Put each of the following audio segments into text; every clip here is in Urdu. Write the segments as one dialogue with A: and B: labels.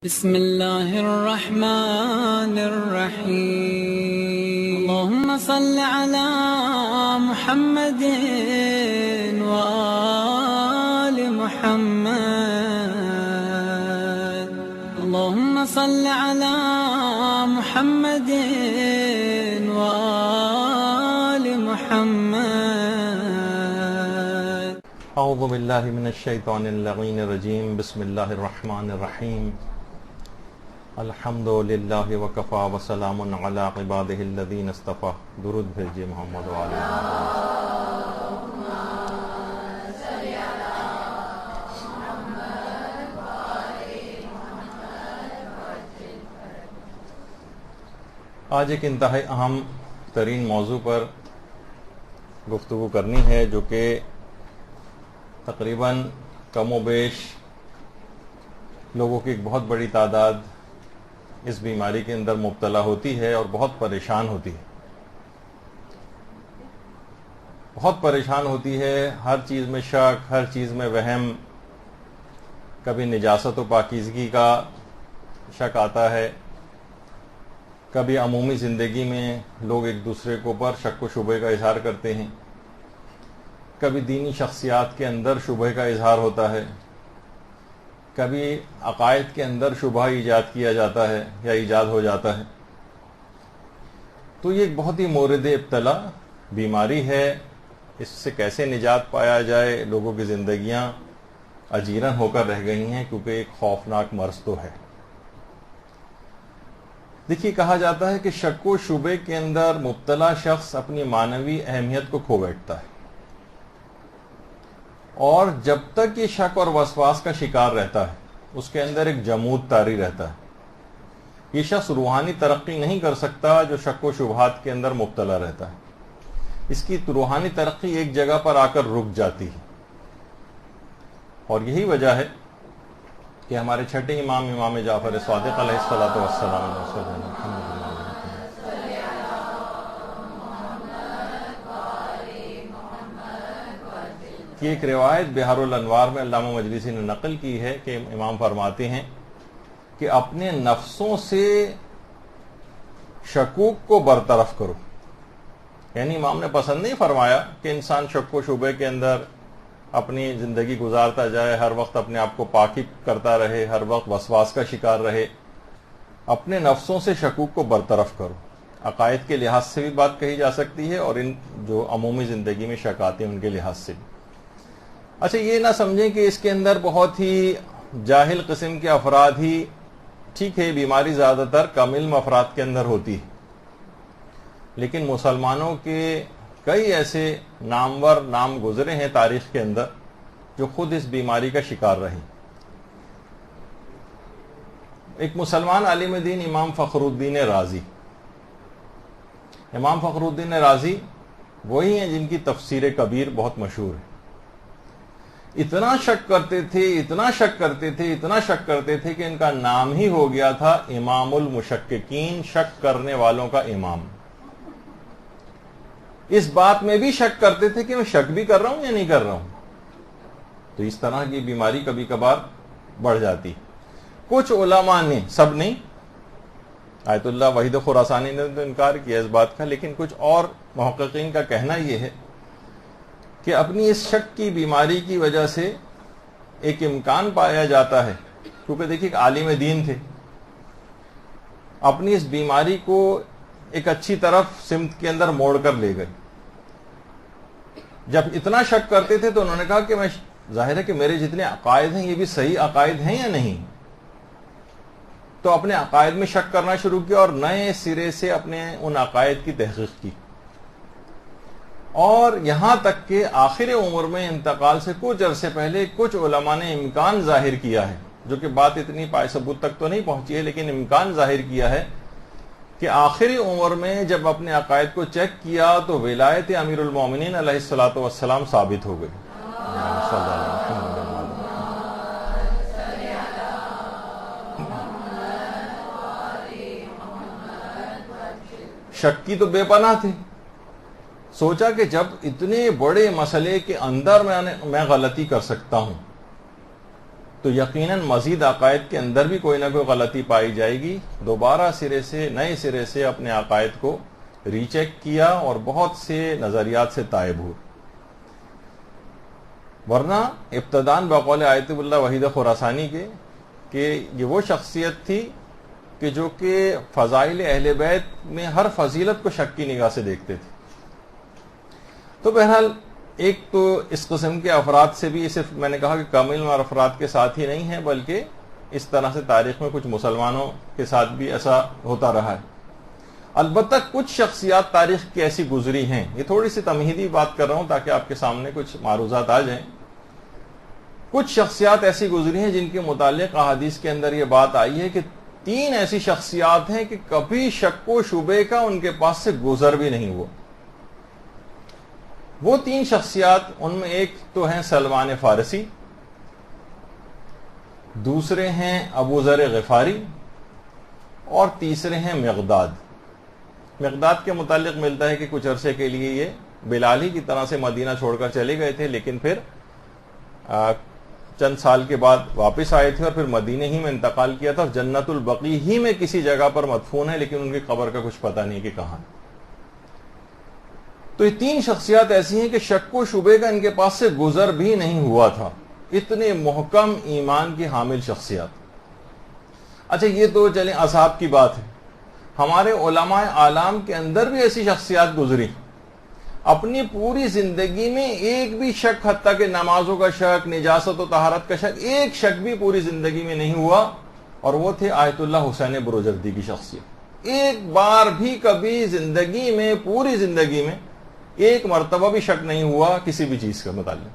A: بسم الله الرحمن الرحيم اللهم صل على محمد وآل محمد اللهم صل على محمد وآل محمد
B: اعوذ باللہ من الشیطان اللعین الرجیم بسم اللہ الرحمن الرحیم الحمد للہ وکفا وسلام علی عبادہ الذین اصطفیٰ درود بھیجئے محمد وعلی آج ایک انتہائی اہم ترین موضوع پر گفتگو کرنی ہے جو کہ تقریباً کم و بیش لوگوں کی ایک بہت بڑی تعداد اس بیماری کے اندر مبتلا ہوتی ہے اور بہت پریشان ہوتی ہے ہر چیز میں شک، ہر چیز میں وہم، کبھی نجاست و پاکیزگی کا شک آتا ہے، کبھی عمومی زندگی میں لوگ ایک دوسرے کے اوپر شک و شبہ کا اظہار کرتے ہیں، کبھی دینی شخصیات کے اندر شبہ کا اظہار ہوتا ہے، کبھی عقائد کے اندر شبہ ایجاد کیا جاتا ہے یا ایجاد ہو جاتا ہے۔ تو یہ ایک بہت ہی مورد ابتلا بیماری ہے۔ اس سے کیسے نجات پایا جائے؟ لوگوں کی زندگیاں اجیرن ہو کر رہ گئی ہیں کیونکہ ایک خوفناک مرض تو ہے۔ دیکھیے، کہا جاتا ہے کہ شک و شبے کے اندر مبتلا شخص اپنی معنوی اہمیت کو کھو بیٹھتا ہے، اور جب تک یہ شک اور وسواس کا شکار رہتا ہے اس کے اندر ایک جمود طاری رہتا ہے۔ یہ شخص روحانی ترقی نہیں کر سکتا جو شک و شبہات کے اندر مبتلا رہتا ہے۔ اس کی روحانی ترقی ایک جگہ پر آ کر رک جاتی ہے، اور یہی وجہ ہے کہ ہمارے چھٹے امام جعفر صادق علیہ السلام کی ایک روایت بحار الانوار میں علامہ مجلسی نے نقل کی ہے کہ امام فرماتے ہیں کہ اپنے نفسوں سے شکوک کو برطرف کرو۔ یعنی امام نے پسند نہیں فرمایا کہ انسان شک و شبے کے اندر اپنی زندگی گزارتا جائے، ہر وقت اپنے آپ کو پاکی کرتا رہے، ہر وقت وسواس کا شکار رہے۔ اپنے نفسوں سے شکوک کو برطرف کرو۔ عقائد کے لحاظ سے بھی بات کہی جا سکتی ہے اور ان جو عمومی زندگی میں شک آتے ہیں ان کے لحاظ سے بھی۔ اچھا، یہ نہ سمجھیں کہ اس کے اندر بہت ہی جاہل قسم کے افراد ہی، ٹھیک ہے بیماری زیادہ تر کم علم افراد کے اندر ہوتی ہے، لیکن مسلمانوں کے کئی ایسے نامور نام گزرے ہیں تاریخ کے اندر جو خود اس بیماری کا شکار رہے۔ ایک مسلمان عالم دین امام فخر الدین رازی وہی ہیں جن کی تفسیر کبیر بہت مشہور ہے۔ اتنا شک کرتے تھے کہ ان کا نام ہی ہو گیا تھا امام المشککین، شک کرنے والوں کا امام۔ اس بات میں بھی شک کرتے تھے کہ میں شک بھی کر رہا ہوں یا نہیں کر رہا ہوں۔ تو اس طرح کی بیماری کبھی کبھار بڑھ جاتی۔ کچھ علماء نے، سب نہیں، آیت اللہ وحید خراسانی نے تو انکار کیا اس بات کا، لیکن کچھ اور محققین کا کہنا یہ ہے کہ اپنی اس شک کی بیماری کی وجہ سے ایک امکان پایا جاتا ہے، کیونکہ دیکھیے عالم دین تھے، اپنی اس بیماری کو ایک اچھی طرف سمت کے اندر موڑ کر لے گئے۔ جب اتنا شک کرتے تھے تو انہوں نے کہا کہ میں ظاہر ہے کہ میرے جتنے عقائد ہیں یہ بھی صحیح عقائد ہیں یا نہیں، تو اپنے عقائد میں شک کرنا شروع کیا اور نئے سرے سے اپنے ان عقائد کی تحقیق کی، اور یہاں تک کہ آخر عمر میں انتقال سے کچھ عرصے پہلے کچھ علماء نے امکان ظاہر کیا ہے، جو کہ بات اتنی پائے ثبوت تک تو نہیں پہنچی ہے، لیکن امکان ظاہر کیا ہے کہ آخری عمر میں جب اپنے عقائد کو چیک کیا تو ولایت امیر المومنین علیہ السلام ثابت ہو گئی۔ شک کی تو بے پناہ تھے، سوچا کہ جب اتنے بڑے مسئلے کے اندر میں غلطی کر سکتا ہوں تو یقیناً مزید عقائد کے اندر بھی کوئی نہ کوئی غلطی پائی جائے گی. دوبارہ نئے سرے سے اپنے عقائد کو ری چیک کیا اور بہت سے نظریات سے تائب ہوئے. ورنہ ابتدان بقول آیت اللہ وحید خراسانی کے کہ یہ وہ شخصیت تھی کہ جو کہ فضائل اہل بیت میں ہر فضیلت کو شک کی نگاہ سے دیکھتے تھے. تو بہرحال ایک تو اس قسم کے افراد سے بھی صرف میں نے کہا کہ کم علم اور افراد کے ساتھ ہی نہیں ہے، بلکہ اس طرح سے تاریخ میں کچھ مسلمانوں کے ساتھ بھی ایسا ہوتا رہا ہے. البتہ کچھ شخصیات تاریخ کی ایسی گزری ہیں، یہ تھوڑی سی تمہیدی بات کر رہا ہوں تاکہ آپ کے سامنے کچھ معروضات آ جائیں. کچھ شخصیات ایسی گزری ہیں جن کے متعلق احادیث کے اندر یہ بات آئی ہے کہ 3 ایسی شخصیات ہیں کہ کبھی شک و شبے کا ان کے پاس سے گزر بھی نہیں ہوا. وہ 3 شخصیات، ان میں ایک تو ہیں سلمان فارسی، دوسرے ہیں ابو ذر غفاری، اور تیسرے ہیں مقداد. مقداد کے متعلق ملتا ہے کہ کچھ عرصے کے لیے یہ بلال ہی کی طرح سے مدینہ چھوڑ کر چلے گئے تھے، لیکن پھر چند سال کے بعد واپس آئے تھے اور پھر مدینہ ہی میں انتقال کیا تھا. جنت البقیع ہی میں کسی جگہ پر مدفون ہے، لیکن ان کی قبر کا کچھ پتہ نہیں کہ کہاں. تو یہ 3 شخصیات ایسی ہیں کہ شک و شبے کا ان کے پاس سے گزر بھی نہیں ہوا تھا. اتنے محکم ایمان کی حامل شخصیات. اچھا یہ تو چلیں اصحاب کی بات ہے. ہمارے علماء اعلام کے اندر بھی ایسی شخصیات گزری. اپنی پوری زندگی میں ایک بھی شک، حتیٰ کہ نمازوں کا شک، نجاست و طہارت کا شک، ایک شک بھی پوری زندگی میں نہیں ہوا. اور وہ تھے آیت اللہ حسین بروجردی کی شخصیت. ایک بار بھی کبھی زندگی میں، پوری زندگی میں ایک مرتبہ بھی شک نہیں ہوا کسی بھی چیز کا متعلق.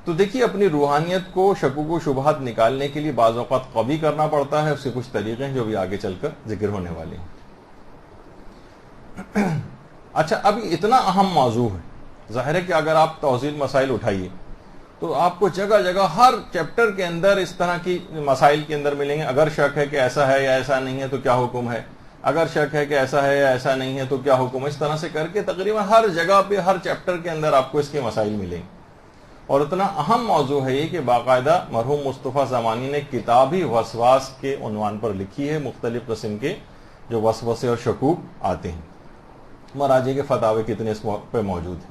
B: تو دیکھیے اپنی روحانیت کو شکوک و شبہات نکالنے کے لیے بعض اوقات قوی کرنا پڑتا ہے. اس کے کچھ طریقے ہیں جو بھی آگے چل کر ذکر ہونے والے ہیں. اچھا اب اتنا اہم موضوع ہے، ظاہر ہے کہ اگر آپ توضیح مسائل اٹھائیے تو آپ کو جگہ جگہ ہر چیپٹر کے اندر اس طرح کی مسائل کے اندر ملیں گے. اگر شک ہے کہ ایسا ہے یا ایسا نہیں ہے تو کیا حکم ہے، اگر شک ہے کہ ایسا ہے یا ایسا نہیں ہے تو کیا حکم. اس طرح سے کر کے تقریباً ہر جگہ پہ، ہر چیپٹر کے اندر آپ کو اس کے مسائل ملیں گے. اور اتنا اہم موضوع ہے یہ کہ باقاعدہ مرحوم مصطفیٰ زمانی نے کتاب ہی وسواس کے عنوان پر لکھی ہے. مختلف قسم کے جو وسوسے اور شکوک آتے ہیں، مراجع کے فتاوے کتنے اس پہ موجود ہیں.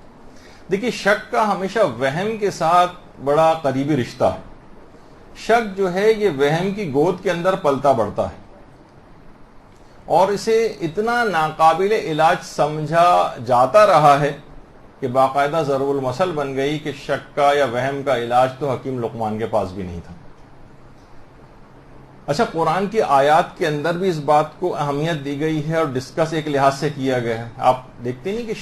B: دیکھیے شک کا ہمیشہ وہم کے ساتھ بڑا قریبی رشتہ ہے. شک جو ہے یہ وہم کی گود کے اندر پلتا بڑھتا ہے اور اسے اتنا ناقابل علاج سمجھا جاتا رہا ہے کہ باقاعدہ ضرب المثل بن گئی کہ شک کا یا وہم کا علاج تو حکیم لقمان کے پاس بھی نہیں تھا. اچھا قرآن کی آیات کے اندر بھی اس بات کو اہمیت دی گئی ہے اور ڈسکس ایک لحاظ سے کیا گیا ہے. آپ دیکھتے نہیں کہ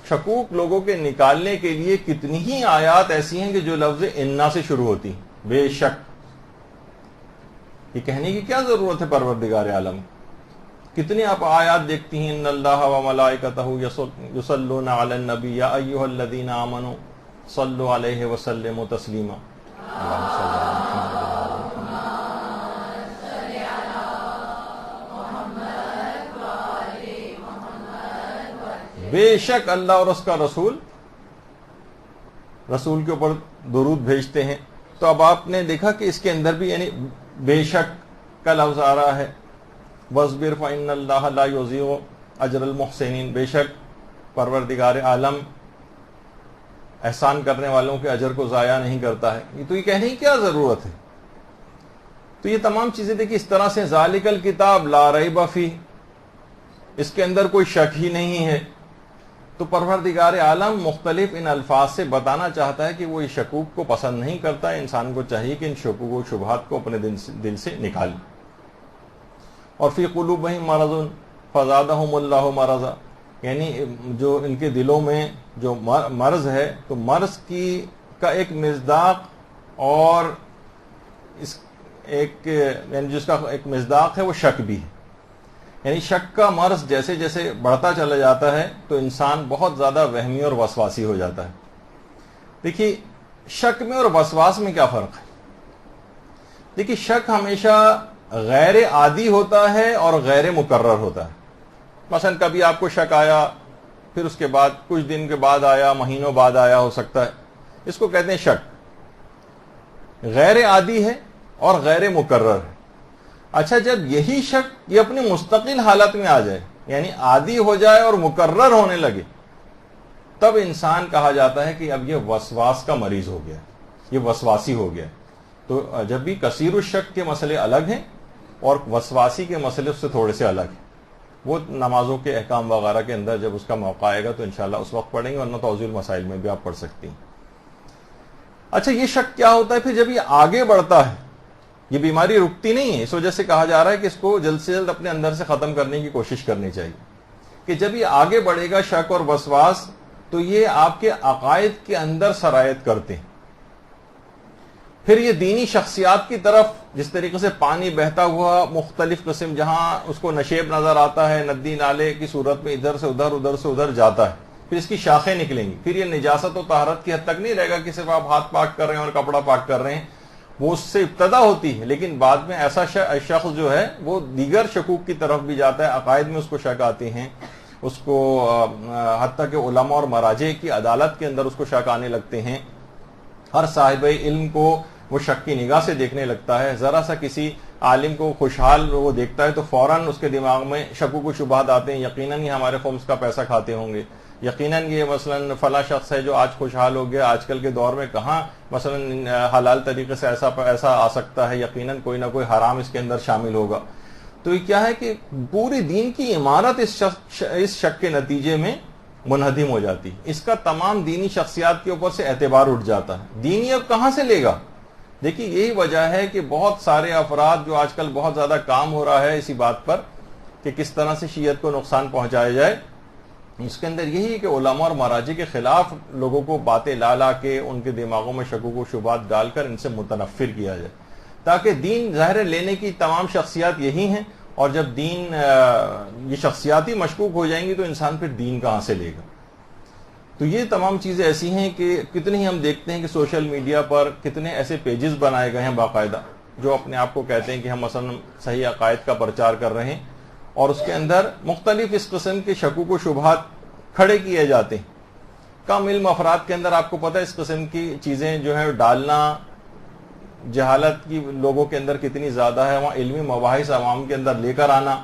B: شکوک لوگوں کے نکالنے کے لیے کتنی ہی آیات ایسی ہیں کہ جو لفظ انا سے شروع ہوتی ہیں. بے شک، یہ کہنے کی کیا ضرورت ہے پروردگار عالم. کتنی آپ آیات دیکھتی ہیں، ان اللہ و ملائکتہ یصلون علی النبی یا ایھا الذین آمنوا صلوا علیہ وسلموا تسلیما. اللہم صل علی محمد. بے شک اللہ اور اس کا رسول کے اوپر درود بھیجتے ہیں. تو اب آپ نے دیکھا کہ اس کے اندر بھی یعنی بے شک کا لفظ آ رہا ہے. وَاصْبِرْ فَإِنَّ اللَّهَ لَا يُضِيعُ أَجْرَ الْمُحْسِنِينَ. بے شک پروردگار عالم احسان کرنے والوں کے اجر کو ضائع نہیں کرتا ہے. تو یہ کہنے کی کیا ضرورت ہے. تو یہ تمام چیزیں دیکھیں اس طرح سے ذالک الکتاب لا ریب فیہ، اس کے اندر کوئی شک ہی نہیں ہے. تو پروردگار عالم مختلف ان الفاظ سے بتانا چاہتا ہے کہ وہ اس شکوک کو پسند نہیں کرتا ہے. انسان کو چاہیے کہ ان شکوک و شبہات کو اپنے دل سے نکالے. اور فی قلوبہم مرض فزادہم اللہ مرضا، یعنی جو ان کے دلوں میں جو مرض ہے تو مرض کا ایک مصداق اور اس ایک یعنی جس کا ایک مصداق ہے وہ شک بھی ہے. یعنی شک کا مرض جیسے جیسے بڑھتا چلا جاتا ہے تو انسان بہت زیادہ وہمی اور وسواسی ہو جاتا ہے. دیکھیے شک میں اور وسواس میں کیا فرق ہے. دیکھیے شک ہمیشہ غیر عادی ہوتا ہے اور غیر مقرر ہوتا ہے. مثلا کبھی آپ کو شک آیا، پھر اس کے بعد کچھ دن کے بعد آیا، مہینوں بعد آیا ہو سکتا ہے. اس کو کہتے ہیں شک. غیر عادی ہے اور غیر مکرر ہے. اچھا، جب یہی شک یہ اپنی مستقل حالت میں آ جائے، یعنی عادی ہو جائے اور مکرر ہونے لگے، تب انسان کہا جاتا ہے کہ اب یہ وسواس کا مریض ہو گیا، یہ وسواسی ہو گیا. تو جب بھی کثیر الشک کے مسئلے الگ ہیں اور وسواسی کے مسئلے اس سے تھوڑے سے الگ ہیں. وہ نمازوں کے احکام وغیرہ کے اندر جب اس کا موقع آئے گا تو انشاءاللہ اس وقت پڑھیں گے، ورنہ توضیح المسائل میں بھی آپ پڑھ سکتی ہیں. اچھا، یہ شک کیا ہوتا ہے پھر جب یہ آگے بڑھتا ہے؟ یہ بیماری رکتی نہیں ہے، اس وجہ سے کہا جا رہا ہے کہ اس کو جلد سے جلد اپنے اندر سے ختم کرنے کی کوشش کرنی چاہیے. کہ جب یہ آگے بڑھے گا شک اور وسواس، تو یہ آپ کے عقائد کے اندر سرایت کرتے ہیں. پھر یہ دینی شخصیات کی طرف، جس طریقے سے پانی بہتا ہوا مختلف قسم جہاں اس کو نشیب نظر آتا ہے، ندی نالے کی صورت میں ادھر سے ادھر ادھر سے ادھر جاتا ہے، پھر اس کی شاخیں نکلیں گی. پھر یہ نجاست و طہارت کی حد تک نہیں رہے گا کہ صرف آپ ہاتھ پاک کر رہے ہیں اور کپڑا پاک کر رہے ہیں. وہ اس سے ابتدا ہوتی ہے، لیکن بعد میں ایسا شخص جو ہے وہ دیگر شکوک کی طرف بھی جاتا ہے، عقائد میں اس کو شک آتے ہیں، اس کو حتیٰ کہ علماء اور مراجع کی عدالت کے اندر اس کو شک آنے لگتے ہیں. ہر صاحب علم کو وہ شک کی نگاہ سے دیکھنے لگتا ہے. ذرا سا کسی عالم کو خوشحال وہ دیکھتا ہے تو فوراً اس کے دماغ میں شکوک و شبہات آتے ہیں. یقیناً یہ ہمارے خمس کا پیسہ کھاتے ہوں گے، یقیناً یہ مثلاً فلاں شخص ہے جو آج خوشحال ہو گیا، آج کل کے دور میں کہاں مثلاً حلال طریقے سے ایسا آ سکتا ہے، یقیناً کوئی نہ کوئی حرام اس کے اندر شامل ہوگا. تو یہ کیا ہے کہ پوری دین کی عمارت اس شک کے نتیجے میں منہدم ہو جاتی. اس کا تمام دینی شخصیات کے اوپر سے اعتبار اٹھ جاتا ہے. دینی اب کہاں سے لے گا؟ دیکھیے، یہی وجہ ہے کہ بہت سارے افراد جو آج کل بہت زیادہ کام ہو رہا ہے اسی بات پر کہ کس طرح سے شیعت کو نقصان پہنچایا جائے، اس کے اندر یہی ہے کہ علماء اور مراجع کے خلاف لوگوں کو باتیں لا کے ان کے دماغوں میں شکوک و شبہات ڈال کر ان سے متنفر کیا جائے، تاکہ دین ظاہر لینے کی تمام شخصیات یہی ہیں. اور جب دین یہ شخصیاتی مشکوک ہو جائیں گی تو انسان پھر دین کہاں سے لے گا؟ تو یہ تمام چیزیں ایسی ہیں کہ کتنی ہی ہم دیکھتے ہیں کہ سوشل میڈیا پر کتنے ایسے پیجز بنائے گئے ہیں باقاعدہ، جو اپنے آپ کو کہتے ہیں کہ ہم مثلا صحیح عقائد کا پرچار کر رہے ہیں، اور اس کے اندر مختلف اس قسم کے شکوک و شبہات کھڑے کیے جاتے ہیں. کم علم افراد کے اندر آپ کو پتہ ہے اس قسم کی چیزیں جو ہے ڈالنا، جہالت کی لوگوں کے اندر کتنی زیادہ ہے، وہاں علمی مباحث عوام کے اندر لے کر آنا.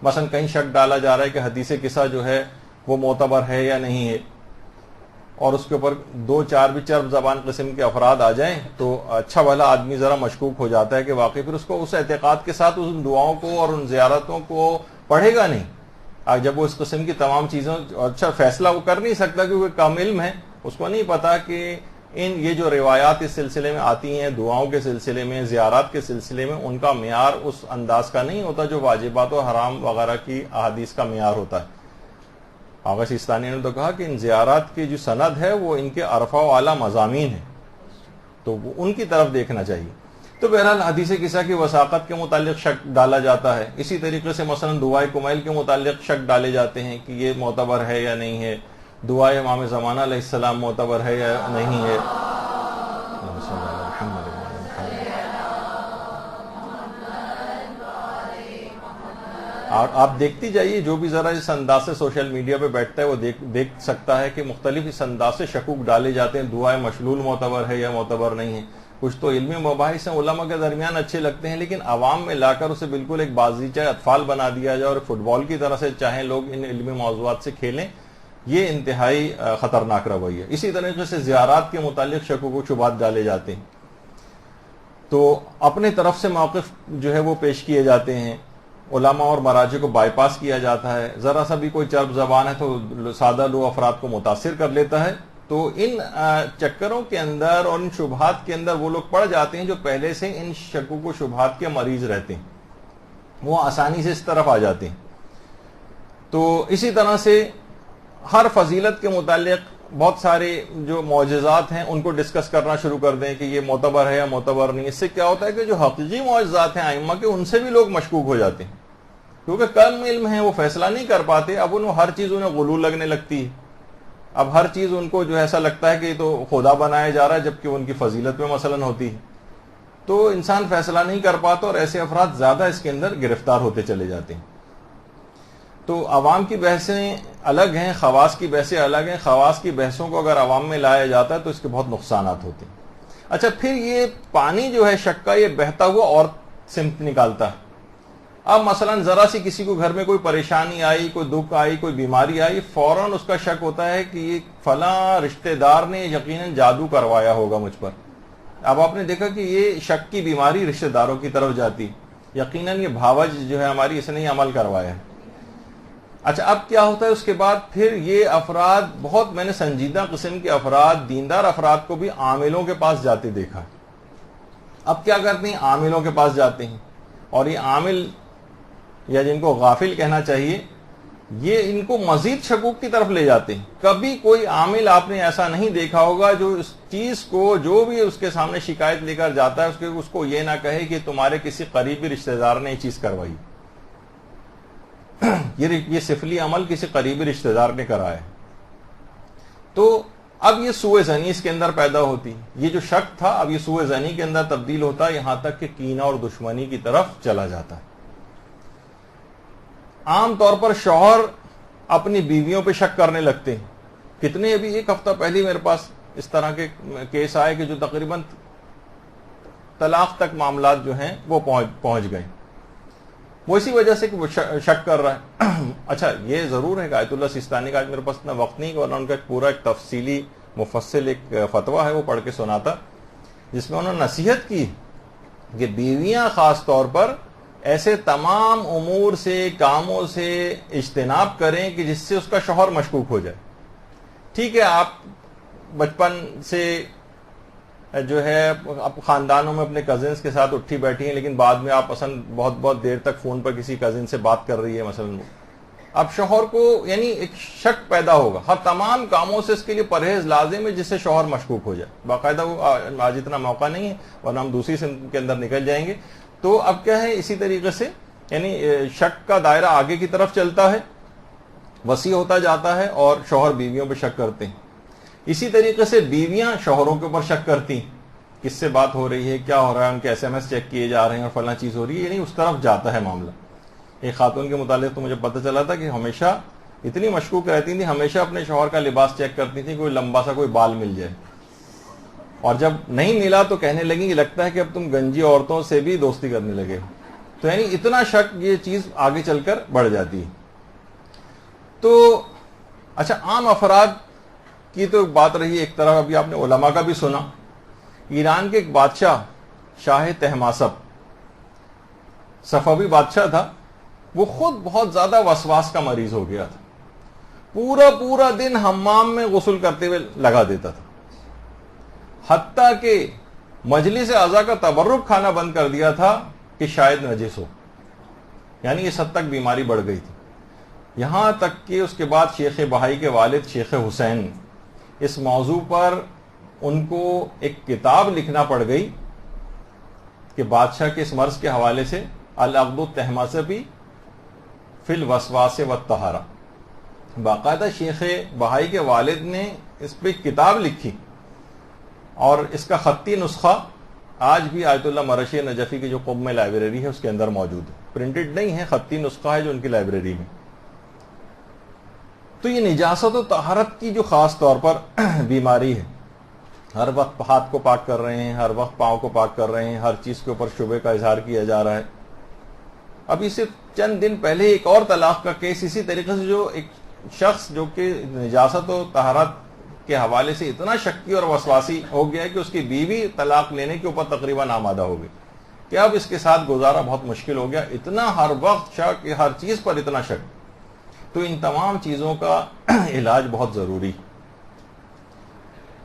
B: مثلا کہیں شک ڈالا جا رہا ہے کہ حدیث قصہ جو ہے وہ معتبر ہے یا نہیں ہے، اور اس کے اوپر دو چار بھی چرب زبان قسم کے افراد آ جائیں تو اچھا بھلا آدمی ذرا مشکوک ہو جاتا ہے کہ واقعی پھر اس کو اس اعتقاد کے ساتھ ان دعاؤں کو اور ان زیارتوں کو پڑھے گا نہیں. جب وہ اس قسم کی تمام چیزوں اچھا فیصلہ وہ کر نہیں سکتا کیونکہ کم علم ہے، اس کو نہیں پتا کہ یہ جو روایات اس سلسلے میں آتی ہیں، دعاؤں کے سلسلے میں، زیارات کے سلسلے میں، ان کا معیار اس انداز کا نہیں ہوتا جو واجبات و حرام وغیرہ کی احادیث کا معیار ہوتا ہے. آغا سیستانی نے تو کہا کہ ان زیارات کی جو سند ہے وہ ان کے عرفہ و اعلیٰ مضامین ہیں، تو وہ ان کی طرف دیکھنا چاہیے. تو بہرحال حدیث قصہ کی وثاقت کے متعلق شک ڈالا جاتا ہے. اسی طریقے سے مثلا دعائے کمیل کے متعلق شک ڈالے جاتے ہیں کہ یہ معتبر ہے یا نہیں ہے، دعائے امام زمانہ علیہ السلام معتبر ہے یا نہیں ہے. آپ دیکھتی جائیے، جو بھی ذرا اس انداز سے سوشل میڈیا پہ بیٹھتا ہے وہ دیکھ سکتا ہے کہ مختلف اس انداز سے شکوک ڈالے جاتے ہیں، دعائے مشلول معتبر ہے یا معتبر نہیں ہے. کچھ تو علمی مباحث ہیں علماء کے درمیان اچھے لگتے ہیں، لیکن عوام میں لا کر اسے بالکل ایک بازیچہ اطفال بنا دیا جائے اور فٹ بال کی طرح سے چاہیں لوگ ان علمی موضوعات سے کھیلیں، یہ انتہائی خطرناک رویہ ہے. اسی طریقے سے زیارات کے متعلق شکوک و شبہات ڈالے جاتے ہیں، تو اپنے طرف سے موقف جو ہے وہ پیش کیے جاتے ہیں، علماء اور مراجع کو بائی پاس کیا جاتا ہے. ذرا سا بھی کوئی چرب زبان ہے تو سادہ لو افراد کو متاثر کر لیتا ہے. تو ان چکروں کے اندر اور ان شبہات کے اندر وہ لوگ پڑ جاتے ہیں جو پہلے سے ان شکوک و شبہات کے مریض رہتے ہیں، وہ آسانی سے اس طرف آ جاتے ہیں. تو اسی طرح سے ہر فضیلت کے متعلق بہت سارے جو معجزات ہیں ان کو ڈسکس کرنا شروع کر دیں کہ یہ معتبر ہے یا معتبر نہیں. اس سے کیا ہوتا ہے کہ جو حقیقی معجزات ہیں ائمہ کے، ان سے بھی لوگ مشکوک ہو جاتے ہیں، کیونکہ کم علم ہیں، وہ فیصلہ نہیں کر پاتے. اب انہوں ہر چیز انہیں غلو لگنے لگتی ہے، اب ہر چیز ان کو جو ایسا لگتا ہے کہ یہ تو خدا بنایا جا رہا ہے جبکہ ان کی فضیلت میں مثلا ہوتی ہے. تو انسان فیصلہ نہیں کر پاتا اور ایسے افراد زیادہ اس کے اندر گرفتار ہوتے چلے جاتے ہیں. تو عوام کی بحثیں الگ ہیں، خواص کی بحثیں الگ ہیں. خواص کی بحثوں کو اگر عوام میں لایا جاتا ہے تو اس کے بہت نقصانات ہوتے ہیں. اچھا پھر یہ پانی جو ہے شک کا یہ بہتا ہوا اور سمت نکالتا ہے. اب مثلا ذرا سی کسی کو گھر میں کوئی پریشانی آئی، کوئی دکھ آئی، کوئی بیماری آئی، فوراً اس کا شک ہوتا ہے کہ یہ فلاں رشتہ دار نے یقیناً جادو کروایا ہوگا مجھ پر. اب آپ نے دیکھا کہ یہ شک کی بیماری رشتہ داروں کی طرف جاتی، یقیناً یہ بھاوج جو ہے ہماری اس نے ہی عمل کروایا ہے. اچھا اب کیا ہوتا ہے اس کے بعد پھر یہ افراد، بہت میں نے سنجیدہ قسم کے افراد، دیندار افراد کو بھی عاملوں کے پاس جاتے دیکھا. اب کیا کرتے ہیں؟ عاملوں کے پاس جاتے ہیں، اور یہ عامل یا جن کو غافل کہنا چاہیے، یہ ان کو مزید شکوک کی طرف لے جاتے ہیں. کبھی کوئی عامل آپ نے ایسا نہیں دیکھا ہوگا جو اس چیز کو، جو بھی اس کے سامنے شکایت لے کر جاتا ہے، اس کو یہ نہ کہے کہ تمہارے کسی قریبی رشتہ دار نے یہ چیز کروائی. یہ سفلی عمل کسی قریبی رشتہ دار نے کرایا. تو اب یہ سوء ظنی اس کے اندر پیدا ہوتی. یہ جو شک تھا اب یہ سوء ظنی کے اندر تبدیل ہوتا ہے، یہاں تک کہ کینہ اور دشمنی کی طرف چلا جاتا ہے. عام طور پر شوہر اپنی بیویوں پہ شک کرنے لگتے ہیں. کتنے ابھی ایک ہفتہ پہلے میرے پاس اس طرح کے کیس آئے کہ جو تقریباً طلاق تک معاملات جو ہیں وہ پہنچ گئے، وہ اسی وجہ سے کہ وہ شک کر رہا ہے. اچھا یہ ضرور ہے کہ آیت اللہ سیستانی کا آج میرے پاس اتنا وقت نہیں، ورنہ ان کا پورا ایک تفصیلی مفصل ایک فتویٰ ہے وہ پڑھ کے سناتا، جس میں انہوں نے نصیحت کی کہ بیویاں خاص طور پر ایسے تمام امور سے، کاموں سے اجتناب کریں کہ جس سے اس کا شوہر مشکوک ہو جائے. ٹھیک ہے آپ بچپن سے جو ہے اب خاندانوں میں اپنے کزنس کے ساتھ اٹھی بیٹھی ہیں، لیکن بعد میں آپ بہت دیر تک فون پر کسی کزن سے بات کر رہی ہے مثلا، اب شوہر کو یعنی ایک شک پیدا ہوگا. ہر تمام کاموں سے اس کے لیے پرہیز لازم ہے جس سے شوہر مشکوک ہو جائے. باقاعدہ وہ آج اتنا موقع نہیں ہے، ورنہ ہم دوسری سمت کے اندر نکل جائیں گے. تو اب کیا ہے، اسی طریقے سے یعنی شک کا دائرہ آگے کی طرف چلتا ہے، وسیع ہوتا جاتا ہے، اور شوہر بیویوں پہ شک کرتے ہیں. اسی طریقے سے بیویاں شوہروں کے اوپر شک کرتی ہیں، کس سے بات ہو رہی ہے، کیا ہو رہا ہے، ان کے SMS چیک کیے جا رہے ہیں اور فلاں چیز ہو رہی ہے، یعنی اس طرف جاتا ہے معاملہ. ایک خاتون کے متعلق تو مجھے پتہ چلا تھا کہ ہمیشہ اتنی مشکوک رہتی تھی، ہمیشہ اپنے شوہر کا لباس چیک کرتی تھی، کوئی لمبا سا کوئی بال مل جائے، اور جب نہیں ملا تو کہنے لگی کہ لگتا ہے کہ اب تم گنجی عورتوں سے بھی دوستی کرنے لگے. تو یعنی اتنا شک یہ چیز آگے چل کر بڑھ جاتی ہے. تو اچھا عام افراد کی تو بات رہی ایک طرف، ابھی آپ نے علماء کا بھی سنا. ایران کے ایک بادشاہ شاہ طہماسپ، صفوی بادشاہ تھا، وہ خود بہت زیادہ وسواس کا مریض ہو گیا تھا. پورا دن حمام میں غسل کرتے ہوئے لگا دیتا تھا، حتیٰ کہ مجلس اعضاء کا تبرک کھانا بند کر دیا تھا کہ شاید نجس ہو. یعنی اس حد تک بیماری بڑھ گئی تھی. یہاں تک کہ اس کے بعد شیخ بہائی کے والد شیخ حسین اس موضوع پر ان کو ایک کتاب لکھنا پڑ گئی کہ بادشاہ کے اس مرض کے حوالے سے العقد الطہماسپی فی الوسواس والطہارہ. باقاعدہ شیخ بہائی کے والد نے اس پہ کتاب لکھی، اور اس کا خطی نسخہ آج بھی آیت اللہ مرشی نجفی کی جو قم میں لائبریری ہے اس کے اندر موجود ہے. پرنٹڈ نہیں ہے، خطی نسخہ ہے جو ان کی لائبریری میں. تو یہ نجاست و طہارت کی جو خاص طور پر بیماری ہے، ہر وقت ہاتھ کو پاک کر رہے ہیں، ہر وقت پاؤں کو پاک کر رہے ہیں، ہر چیز کے اوپر شبہ کا اظہار کیا جا رہا ہے. ابھی سے چند دن پہلے ایک اور طلاق کا کیس اسی طریقے سے، جو ایک شخص جو کہ نجاست و طہارت کے حوالے سے اتنا شکی اور وسواسی ہو گیا کہ اس کی بیوی طلاق لینے کے اوپر تقریباً آمادہ ہو گئی کہ اب اس کے ساتھ گزارا بہت مشکل ہو گیا. اتنا ہر وقت شک، ہر چیز پر اتنا شک. تو ان تمام چیزوں کا علاج بہت ضروری.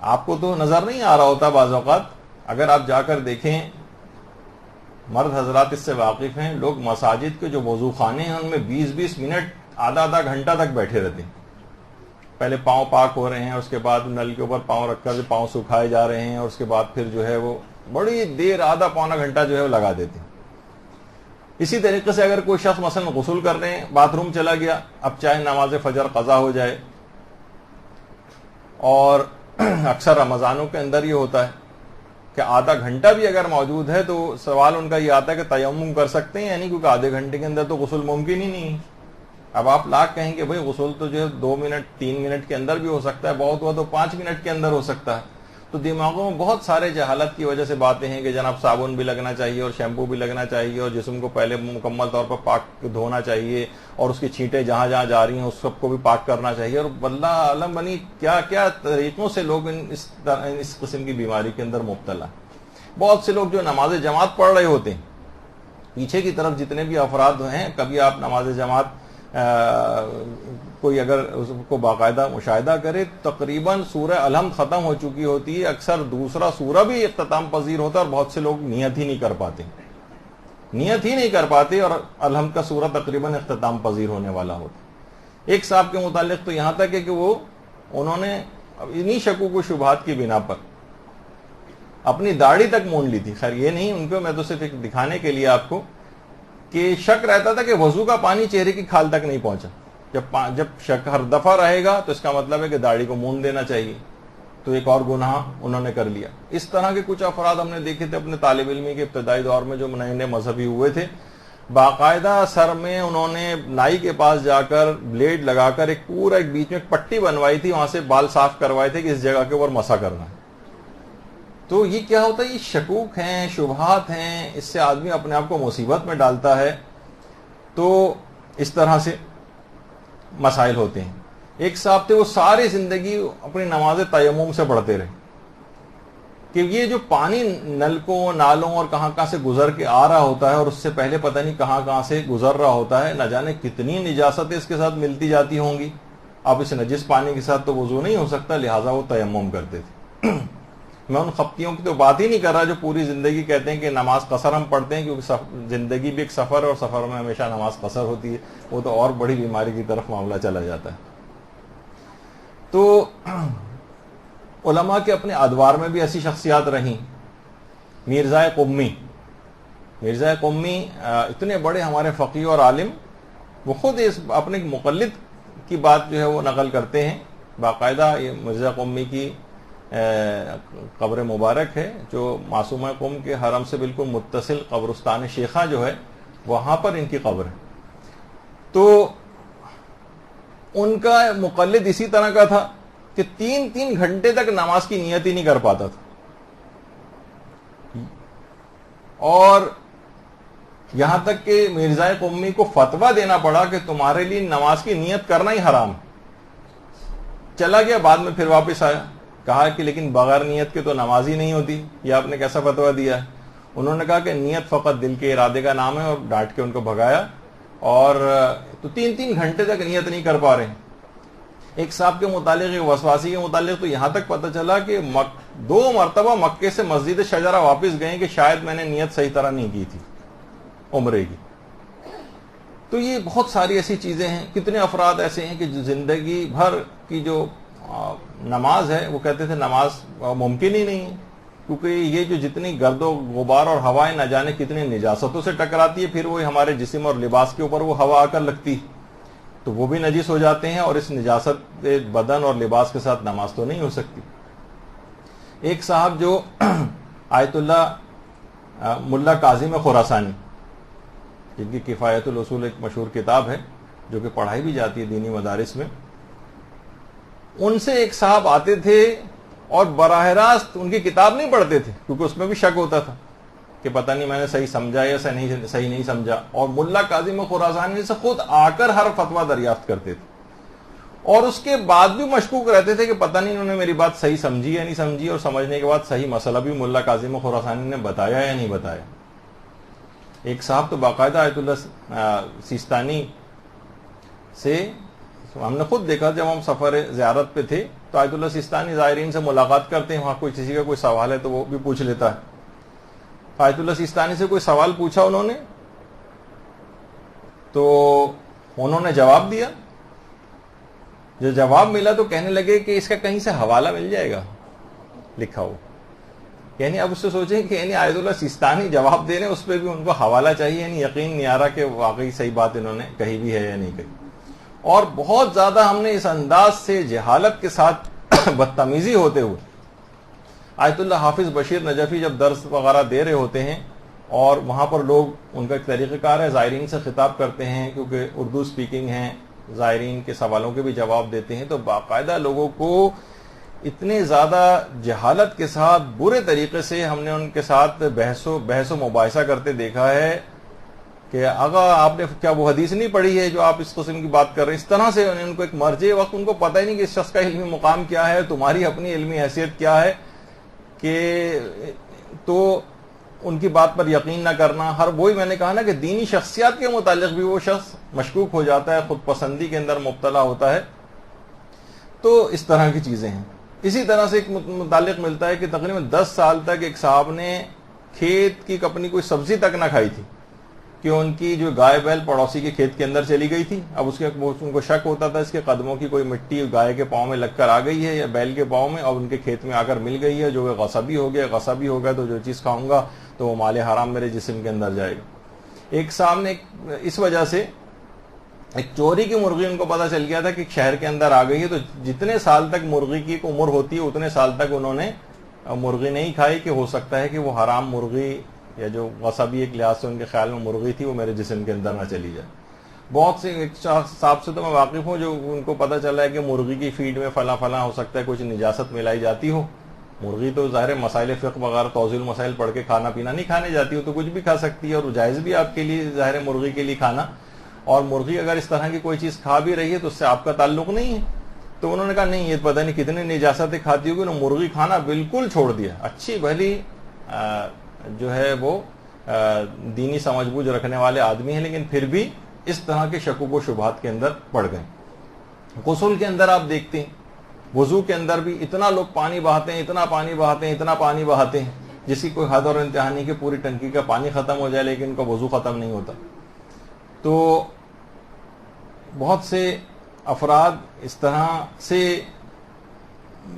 B: آپ کو تو نظر نہیں آ رہا ہوتا بعض اوقات، اگر آپ جا کر دیکھیں، مرد حضرات اس سے واقف ہیں، لوگ مساجد کے جو وضو خانے ہیں ان میں 20 منٹ، آدھا گھنٹہ تک بیٹھے رہتے ہیں. پہلے پاؤں پاک ہو رہے ہیں، اس کے بعد نل کے اوپر پاؤں رکھ کر پاؤں سکھائے جا رہے ہیں، اور اس کے بعد پھر جو ہے وہ بڑی دیر، آدھا پونا گھنٹہ جو ہے وہ لگا دیتے ہیں. اسی طریقے سے اگر کوئی شخص مثلا غسل کرنے باتھ روم چلا گیا، اب چاہے نماز فجر قضا ہو جائے، اور اکثر رمضانوں کے اندر یہ ہوتا ہے کہ آدھا گھنٹہ بھی اگر موجود ہے تو سوال ان کا یہ آتا ہے کہ تیمم کر سکتے ہیں، یعنی کیونکہ آدھے گھنٹے کے اندر تو غسل ممکن ہی نہیں ہے. اب آپ لاکھ کہیں کہ بھئی غسل تو جو ہے 2 منٹ 3 منٹ کے اندر بھی ہو سکتا ہے، بہت ہوا تو 5 منٹ کے اندر ہو سکتا ہے. تو دماغوں میں بہت سارے جہالت کی وجہ سے باتیں ہیں کہ جناب صابن بھی لگنا چاہیے اور شیمپو بھی لگنا چاہیے اور جسم کو پہلے مکمل طور پر پاک دھونا چاہیے اور اس کی چھینٹیں جہاں جہاں جا رہی ہیں اس سب کو بھی پاک کرنا چاہیے، اور اللہ عالم بنی کیا کیا طریقوں سے لوگ اس قسم کی بیماری کے اندر مبتلا ہیں۔ بہت سے لوگ جو نماز جماعت پڑھ رہے ہوتے ہیں، پیچھے کی طرف جتنے بھی افراد ہیں، کبھی آپ نماز جماعت کوئی اگر اس کو باقاعدہ مشاہدہ کرے، تقریباً سورہ الحمد ختم ہو چکی ہوتی ہے، اکثر دوسرا سورہ بھی اختتام پذیر ہوتا ہے اور بہت سے لوگ نیت ہی نہیں کر پاتے اور الحمد کا سورہ تقریباً اختتام پذیر ہونے والا ہوتا۔ ایک صاحب کے متعلق تو یہاں تک ہے کہ انہوں نے انہی شکوک و شبہات کی بنا پر اپنی داڑھی تک مونڈ لی تھی۔ خیر یہ نہیں ان کو، میں تو صرف ایک دکھانے کے لیے آپ کو کہ شک رہتا تھا کہ وضو کا پانی چہرے کی کھال تک نہیں پہنچا۔ جب شک ہر دفعہ رہے گا تو اس کا مطلب ہے کہ داڑھی کو مونڈ دینا چاہیے، تو ایک اور گناہ انہوں نے کر لیا۔ اس طرح کے کچھ افراد ہم نے دیکھے تھے اپنے طالب علمی کے ابتدائی دور میں جو نئے نئے مذہبی ہوئے تھے، باقاعدہ سر میں انہوں نے نائی کے پاس جا کر بلیڈ لگا کر ایک بیچ میں ایک پٹی بنوائی تھی، وہاں سے بال صاف کروائے تھے کہ اس جگہ کے اوپر مسح کرنا ہے۔ تو یہ کیا ہوتا ہے؟ یہ شکوک ہیں، شبہات ہیں، اس سے آدمی اپنے آپ کو مصیبت میں ڈالتا ہے۔ تو اس طرح سے مسائل ہوتے ہیں۔ ایک صاحب تھے، وہ ساری زندگی اپنی نماز تیمم سے پڑھتے رہے کہ یہ جو پانی نلکوں نالوں اور کہاں کہاں سے گزر کے آ رہا ہوتا ہے اور اس سے پہلے پتہ نہیں کہاں کہاں سے گزر رہا ہوتا ہے، نہ جانے کتنی نجاستیں اس کے ساتھ ملتی جاتی ہوں گی۔ اب اس نجس پانی کے ساتھ تو وضو نہیں ہو سکتا، لہٰذا وہ تیمم کرتے تھے۔ میں ان خپتیوں کی تو بات ہی نہیں کر رہا جو پوری زندگی کہتے ہیں کہ نماز قصر ہم پڑھتے ہیں کیونکہ زندگی بھی ایک سفر ہے اور سفر میں ہمیشہ نماز قصر ہوتی ہے، وہ تو اور بڑی بیماری کی طرف معاملہ چلا جاتا ہے۔ تو علماء کے اپنے ادوار میں بھی ایسی شخصیات رہیں۔ مرزا قمی اتنے بڑے ہمارے فقیہ اور عالم، وہ خود اپنے مقلد کی بات جو ہے وہ نقل کرتے ہیں۔ باقاعدہ یہ مرزا قمی کی قبر مبارک ہے جو معصومہ قم کے حرم سے بالکل متصل قبرستان شیخہ جو ہے، وہاں پر ان کی قبر ہے۔ تو ان کا مقلد اسی طرح کا تھا کہ 3 گھنٹے تک نماز کی نیت ہی نہیں کر پاتا تھا، اور یہاں تک کہ مرزا قمی کو فتویٰ دینا پڑا کہ تمہارے لیے نماز کی نیت کرنا ہی حرام۔ چلا گیا، بعد میں پھر واپس آیا، کہا کہ لیکن بغیر نیت کے تو نماز ہی نہیں ہوتی، یہ آپ نے کیسا فتویٰ دیا ہے؟ انہوں نے کہا کہ نیت فقط دل کے ارادے کا نام ہے، اور ڈانٹ کے ان کو بھگایا، اور تو 3 گھنٹے تک نیت نہیں کر پا رہے ہیں۔ ایک صاحب کے متعلق، ایک وسواسی کے متعلق تو یہاں تک پتہ چلا کہ 2 مرتبہ مکے سے مسجد شجرہ واپس گئے کہ شاید میں نے نیت صحیح طرح نہیں کی تھی عمرے کی۔ تو یہ بہت ساری ایسی چیزیں ہیں۔ کتنے افراد ایسے ہیں کہ جو زندگی بھر کی جو نماز ہے وہ کہتے تھے نماز ممکن ہی نہیں ہے، کیونکہ یہ جو جتنی گرد و غبار اور ہوائیں نہ جانے کتنی نجاستوں سے ٹکراتی ہے، پھر وہ ہمارے جسم اور لباس کے اوپر وہ ہوا آ کر لگتی تو وہ بھی نجس ہو جاتے ہیں، اور اس نجاست بدن اور لباس کے ساتھ نماز تو نہیں ہو سکتی۔ ایک صاحب جو آیت اللہ ملا کاظم خراسانی، جن کی کفایت الاصول ایک مشہور کتاب ہے جو کہ پڑھائی بھی جاتی ہے دینی مدارس میں، ان سے ایک صاحب آتے تھے اور براہ راست ان کی کتاب نہیں پڑھتے تھے کیونکہ اس میں بھی شک ہوتا تھا کہ پتہ نہیں میں نے صحیح سمجھا یا صحیح نہیں سمجھا، اور ملا کاظم خراسانی سے خود آ کر ہر فتویٰ دریافت کرتے تھے، اور اس کے بعد بھی مشکوک رہتے تھے کہ پتہ نہیں انہوں نے میری بات صحیح سمجھی یا نہیں سمجھی، اور سمجھنے کے بعد صحیح مسئلہ بھی ملا کاظم خراسانی نے بتایا یا نہیں بتایا۔ ایک صاحب تو باقاعدہ آیت اللہ سیستانی سے ہم نے خود دیکھا، جب ہم سفر زیارت پہ تھے تو آیت اللہ سیستانی زائرین سے ملاقات کرتے ہیں، وہاں کوئی کسی کا کوئی سوال ہے تو وہ بھی پوچھ لیتا ہے۔ آیت اللہ سیستانی سے کوئی سوال پوچھا انہوں نے تو انہوں نے جواب دیا، جو جواب ملا تو کہنے لگے کہ اس کا کہیں سے حوالہ مل جائے گا لکھا ہو، یعنی اب اس سے سوچیں کہ یعنی آیت اللہ سیستانی جواب دے رہے ہیں، اس پہ بھی ان کو حوالہ چاہیے، یعنی یقین نہیں آ رہا کہ واقعی صحیح بات انہوں نے کہی بھی ہے یا نہیں کہی۔ اور بہت زیادہ ہم نے اس انداز سے جہالت کے ساتھ بدتمیزی ہوتے ہوئے، آیت اللہ حافظ بشیر نجفی جب درس وغیرہ دے رہے ہوتے ہیں اور وہاں پر لوگ، ان کا ایک طریقہ کار ہے، زائرین سے خطاب کرتے ہیں کیونکہ اردو سپیکنگ ہیں، زائرین کے سوالوں کے بھی جواب دیتے ہیں، تو باقاعدہ لوگوں کو اتنے زیادہ جہالت کے ساتھ برے طریقے سے ہم نے ان کے ساتھ بحث و مباحثہ کرتے دیکھا ہے کہ اگر آپ نے کیا وہ حدیث نہیں پڑھی ہے جو آپ اس قسم کی بات کر رہے ہیں. اس طرح سے ان کو ایک مرجع وقت ان کو پتہ ہی نہیں کہ اس شخص کا علمی مقام کیا ہے, تمہاری اپنی علمی حیثیت کیا ہے, کہ تو ان کی بات پر یقین نہ کرنا. ہر وہی میں نے کہا نا کہ دینی شخصیات کے متعلق بھی وہ شخص مشکوک ہو جاتا ہے, خود پسندی کے اندر مبتلا ہوتا ہے. تو اس طرح کی چیزیں ہیں. اسی طرح سے ایک متعلق ملتا ہے کہ تقریباً 10 سال تک ایک صاحب نے کھیت کی اپنی کوئی سبزی تک نہ کھائی تھی کہ ان کی جو گائے بیل پڑوسی کے کھیت کے اندر چلی گئی تھی. اب ان کو شک ہوتا تھا اس کے قدموں کی کوئی مٹی گائے کے پاؤں میں لگ کر آ گئی ہے یا بیل کے پاؤں میں, اور ان کے کھیت میں آ کر مل گئی ہے, جو کہ غصبی ہو گیا تو جو چیز کھاؤں گا تو وہ مال حرام میرے جسم کے اندر جائے گا. ایک صاحب نے اس وجہ سے ایک چوری کی مرغی ان کو پتا چل گیا تھا کہ شہر کے اندر آ گئی ہے, تو جتنے سال تک مرغی کی عمر ہوتی ہے اتنے سال تک انہوں نے مرغی نہیں کھائی, کہ ہو سکتا ہے کہ وہ حرام مرغی یا جو غصبی ایک لحاظ سے ان کے خیال میں مرغی تھی وہ میرے جسم کے اندر نہ چلی جائے. بہت سے صاحب سے تو میں واقف ہوں جو ان کو پتا چلا ہے کہ مرغی کی فیڈ میں فلاں ہو سکتا ہے کچھ نجاست ملائی جاتی ہو. مرغی تو ظاہر مسائل فقہ وغیرہ توضیح المسائل پڑھ کے کھانا پینا نہیں کھانے جاتی ہو, تو کچھ بھی کھا سکتی ہے اور جائز بھی آپ کے لیے ظاہر مرغی کے لیے کھانا. اور مرغی اگر اس طرح کی کوئی چیز کھا بھی رہی ہے تو اس سے آپ کا تعلق نہیں ہے. تو انہوں نے کہا نہیں, یہ پتہ نہیں کتنی نجاستیں کھاتی ہوگی, انہوں نے مرغی کھانا بالکل چھوڑ دیا. اچھی بھلی جو ہے وہ دینی سمجھ بوجھ رکھنے والے آدمی ہیں, لیکن پھر بھی اس طرح کے شکوک و شبہات کے اندر پڑ گئے. غسل کے اندر آپ دیکھتے ہیں, وضو کے اندر بھی اتنا لوگ پانی بہاتے ہیں, اتنا پانی بہاتے ہیں جس کی کوئی حد اور انتہا نہیں کہ پوری ٹنکی کا پانی ختم ہو جائے لیکن ان کا وضو ختم نہیں ہوتا. تو بہت سے افراد اس طرح سے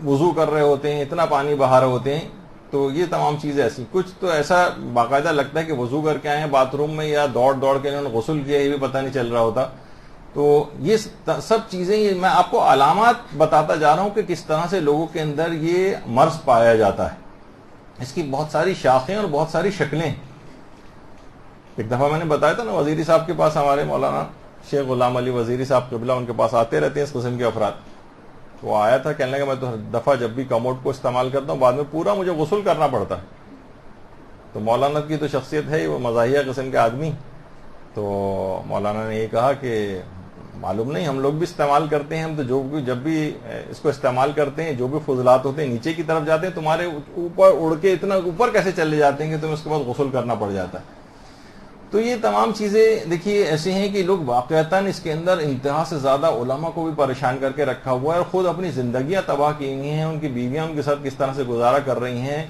B: وضو کر رہے ہوتے ہیں, اتنا پانی بہا رہے ہوتے ہیں. تو یہ تمام چیزیں ایسی, کچھ تو ایسا باقاعدہ لگتا ہے کہ وضو کر کے آئے ہیں باتھ روم میں یا دوڑ کے انہوں نے غسل کیا, یہ بھی پتہ نہیں چل رہا ہوتا. تو یہ سب چیزیں, یہ میں آپ کو علامات بتاتا جا رہا ہوں کہ کس طرح سے لوگوں کے اندر یہ مرض پایا جاتا ہے. اس کی بہت ساری شاخیں اور بہت ساری شکلیں. ایک دفعہ میں نے بتایا تھا نا, وزیری صاحب کے پاس ہمارے مولانا شیخ غلام علی وزیری صاحب قبلہ ان کے پاس آتے رہتے ہیں اس قسم کے افراد. وہ آیا تھا, کہنے لگا میں تو ہر دفعہ جب بھی کموڈ کو استعمال کرتا ہوں بعد میں پورا مجھے غسل کرنا پڑتا ہے. تو مولانا کی تو شخصیت ہے, وہ مزاحیہ قسم کے آدمی. تو مولانا نے یہ کہا کہ معلوم نہیں, ہم لوگ بھی استعمال کرتے ہیں, ہم تو جب بھی اس کو استعمال کرتے ہیں جو بھی فضلات ہوتے ہیں نیچے کی طرف جاتے ہیں, تمہارے اوپر اڑ کے اتنا اوپر کیسے چلے جاتے ہیں کہ تمہیں اس کے بعد غسل کرنا پڑ جاتا ہے. تو یہ تمام چیزیں دیکھیے ایسی ہیں کہ لوگ واقعتاً اس کے اندر انتہا سے زیادہ علماء کو بھی پریشان کر کے رکھا ہوا ہے, اور خود اپنی زندگیاں تباہ کی ہوئی ہیں. ان کی بیویاں ان کے ساتھ کس طرح سے گزارا کر رہی ہیں,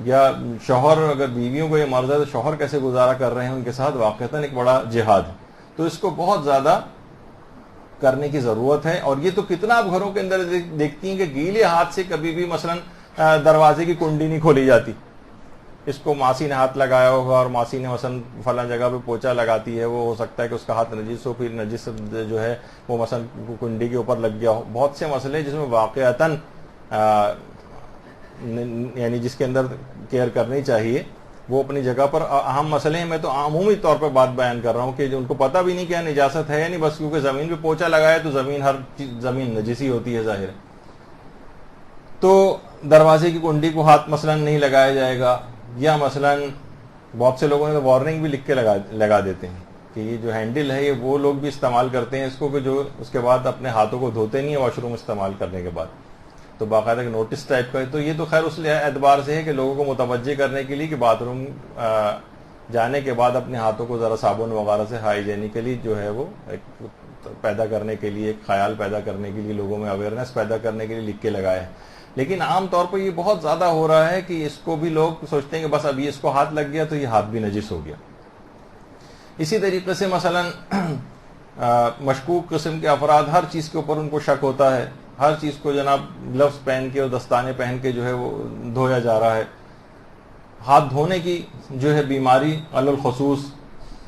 B: یا شوہر اگر بیویوں کو یہ مرض ہے تو شوہر کیسے گزارا کر رہے ہیں ان کے ساتھ, واقعتاً ایک بڑا جہاد ہے. تو اس کو بہت زیادہ کرنے کی ضرورت ہے. اور یہ تو کتنا آپ گھروں کے اندر دیکھتی ہیں کہ گیلے ہاتھ سے کبھی بھی مثلا دروازے کی کنڈی نہیں کھولی جاتی. اس کو ماسی نے ہاتھ لگایا ہوگا اور ماسی نے مثلا فلاں جگہ پہ پوچھا لگاتی ہے, وہ ہو سکتا ہے کہ اس کا ہاتھ نجس ہو, پھر نجس جو ہے وہ مثلا کنڈی کے اوپر لگ گیا ہو. بہت سے مسئلے جس میں واقعتاً یعنی جس کے اندر کیئر کرنی چاہیے وہ اپنی جگہ پر اہم مسئلے ہیں. میں تو عمومی طور پہ بات بیان کر رہا ہوں کہ ان کو پتہ بھی نہیں کیا نجاست ہے یا نہیں, بس کیونکہ زمین پہ پوچھا لگایا تو ہر زمین نجسی ہوتی ہے ظاہر ہے. تو دروازے کی کنڈی کو ہاتھ مثلا نہیں لگایا جائے گا, یا مثلا بہت سے لوگوں نے وارننگ بھی لکھ کے لگا دیتے ہیں کہ یہ جو ہینڈل ہے یہ وہ لوگ بھی استعمال کرتے ہیں اس کو کہ جو اس کے بعد اپنے ہاتھوں کو دھوتے نہیں ہیں واش روم استعمال کرنے کے بعد. تو باقاعدہ نوٹس ٹائپ کا. تو یہ تو خیر اس اعتبار سے ہے کہ لوگوں کو متوجہ کرنے کے لیے کہ باتھ روم جانے کے بعد اپنے ہاتھوں کو ذرا صابن وغیرہ سے ہائیجینیکلی جو ہے وہ پیدا کرنے کے لیے, ایک خیال پیدا کرنے کے لیے, لوگوں میں اویئرنیس پیدا کرنے کے لیے لکھ کے لگایا ہے. لیکن عام طور پر یہ بہت زیادہ ہو رہا ہے کہ اس کو بھی لوگ سوچتے ہیں کہ بس اب یہ اس کو ہاتھ لگ گیا تو یہ ہاتھ بھی نجس ہو گیا. اسی طریقے سے مثلا مشکوک قسم کے افراد, ہر چیز کے اوپر ان کو شک ہوتا ہے, ہر چیز کو جناب گلوز پہن کے اور دستانے پہن کے جو ہے وہ دھویا جا رہا ہے. ہاتھ دھونے کی جو ہے بیماری علی الخصوص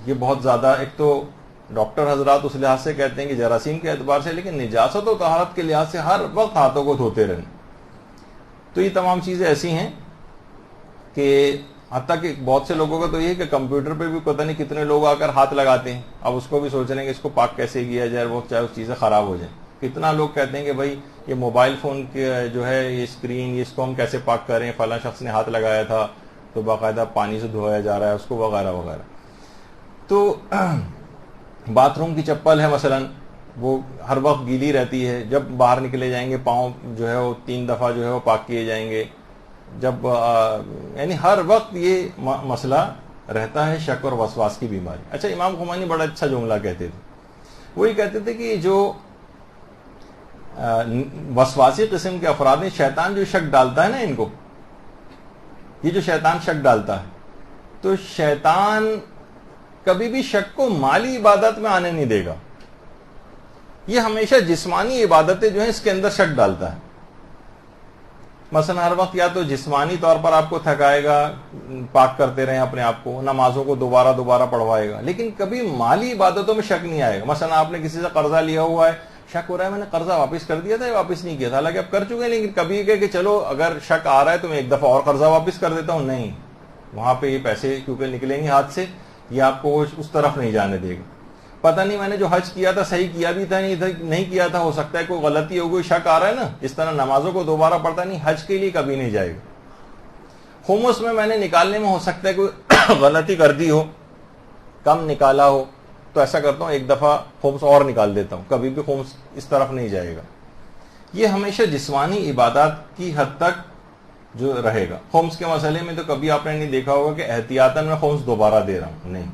B: یہ بہت زیادہ, ایک تو ڈاکٹر حضرات اس لحاظ سے کہتے ہیں کہ جراثیم کے اعتبار سے, لیکن نجاست و طہارت کے لحاظ سے ہر وقت ہاتھوں کو دھوتے رہنا. تو یہ تمام چیزیں ایسی ہیں کہ حتیٰ کہ بہت سے لوگوں کا تو یہ ہے کہ کمپیوٹر پہ بھی پتہ نہیں کتنے لوگ آ کر ہاتھ لگاتے ہیں. اب اس کو بھی سوچ رہے ہیں کہ اس کو پاک کیسے کیا جائے, وہ چاہے اس چیزیں خراب ہو جائیں. کتنا لوگ کہتے ہیں کہ بھائی یہ موبائل فون جو ہے یہ اسکرین اس کو ہم کیسے پاک کریں، فلاں شخص نے ہاتھ لگایا تھا تو باقاعدہ پانی سے دھویا جا رہا ہے اس کو، وغیرہ وغیرہ. تو باتھ روم کی چپل ہے مثلا، وہ ہر وقت گیلی رہتی ہے، جب باہر نکلے جائیں گے پاؤں جو ہے وہ 3 دفعہ جو ہے وہ پاک کیے جائیں گے. جب یعنی ہر وقت یہ مسئلہ رہتا ہے شک اور وسواس کی بیماری. اچھا، امام خمینی بڑا اچھا جملہ کہتے تھے. وہی کہتے تھے کہ جو وسواسی قسم کے افراد ہیں، شیطان جو شک ڈالتا ہے نا ان کو، یہ جو شیطان شک ڈالتا ہے، تو شیطان کبھی بھی شک کو مالی عبادت میں آنے نہیں دے گا. یہ ہمیشہ جسمانی عبادتیں جو ہیں اس کے اندر شک ڈالتا ہے. مثلا ہر وقت یا تو جسمانی طور پر آپ کو تھکائے گا، پاک کرتے رہیں اپنے آپ کو، نمازوں کو دوبارہ دوبارہ پڑھوائے گا، لیکن کبھی مالی عبادتوں میں شک نہیں آئے گا. مثلا آپ نے کسی سے قرضہ لیا ہوا ہے، شک ہو رہا ہے میں نے قرضہ واپس کر دیا تھا یا واپس نہیں کیا تھا، حالانکہ آپ کر چکے ہیں، لیکن کبھی کہ چلو اگر شک آ رہا ہے تو میں ایک دفعہ اور قرضہ واپس کر دیتا ہوں. نہیں، وہاں پہ یہ پیسے کیونکہ نکلیں گے ہاتھ سے، یہ آپ کو اس طرف نہیں جانے دے گا. پتہ نہیں میں نے جو حج کیا تھا صحیح کیا بھی تھا نہیں کیا تھا، ہو سکتا ہے کوئی غلطی ہو گئی، شک آ رہا ہے نا. اس طرح نمازوں کو دوبارہ پڑھتا نہیں، حج کے لیے کبھی نہیں جائے گا. خمس میں نے نکالنے میں ہو سکتا ہے کوئی غلطی کر دی ہو، کم نکالا ہو، تو ایسا کرتا ہوں ایک دفعہ خمس اور نکال دیتا ہوں، کبھی بھی خمس اس طرف نہیں جائے گا. یہ ہمیشہ جسمانی عبادات کی حد تک جو رہے گا. خمس کے مسئلے میں تو کبھی آپ نے نہیں دیکھا ہوگا کہ احتیاطاً میں خمس دوبارہ دے رہا ہوں، نہیں.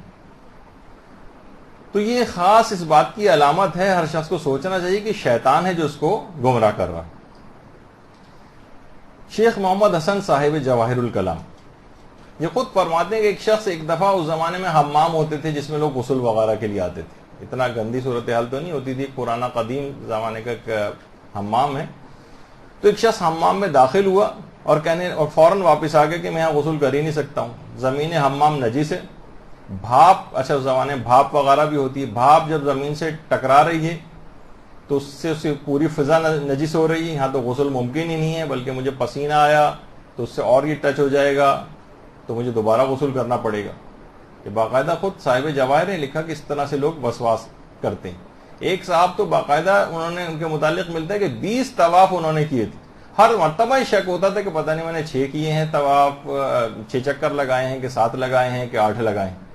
B: تو یہ خاص اس بات کی علامت ہے، ہر شخص کو سوچنا چاہیے کہ شیطان ہے جو اس کو گمراہ کر رہا ہے. شیخ محمد حسن صاحب جواہر الکلام یہ خود فرماتے ہیں کہ ایک شخص ایک دفعہ اس زمانے میں حمام ہوتے تھے جس میں لوگ غسل وغیرہ کے لیے آتے تھے. اتنا گندی صورتحال تو نہیں ہوتی تھی، پرانا قدیم زمانے کا ایک حمام ہے. تو ایک شخص حمام میں داخل ہوا اور فوراً واپس آ گیا کہ میں یہاں غسل کر ہی نہیں سکتا ہوں، زمین حمام نجس ہے. بھاپ، اچھا اس زمانے میں بھاپ وغیرہ بھی ہوتی ہے، بھاپ جب زمین سے ٹکرا رہی ہے تو اس سے پوری فضا نجس ہو رہی ہے، یہاں تو غسل ممکن ہی نہیں ہے، بلکہ مجھے پسینہ آیا تو اس سے اور یہ ٹچ ہو جائے گا تو مجھے دوبارہ غسل کرنا پڑے گا. کہ باقاعدہ خود صاحب جواہر نے لکھا کہ اس طرح سے لوگ وسواس کرتے ہیں. ایک صاحب تو باقاعدہ انہوں نے ان کے متعلق ملتا ہے کہ 20 طواف انہوں نے کیے تھے. ہر مرتبہ ہی شک ہوتا تھا کہ پتہ نہیں میں نے 6 کیے ہیں طواف، 6 چکر لگائے ہیں کہ 7 لگائے ہیں کہ 8 لگائے ہیں.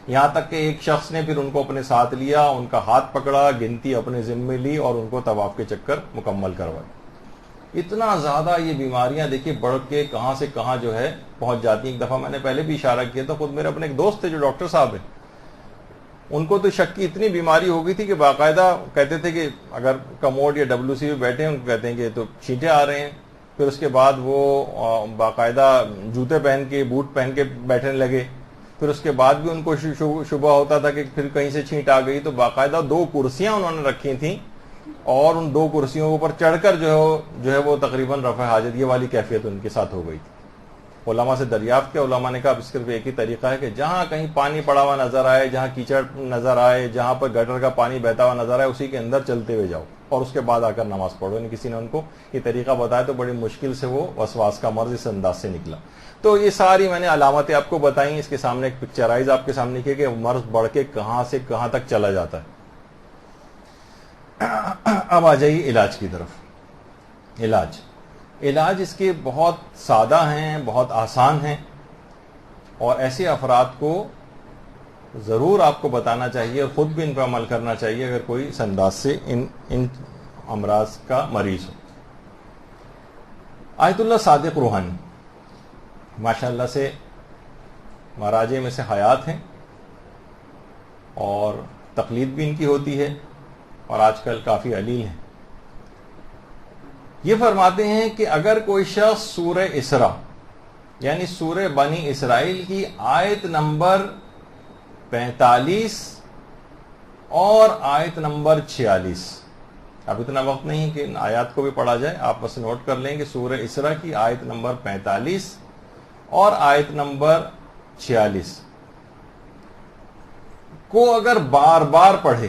B: یہاں تک کہ ایک شخص نے پھر ان کو اپنے ساتھ لیا، ان کا ہاتھ پکڑا، گنتی اپنے ذمے لی اور ان کو طواف کے چکر مکمل کروائے. اتنا زیادہ یہ بیماریاں دیکھیے بڑھ کے کہاں سے کہاں جو ہے پہنچ جاتی ہیں. ایک دفعہ میں نے پہلے بھی اشارہ کیا تھا، خود میرے اپنے ایک دوست تھے جو ڈاکٹر صاحب ہیں، ان کو تو شک کی اتنی بیماری ہو گئی تھی کہ باقاعدہ کہتے تھے کہ اگر کموڈ یا WC میں بیٹھے ہیں ان کو کہتے ہیں کہ تو چھینٹے آ رہے ہیں. پھر اس کے بعد وہ باقاعدہ جوتے پہن کے، بوٹ پہن کے بیٹھنے لگے. پھر اس کے بعد بھی ان کو شبہ ہوتا تھا کہ پھر کہیں سے چھینٹ آ گئی، تو باقاعدہ 2 کرسیاں انہوں نے رکھی تھیں اور ان 2 کرسیوں کے اوپر چڑھ کر جو ہے وہ تقریباً رفع حاجت یہ والی کیفیت ان کے ساتھ ہو گئی تھی. علماء سے دریافت کیا، علماء نے کہا اب صرف ایک ہی طریقہ ہے کہ جہاں کہیں پانی پڑا ہوا نظر آئے، جہاں کیچڑ نظر آئے، جہاں پر گٹر کا پانی بہتا ہوا نظر آئے، اسی کے اندر چلتے ہوئے جاؤ اور اس کے بعد آ کر نماز پڑھو. کسی نے ان کو یہ طریقہ بتایا تو بڑی مشکل سے وہ وسواس کا مرض اس انداز سے نکلا. تو یہ ساری میں نے علامتیں آپ کو بتائیں. اس کے سامنے ایک پکچرائز آپ کے سامنے کی کہ مرض بڑھ کے کہاں سے کہاں تک چلا جاتا ہے. اب آ جائیے علاج کی طرف. علاج اس کے بہت سادہ ہیں، بہت آسان ہیں، اور ایسے افراد کو ضرور آپ کو بتانا چاہیے اور خود بھی ان پر عمل کرنا چاہیے اگر کوئی اس انداز سے ان امراض کا مریض ہو. آیت اللہ صادق روحانی ماشاءاللہ سے مراجع میں سے حیات ہیں اور تقلید بھی ان کی ہوتی ہے اور آج کل کافی علیل ہیں. یہ فرماتے ہیں کہ اگر کوئی شخص سورہ اسراء یعنی سورہ بنی اسرائیل کی آیت نمبر 45 اور آیت نمبر 46، اب اتنا وقت نہیں کہ ان آیات کو بھی پڑھا جائے، آپ بس نوٹ کر لیں کہ سورہ اسراء کی آیت نمبر 45 اور آیت نمبر 46 کو اگر بار بار پڑھے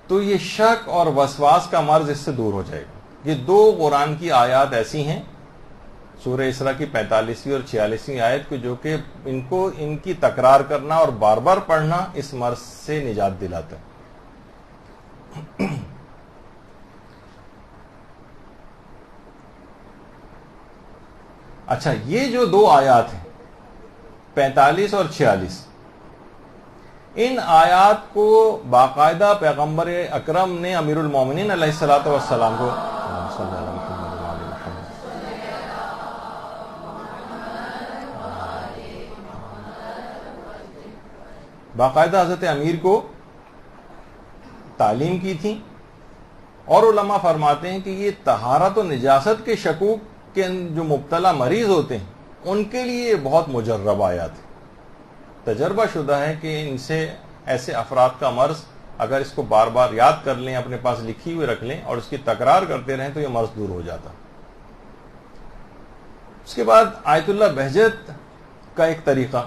B: تو یہ شک اور وسواس کا مرض اس سے دور ہو جائے گا. یہ 2 قرآن کی آیات ایسی ہیں، سورہ اسراء کی 45ویں اور 46ویں آیت کو، جو کہ ان کی تکرار کرنا اور بار بار پڑھنا اس مرض سے نجات دلاتا ہے. اچھا، یہ جو دو آیات ہیں 45 اور 46، ان آیات کو باقاعدہ پیغمبر اکرم نے امیر المومنین علیہ الصلوۃ والسلام کو باقاعدہ حضرت امیر کو تعلیم کی تھی، اور علماء فرماتے ہیں کہ یہ طہارت و نجاست کے شکوک کے جو مبتلا مریض ہوتے ہیں ان کے لیے بہت مجرب آیات ہے۔ تجربہ شدہ ہے کہ ان سے ایسے افراد کا مرض اگر اس کو بار بار یاد کر لیں، اپنے پاس لکھی ہوئی رکھ لیں اور اس کی تکرار کرتے رہیں تو یہ مرض دور ہو جاتا۔ اس کے بعد آیت اللہ بہجت کا ایک طریقہ،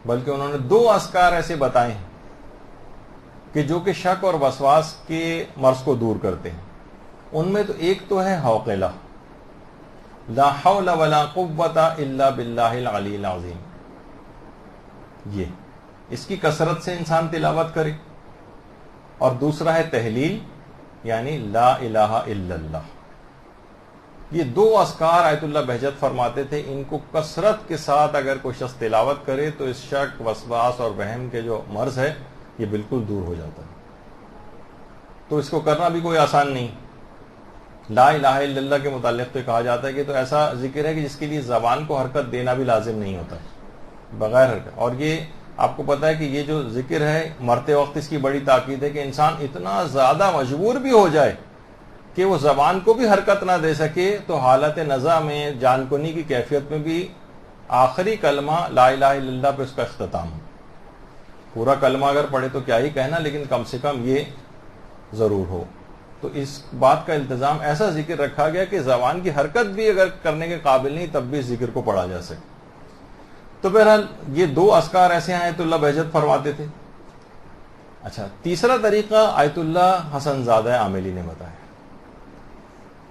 B: بلکہ انہوں نے 2 اذکار ایسے بتائے ہیں کہ جو کہ شک اور وسواس کے مرض کو دور کرتے ہیں۔ ان میں تو ایک تو ہے حوقلہ، لا حول ولا قوت الا باللہ العلی العظیم، یہ اس کی کثرت سے انسان تلاوت کرے، اور دوسرا ہے تحلیل، یعنی لا الہ الا اللہ۔ یہ 2 اذکار آیت اللہ بہجت فرماتے تھے، ان کو کثرت کے ساتھ اگر کوئی شخص تلاوت کرے تو اس شک، وسواس اور وہم کے جو مرض ہے یہ بالکل دور ہو جاتا ہے۔ تو اس کو کرنا بھی کوئی آسان نہیں۔ لا الہ الا اللہ کے متعلق تو کہا جاتا ہے کہ تو ایسا ذکر ہے کہ جس کے لیے زبان کو حرکت دینا بھی لازم نہیں ہوتا، بغیر حرکت۔ اور یہ آپ کو پتا ہے کہ یہ جو ذکر ہے مرتے وقت اس کی بڑی تاکید ہے کہ انسان اتنا زیادہ مجبور بھی ہو جائے کہ وہ زبان کو بھی حرکت نہ دے سکے تو حالت نزع میں، جان کنی کی کیفیت میں بھی آخری کلمہ لا الہ الا اللہ پہ اس کا اختتام ہو۔ پورا کلمہ اگر پڑھے تو کیا ہی کہنا، لیکن کم سے کم یہ ضرور ہو۔ تو اس بات کا التزام، ایسا ذکر رکھا گیا کہ زبان کی حرکت بھی اگر کرنے کے قابل نہیں تب بھی اس ذکر کو پڑھا جا سکے۔ تو بہرحال یہ 2 اذکار ایسے ہیں آیت اللہ بہجت فرماتے تھے۔ اچھا، تیسرا طریقہ آیت اللہ حسن زادہ عاملی نے بتایا۔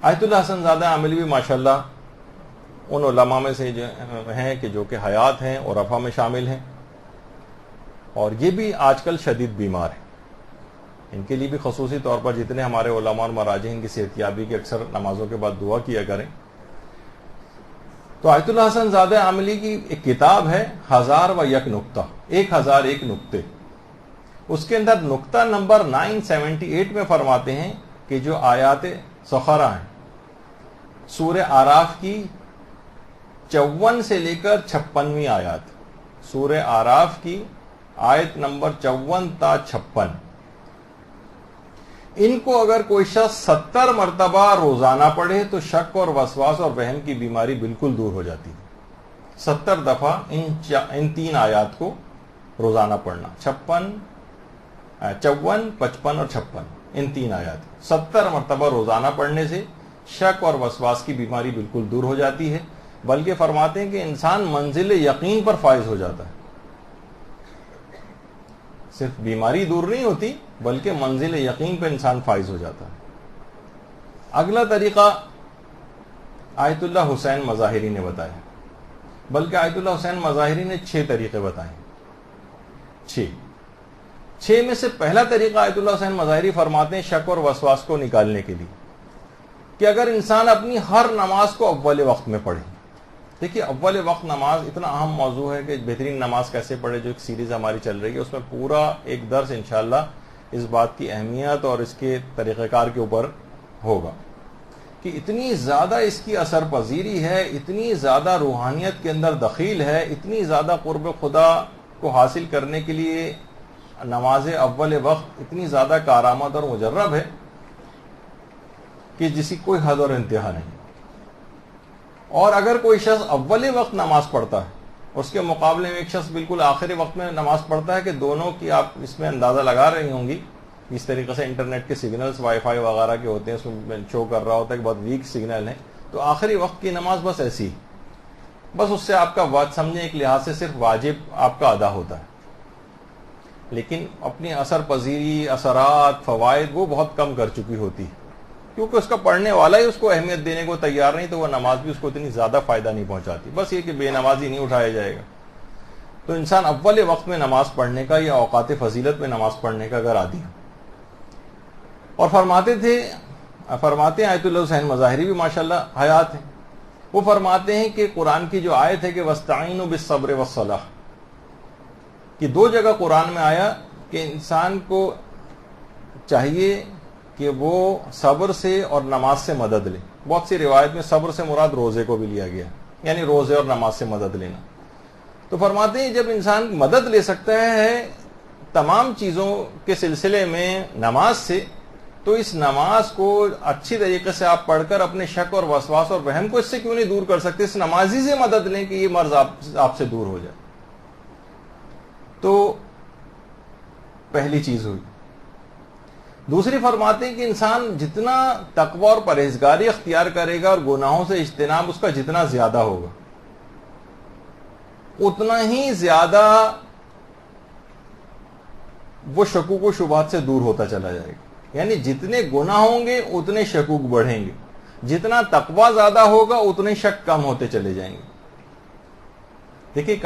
B: آیت اللہ حسن زادہ عاملی بھی ماشاءاللہ ان علماء میں سے ہیں کہ جو کہ حیات ہیں اور رفع میں شامل ہیں، اور یہ بھی آج کل شدید بیمار ہیں۔ ان کے لیے بھی خصوصی طور پر جتنے ہمارے علماء اور مراجع ان کی صحتیابی کی اکثر نمازوں کے بعد دعا کیا کریں۔ تو آیت اللہ حسن زادہ عاملی کی ایک کتاب ہے 1001 نقطہ، 1001 نقطے۔ اس کے اندر نقطہ نمبر 978 میں فرماتے ہیں کہ جو آیات سخرہ ہیں سورہ آراف کی 54 سے لے کر 56ویں آیات، سورہ آراف کی آیت نمبر 54 تا 56، ان کو اگر کوئی شخص 70 مرتبہ روزانہ پڑھے تو شک اور وسواس اور وہم کی بیماری بالکل دور ہو جاتی ہے۔ 70 دفعہ ان 3 آیات کو روزانہ پڑھنا، 54، 55 اور 56، ان 3 آیات 70 مرتبہ روزانہ پڑھنے سے شک اور وسواس کی بیماری بالکل دور ہو جاتی ہے، بلکہ فرماتے ہیں کہ انسان منزل یقین پر فائز ہو جاتا ہے۔ صرف بیماری دور نہیں ہوتی بلکہ منزل یقین پہ انسان فائز ہو جاتا ہے۔ اگلا طریقہ آیت اللہ حسین مظاہری نے بتایا، بلکہ آیت اللہ حسین مظاہری نے 6 طریقے بتائے، 6 میں سے پہلا طریقہ آیت اللہ حسین مظاہری فرماتے ہیں شک اور وسواس کو نکالنے کے لیے کہ اگر انسان اپنی ہر نماز کو اول وقت میں پڑھے۔ دیکھیے، اول وقت نماز اتنا اہم موضوع ہے کہ بہترین نماز کیسے پڑھے، جو ایک سیریز ہماری چل رہی ہے، اس میں پورا ایک درس انشاءاللہ اس بات کی اہمیت اور اس کے طریقہ کار کے اوپر ہوگا کہ اتنی زیادہ اس کی اثر پذیری ہے، اتنی زیادہ روحانیت کے اندر دخیل ہے، اتنی زیادہ قرب خدا کو حاصل کرنے کے لیے نماز اول وقت اتنی زیادہ کارآمد اور مجرب ہے کہ جس کی کوئی حد اور انتہا نہیں۔ اور اگر کوئی شخص اول وقت نماز پڑھتا ہے، اس کے مقابلے میں ایک شخص بالکل آخری وقت میں نماز پڑھتا ہے، کہ دونوں کی آپ اس میں اندازہ لگا رہی ہوں گی، اس طریقے سے انٹرنیٹ کے سگنلز وائی فائی وغیرہ کے ہوتے ہیں، اس میں شو کر رہا ہوتا ہے کہ بہت ویک سگنل ہے، تو آخری وقت کی نماز بس ایسی، بس اس سے آپ کا وقت سمجھیں ایک لحاظ سے صرف واجب آپ کا ادا ہوتا ہے، لیکن اپنی اثر پذیری، اثرات، فوائد وہ بہت کم کر چکی ہوتی ہے، کیونکہ اس کا پڑھنے والا ہی اس کو اہمیت دینے کو تیار نہیں، تو وہ نماز بھی اس کو اتنی زیادہ فائدہ نہیں پہنچاتی، بس یہ کہ بے نمازی نہیں اٹھایا جائے گا۔ تو انسان اول وقت میں نماز پڑھنے کا یا اوقات فضیلت میں نماز پڑھنے کا اگر عادی ہے، اور فرماتے ہیں آیت اللہ حسین مظاہری بھی ماشاءاللہ حیات ہیں وہ فرماتے ہیں کہ قرآن کی جو آیت ہے کہ وَاسْتَعِينُوا بِالصَّبْرِ وَالصَّلَاةِ، کہ دو جگہ قرآن میں آیا کہ انسان کو چاہیے کہ وہ صبر سے اور نماز سے مدد لے. بہت سی روایت میں صبر سے مراد روزے کو بھی لیا گیا، یعنی روزے اور نماز سے مدد لینا. تو فرماتے ہیں جب انسان مدد لے سکتا ہے تمام چیزوں کے سلسلے میں نماز سے، تو اس نماز کو اچھی طریقے سے آپ پڑھ کر اپنے شک اور وسواس اور وہم کو اس سے کیوں نہیں دور کر سکتے؟ اس نمازی سے مدد لیں کہ یہ مرض آپ سے دور ہو جائے. تو پہلی چیز ہوئی. دوسری فرماتے ہیں کہ انسان جتنا تقوی اور پرہیزگاری اختیار کرے گا اور گناہوں سے اجتناب اس کا جتنا زیادہ ہوگا، اتنا ہی زیادہ وہ شکوک و شبہات سے دور ہوتا چلا جائے گا. یعنی جتنے گناہ ہوں گے اتنے شکوک بڑھیں گے، جتنا تقوی زیادہ ہوگا اتنے شک کم ہوتے چلے جائیں گے. دیکھیے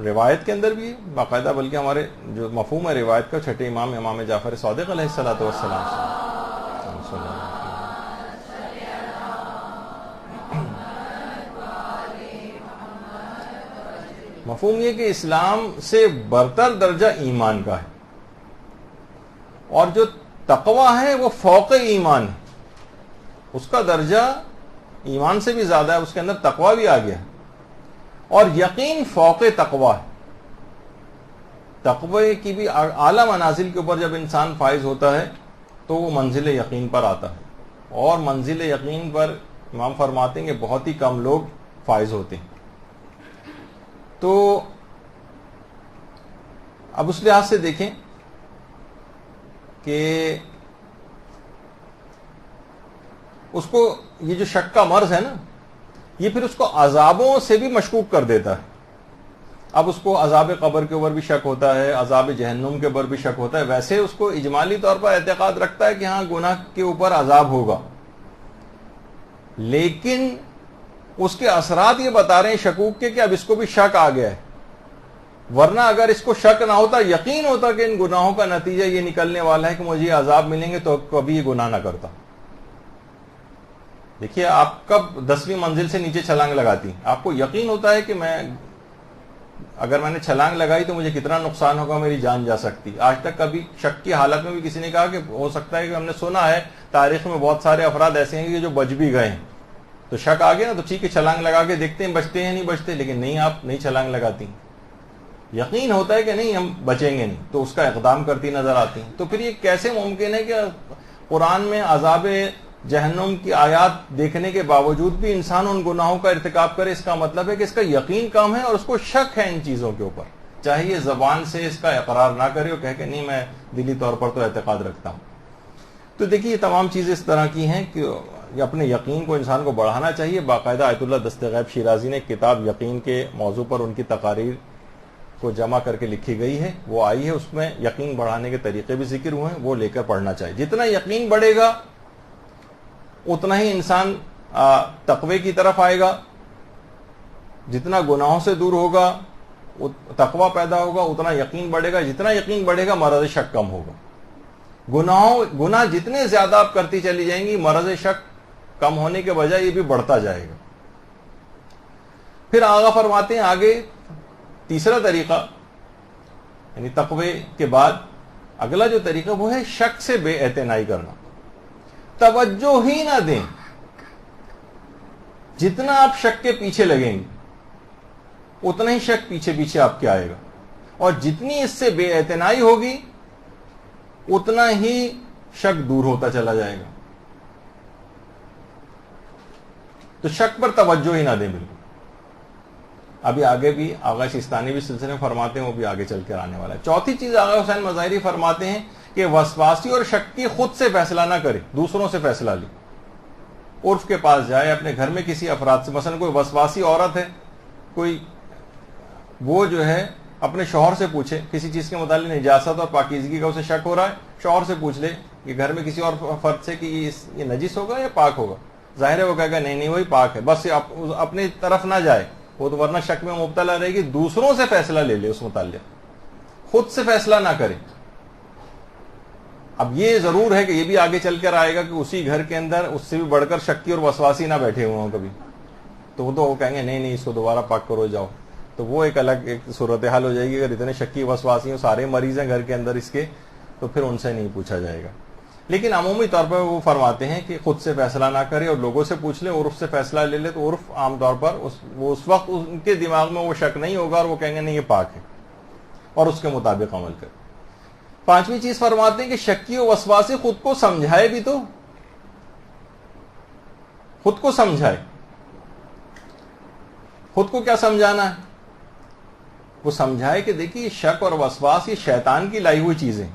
B: روایت کے اندر بھی باقاعدہ، بلکہ ہمارے جو مفہوم ہے روایت کا، چھٹے امام جعفر صادق علیہ الصلوۃ والسلام مفہوم یہ کہ اسلام سے برتر درجہ ایمان کا ہے، اور جو تقوی ہے وہ فوق ایمان ہے، اس کا درجہ ایمان سے بھی زیادہ ہے، اس کے اندر تقوی بھی آ گیا ہے. اور یقین فوق تقوی ہے. تقوی کی بھی اعلیٰ منازل کے اوپر جب انسان فائز ہوتا ہے تو وہ منزل یقین پر آتا ہے، اور منزل یقین پر امام فرماتے ہیں کہ بہت ہی کم لوگ فائز ہوتے ہیں. تو اب اس لحاظ سے دیکھیں کہ اس کو یہ جو شک کا مرض ہے نا، یہ پھر اس کو عذابوں سے بھی مشکوک کر دیتا ہے. اب اس کو عذاب قبر کے اوپر بھی شک ہوتا ہے، عذاب جہنم کے اوپر بھی شک ہوتا ہے. ویسے اس کو اجمالی طور پر اعتقاد رکھتا ہے کہ ہاں گناہ کے اوپر عذاب ہوگا، لیکن اس کے اثرات یہ بتا رہے ہیں شکوک کے کہ اب اس کو بھی شک آ گیا ہے. ورنہ اگر اس کو شک نہ ہوتا، یقین ہوتا کہ ان گناہوں کا نتیجہ یہ نکلنے والا ہے کہ مجھے یہ عذاب ملیں گے، تو کبھی یہ گناہ نہ کرتا. دیکھیے آپ کب 10ویں منزل سے نیچے چھلانگ لگاتی، آپ کو یقین ہوتا ہے کہ اگر میں نے چھلانگ لگائی تو مجھے کتنا نقصان ہوگا، میری جان جا سکتی. آج تک کبھی شک کی حالت میں بھی کسی نے کہا کہ ہو سکتا ہے کہ ہم نے سنا ہے تاریخ میں بہت سارے افراد ایسے ہیں کہ جو بچ بھی گئے ہیں، تو شک آ گیا نا، تو ٹھیک ہے چھلانگ لگا کے دیکھتے ہیں بچتے ہیں نہیں بچتے، لیکن نہیں، آپ نہیں چھلانگ لگاتی. یقین ہوتا ہے کہ نہیں ہم بچیں گے نہیں، تو اس کا اقدام کرتی نظر آتی ہیں. تو پھر یہ کیسے ممکن ہے کہ قرآن میں عذاب جہنم کی آیات دیکھنے کے باوجود بھی انسان ان گناہوں کا ارتکاب کرے؟ اس کا مطلب ہے کہ اس کا یقین کم ہے اور اس کو شک ہے ان چیزوں کے اوپر، چاہے یہ زبان سے اس کا اقرار نہ کرے اور کہے کہ نہیں میں دلی طور پر تو اعتقاد رکھتا ہوں. تو دیکھیے یہ تمام چیزیں اس طرح کی ہیں کہ اپنے یقین کو انسان کو بڑھانا چاہیے. باقاعدہ آیت اللہ دست غیب شیرازی نے کتاب یقین کے موضوع پر ان کی تقاریر کو جمع کر کے لکھی گئی ہے، وہ آئی ہے، اس میں یقین بڑھانے کے طریقے بھی ذکر ہوئے ہیں، وہ لے کر پڑھنا چاہیے. جتنا یقین بڑھے گا اتنا ہی انسان تقوی کی طرف آئے گا، جتنا گناہوں سے دور ہوگا تقوی پیدا ہوگا، اتنا یقین بڑھے گا، جتنا یقین بڑھے گا مرض شک کم ہوگا. گناہ جتنے زیادہ آپ کرتی چلی جائیں گی، مرض شک کم ہونے کے بجائے یہ بھی بڑھتا جائے گا. پھر آغا فرماتے ہیں آگے تیسرا طریقہ، یعنی تقوی کے بعد اگلا جو طریقہ وہ ہے شک سے بے اعتنائی کرنا. توجہ ہی نہ دیں. جتنا آپ شک کے پیچھے لگیں گے اتنا ہی شک پیچھے پیچھے آپ کے آئے گا، اور جتنی اس سے بے اعتنائی ہوگی اتنا ہی شک دور ہوتا چلا جائے گا. تو شک پر توجہ ہی نہ دیں بالکل. ابھی آگے بھی آغا سیستانی بھی سلسلے میں فرماتے ہیں، وہ بھی آگے چل کر آنے والا ہے. چوتھی چیز آغا حسین مظاہری فرماتے ہیں کہ وسواسی اور شکی خود سے فیصلہ نہ کرے، دوسروں سے فیصلہ لے. عرف کے پاس جائے، اپنے گھر میں کسی افراد سے، مثلا کوئی وسواسی عورت ہے، کوئی وہ جو ہے اپنے شوہر سے پوچھے کسی چیز کے متعلق نجاست اور پاکیزگی کا اسے شک ہو رہا ہے، شوہر سے پوچھ لے کہ گھر میں کسی اور فرد سے کہ یہ نجس ہوگا یا پاک ہوگا. ظاہر ہے وہ کہے گا نہیں وہی پاک ہے، بس اپنی طرف نہ جائے، وہ تو ورنہ شک میں مبتلا رہے گی. دوسروں سے فیصلہ لے لے اس متعلق، خود سے فیصلہ نہ کرے. اب یہ ضرور ہے کہ یہ بھی آگے چل کر آئے گا کہ اسی گھر کے اندر اس سے بھی بڑھ کر شکی اور وسواسی نہ بیٹھے ہوئے ہوں کبھی، تو وہ کہیں گے نہیں اس کو دوبارہ پاک کرو جاؤ. تو وہ ایک الگ ایک صورتحال ہو جائے گی. اگر اتنے شکی وسواسی ہیں, سارے مریض ہیں گھر کے اندر اس کے, تو پھر ان سے نہیں پوچھا جائے گا. لیکن عمومی طور پر وہ فرماتے ہیں کہ خود سے فیصلہ نہ کرے اور لوگوں سے پوچھ لے, عرف سے فیصلہ لے لے. تو عرف عام طور پر وہ اس وقت ان کے دماغ میں وہ شک نہیں ہوگا اور وہ کہیں گے نہیں یہ پاک ہے, اور اس کے مطابق عمل کرے. پانچویں چیز فرماتے ہیں کہ شکی و وسواسی خود کو سمجھائے بھی, تو خود کو سمجھائے. خود کو کیا سمجھانا ہے؟ وہ سمجھائے کہ دیکھیے شک اور وسواس یہ شیطان کی لائی ہوئی چیزیں.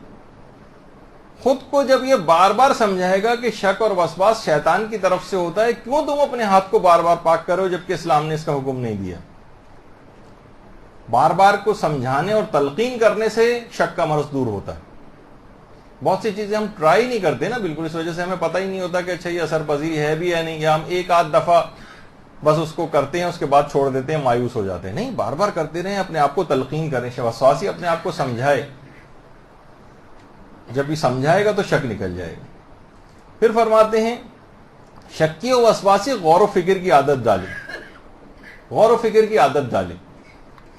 B: خود کو جب یہ بار بار سمجھائے گا کہ شک اور وسواس شیطان کی طرف سے ہوتا ہے, کیوں تم اپنے ہاتھ کو بار بار پاک کرو جبکہ اسلام نے اس کا حکم نہیں دیا. بار بار کو سمجھانے اور تلقین کرنے سے شک کا مرض دور ہوتا ہے. بہت سی چیزیں ہم ٹرائی نہیں کرتے نا بالکل, اس وجہ سے ہمیں پتہ ہی نہیں ہوتا کہ اچھا یہ اثر پذیر ہے بھی یا نہیں, یا ہم ایک آدھ دفعہ بس اس کو کرتے ہیں, اس کے بعد چھوڑ دیتے ہیں, مایوس ہو جاتے ہیں. نہیں, بار بار کرتے رہیں, اپنے آپ کو تلقین کریں. وسواسی اپنے آپ کو سمجھائے, جب یہ سمجھائے گا تو شک نکل جائے گا. پھر فرماتے ہیں شکی و وسواسی غور و فکر کی عادت ڈالیں. غور و فکر کی عادت ڈالیں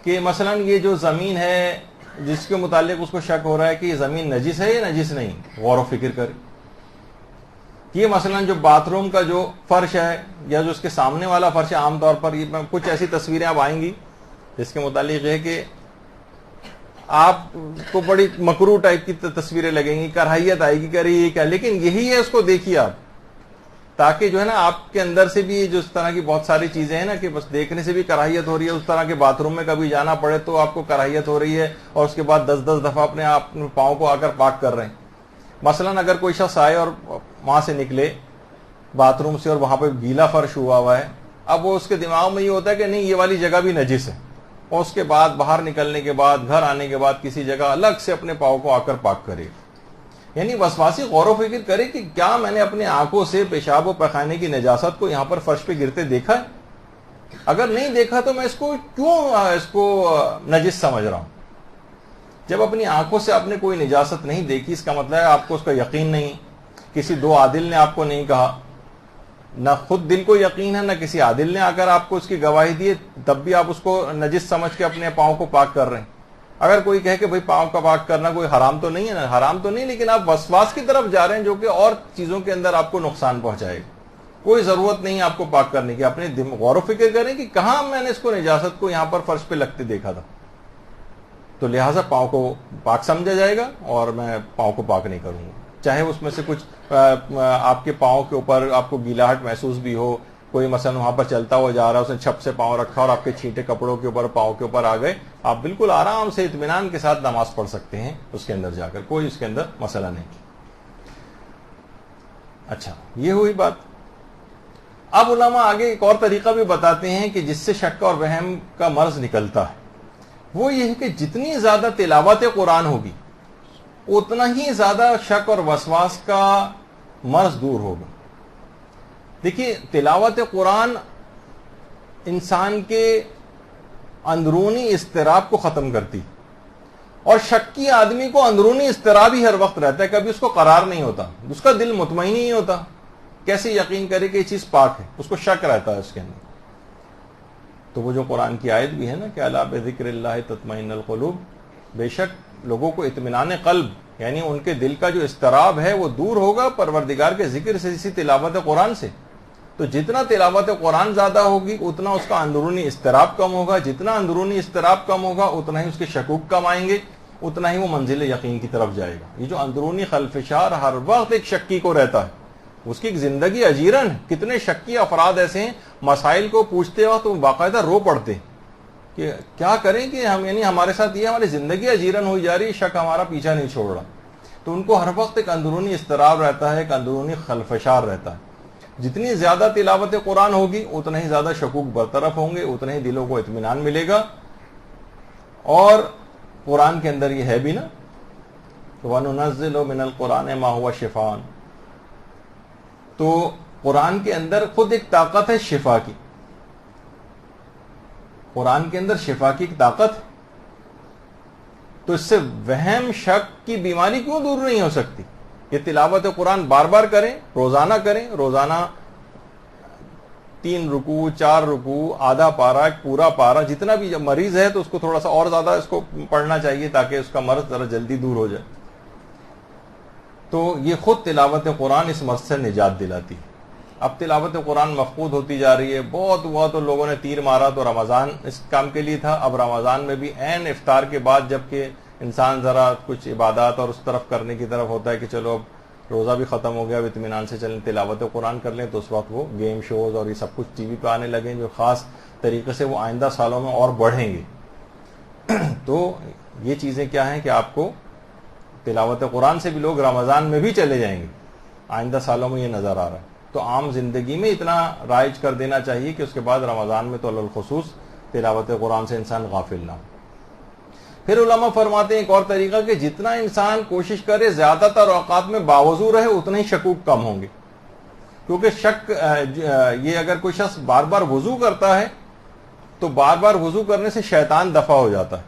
B: کہ مثلا یہ جو زمین ہے جس کے متعلق اس کو شک ہو رہا ہے کہ یہ زمین نجس ہے یا نجس نہیں, غور و فکر کرے. یہ مثلا جو باتھ روم کا جو فرش ہے یا جو اس کے سامنے والا فرش ہے, عام طور پر یہ کچھ ایسی تصویریں اب آئیں گی جس کے متعلق ہے کہ آپ کو بڑی مکروہ ٹائپ کی تصویریں لگیں گی, کراہیت آئے گی, کرے یہ کیا, لیکن یہی ہے, اس کو دیکھیے آپ, تاکہ جو ہے نا آپ کے اندر سے بھی جو اس طرح کی بہت ساری چیزیں ہیں نا کہ بس دیکھنے سے بھی کراہیت ہو رہی ہے. اس طرح کے باتھ روم میں کبھی جانا پڑے تو آپ کو کراہیت ہو رہی ہے, اور اس کے بعد 10 دفعہ اپنے آپ پاؤں کو آ کر پاک کر رہے ہیں. مثلا اگر کوئی شخص آئے اور وہاں سے نکلے باتھ روم سے اور وہاں پہ گیلا فرش ہوا ہے, اب وہ اس کے دماغ میں یہ ہوتا ہے کہ نہیں یہ والی جگہ بھی نجس ہے, اور اس کے بعد باہر نکلنے کے بعد گھر آنے کے بعد کسی جگہ الگ سے اپنے پاؤں کو آ کر پاک کرے. یعنی وسواسی غور و فکر کرے کہ کیا میں نے اپنے آنکھوں سے پیشاب و پیخانے کی نجاست کو یہاں پر فرش پہ گرتے دیکھا ہے؟ اگر نہیں دیکھا تو میں اس کو کیوں نجس سمجھ رہا ہوں؟ جب اپنی آنکھوں سے آپ نے کوئی نجاست نہیں دیکھی, اس کا مطلب ہے آپ کو اس کا یقین نہیں, کسی دو عادل نے آپ کو نہیں کہا, نہ خود دل کو یقین ہے, نہ کسی عادل نے آ کر آپ کو اس کی گواہی دی, تب بھی آپ اس کو نجس سمجھ کے اپنے پاؤں کو پاک کر رہے ہیں. اگر کوئی کہے کہ بھئی پاؤں کا پاک کرنا کوئی حرام تو نہیں ہے نا, حرام تو نہیں, لیکن آپ وسواس کی طرف جا رہے ہیں جو کہ اور چیزوں کے اندر آپ کو نقصان پہنچائے گا. کوئی ضرورت نہیں ہے آپ کو پاک کرنے کی. اپنے غور و فکر کریں کہ کہاں میں نے اس کو نجاست کو یہاں پر فرش پہ لگتے دیکھا تھا, تو لہٰذا پاؤں کو پاک سمجھا جائے گا اور میں پاؤں کو پاک نہیں کروں گا. چاہے اس میں سے کچھ آپ کے پاؤں کے اوپر آپ کو گیلاہٹ محسوس بھی ہو, کوئی مثلا وہاں پر چلتا ہوا جا رہا ہے, اس نے چھپ سے پاؤں رکھا اور آپ کے چھینٹے کپڑوں کے اوپر پاؤں کے اوپر آ گئے, آپ بالکل آرام سے اطمینان کے ساتھ نماز پڑھ سکتے ہیں اس کے اندر جا کر, کوئی اس کے اندر مسئلہ نہیں. اچھا, یہ ہوئی بات. اب علماء آگے ایک اور طریقہ بھی بتاتے ہیں کہ جس سے شک اور وہم کا مرض نکلتا ہے, وہ یہ ہے کہ جتنی زیادہ تلاوت قرآن ہوگی اتنا ہی زیادہ شک اور وسواس کا مرض دور ہوگا. دیکھیے, تلاوت قرآن انسان کے اندرونی اضطراب کو ختم کرتی, اور شکی آدمی کو اندرونی اضطراب ہی ہر وقت رہتا ہے, کبھی اس کو قرار نہیں ہوتا, اس کا دل مطمئن نہیں ہوتا. کیسے یقین کرے کہ یہ چیز پاک ہے, اس کو شک رہتا ہے اس کے اندر. تو وہ جو قرآن کی آیت بھی ہے نا کہ الا بذکر اللہ تطمئن القلوب, بے شک لوگوں کو اطمینان قلب یعنی ان کے دل کا جو اضطراب ہے وہ دور ہوگا پروردگار کے ذکر سے, اسی تلاوت قرآن سے. تو جتنا تلاوت قرآن زیادہ ہوگی اتنا اس کا اندرونی اضطراب کم ہوگا, جتنا اندرونی اضطراب کم ہوگا اتنا ہی اس کے شکوک کم آئیں گے, اتنا ہی وہ منزل یقین کی طرف جائے گا. یہ جو اندرونی خلفشار ہر وقت ایک شکی کو رہتا ہے, اس کی ایک زندگی اجیرن ہے. کتنے شکی افراد ایسے ہیں مسائل کو پوچھتے وقت وہ باقاعدہ رو پڑتے کہ کیا کریں کہ ہم, یعنی ہمارے ساتھ یہ ہماری زندگی اجیرن ہوئی جا رہی, شک ہمارا پیچھا نہیں چھوڑ رہا. تو ان کو ہر وقت ایک اندرونی اضطراب رہتا ہے, ایک اندرونی خلفشار رہتا ہے. جتنی زیادہ تلاوت قرآن ہوگی اتنا ہی زیادہ شکوک برطرف ہوں گے, اتنا ہی دلوں کو اطمینان ملے گا. اور قرآن کے اندر یہ ہے بھی نا وَنُنَزِّلُ مِنَ الْقُرْآنِ مَا هُوَ شِفَاءٌ, تو قرآن کے اندر خود ایک طاقت ہے شفا کی. قرآن کے اندر شفا کی ایک طاقت ہے, تو اس سے وہم شک کی بیماری کیوں دور نہیں ہو سکتی؟ یہ تلاوت قرآن بار بار کریں, روزانہ کریں, روزانہ 3 رکوع 4 رکوع آدھا پارا ایک پورا پارا جتنا بھی جب مریض ہے تو اس کو تھوڑا سا اور زیادہ اس کو پڑھنا چاہیے تاکہ اس کا مرض ذرا جلدی دور ہو جائے. تو یہ خود تلاوت قرآن اس مرض سے نجات دلاتی. اب تلاوت قرآن مفقود ہوتی جا رہی ہے. بہت ہوا تو لوگوں نے تیر مارا تو رمضان اس کام کے لیے تھا. اب رمضان میں بھی عین افطار کے بعد جب کہ انسان ذرا کچھ عبادات اور اس طرف کرنے کی طرف ہوتا ہے کہ چلو اب روزہ بھی ختم ہو گیا, اب اطمینان سے چلیں تلاوت قرآن کر لیں, تو اس وقت وہ گیم شوز اور یہ سب کچھ ٹی وی پہ آنے لگے جو خاص طریقے سے وہ آئندہ سالوں میں اور بڑھیں گے. تو یہ چیزیں کیا ہیں کہ آپ کو تلاوت قرآن سے بھی لوگ رمضان میں بھی چلے جائیں گے آئندہ سالوں میں, یہ نظر آ رہا ہے. تو عام زندگی میں اتنا رائج کر دینا چاہیے کہ اس کے بعد رمضان میں تو الخصوص تلاوت قرآن سے انسان غافل نہ ہو. پھر علماء فرماتے ہیں ایک اور طریقہ کہ جتنا انسان کوشش کرے زیادہ تر اوقات میں باوضو رہے اتنے ہی شکوک کم ہوں گے. کیونکہ شک یہ اگر کوئی شخص بار بار وضو کرتا ہے تو بار بار وضو کرنے سے شیطان دفع ہو جاتا ہے.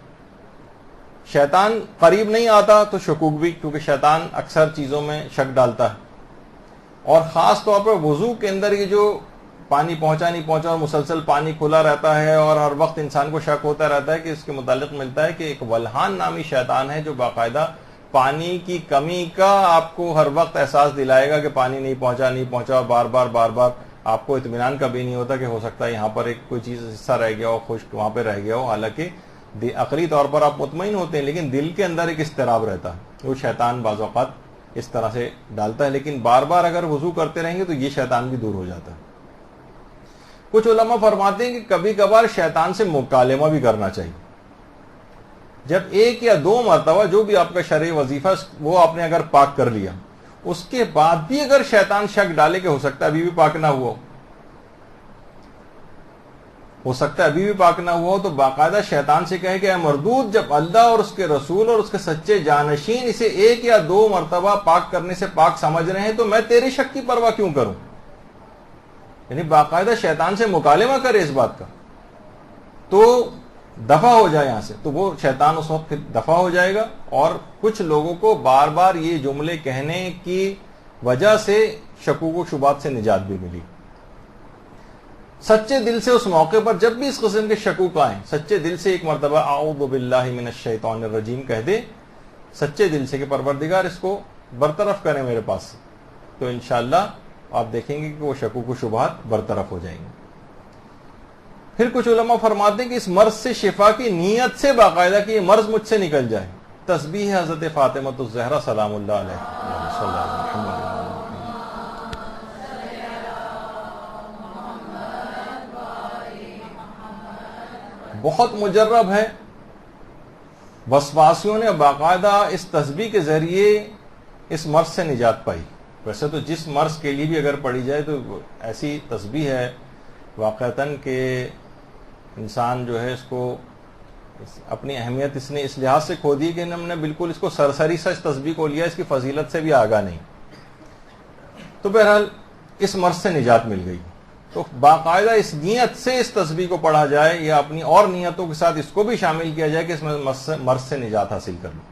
B: شیطان قریب نہیں آتا تو شکوک بھی, کیونکہ شیطان اکثر چیزوں میں شک ڈالتا ہے. اور خاص طور پر وضو کے اندر یہ جو پانی پہنچا نہیں پہنچا اور مسلسل پانی کھلا رہتا ہے اور ہر وقت انسان کو شک ہوتا رہتا ہے کہ اس کے متعلق ملتا ہے کہ ایک ولحان نامی شیطان ہے جو باقاعدہ پانی کی کمی کا آپ کو ہر وقت احساس دلائے گا کہ پانی نہیں پہنچا, اور بار بار آپ کو اطمینان کا بھی نہیں ہوتا کہ ہو سکتا ہے یہاں پر ایک کوئی چیز حصہ رہ گیا ہو, خشک وہاں پہ رہ گیا ہو. حالانکہ عقلی طور پر آپ مطمئن ہوتے ہیں لیکن دل کے اندر ایک اضطراب رہتا ہے. وہ شیطان بعض اوقات اس طرح سے ڈالتا ہے, لیکن بار بار اگر وضو کرتے رہیں گے تو یہ شیطان بھی دور ہو جاتا ہے. کچھ علماء فرماتے ہیں کہ کبھی کبھار شیطان سے مکالمہ بھی کرنا چاہیے. جب 1 یا 2 مرتبہ جو بھی آپ کا شرعی وظیفہ وہ آپ نے اگر پاک کر لیا, اس کے بعد بھی اگر شیطان شک ڈالے کہ ہو سکتا ہے ابھی بھی پاک نہ ہوا ہو, تو باقاعدہ شیطان سے کہے کہ اے مردود, جب اللہ اور اس کے رسول اور اس کے سچے جانشین اسے 1 یا 2 مرتبہ پاک کرنے سے پاک سمجھ رہے ہیں تو میں تیری شک کی پرواہ کیوں کروں. یعنی باقاعدہ شیطان سے مکالمہ کرے اس بات کا تو دفع ہو جائے یہاں سے, تو وہ شیطان اس وقت پھر دفع ہو جائے گا. اور کچھ لوگوں کو بار بار یہ جملے کہنے کی وجہ سے شکوک و شبہات سے نجات بھی ملی. سچے دل سے اس موقع پر جب بھی اس قسم کے شکوک آئیں, سچے دل سے ایک مرتبہ اعوذ باللہ من الشیطان الرجیم کہہ دے, سچے دل سے کہ پروردگار اس کو برطرف کریں میرے پاس سے, تو انشاءاللہ آپ دیکھیں گے کہ وہ شکوک و شبہات برطرف ہو جائیں گے. پھر کچھ علماء فرماتے ہیں کہ اس مرض سے شفا کی نیت سے باقاعدہ کہ یہ مرض مجھ سے نکل جائے. تسبیح حضرت فاطمہ الزہرا سلام اللہ علیہ صلی اللہ علیہ وسلم بہت مجرب ہے. وسواسیوں نے باقاعدہ اس تسبیح کے ذریعے اس مرض سے نجات پائی. ویسے تو جس مرض کے لیے بھی اگر پڑھی جائے تو ایسی تسبیح ہے واقعتاً کہ انسان جو ہے اس کو اپنی اہمیت اس نے اس لحاظ سے کھو دی کہ ہم نے بالکل اس کو سرسری سا اس تسبیح کو لیا, اس کی فضیلت سے بھی آگاہ نہیں. تو بہرحال اس مرض سے نجات مل گئی. تو باقاعدہ اس نیت سے اس تسبیح کو پڑھا جائے یا اپنی اور نیتوں کے ساتھ اس کو بھی شامل کیا جائے کہ اس مرض سے نجات حاصل کر لیں.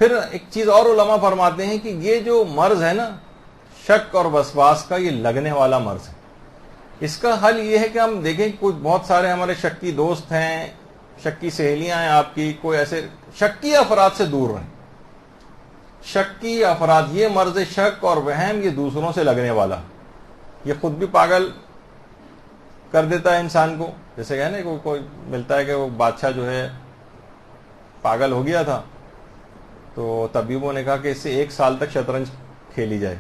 B: پھر ایک چیز اور علماء فرماتے ہیں کہ یہ جو مرض ہے نا شک اور وسواس کا, یہ لگنے والا مرض ہے. اس کا حل یہ ہے کہ ہم دیکھیں کچھ بہت سارے ہمارے شکی دوست ہیں, شکی سہیلیاں ہیں آپ کی, کوئی ایسے شکی افراد سے دور رہیں. شکی افراد, یہ مرض شک اور وہم یہ دوسروں سے لگنے والا, یہ خود بھی پاگل کر دیتا ہے انسان کو. جیسے کہ نا کوئی ملتا ہے کہ وہ بادشاہ جو ہے پاگل ہو گیا تھا, تو طبیبوں نے کہا کہ اس سے 1 سال تک شطرنج کھیلی جائے.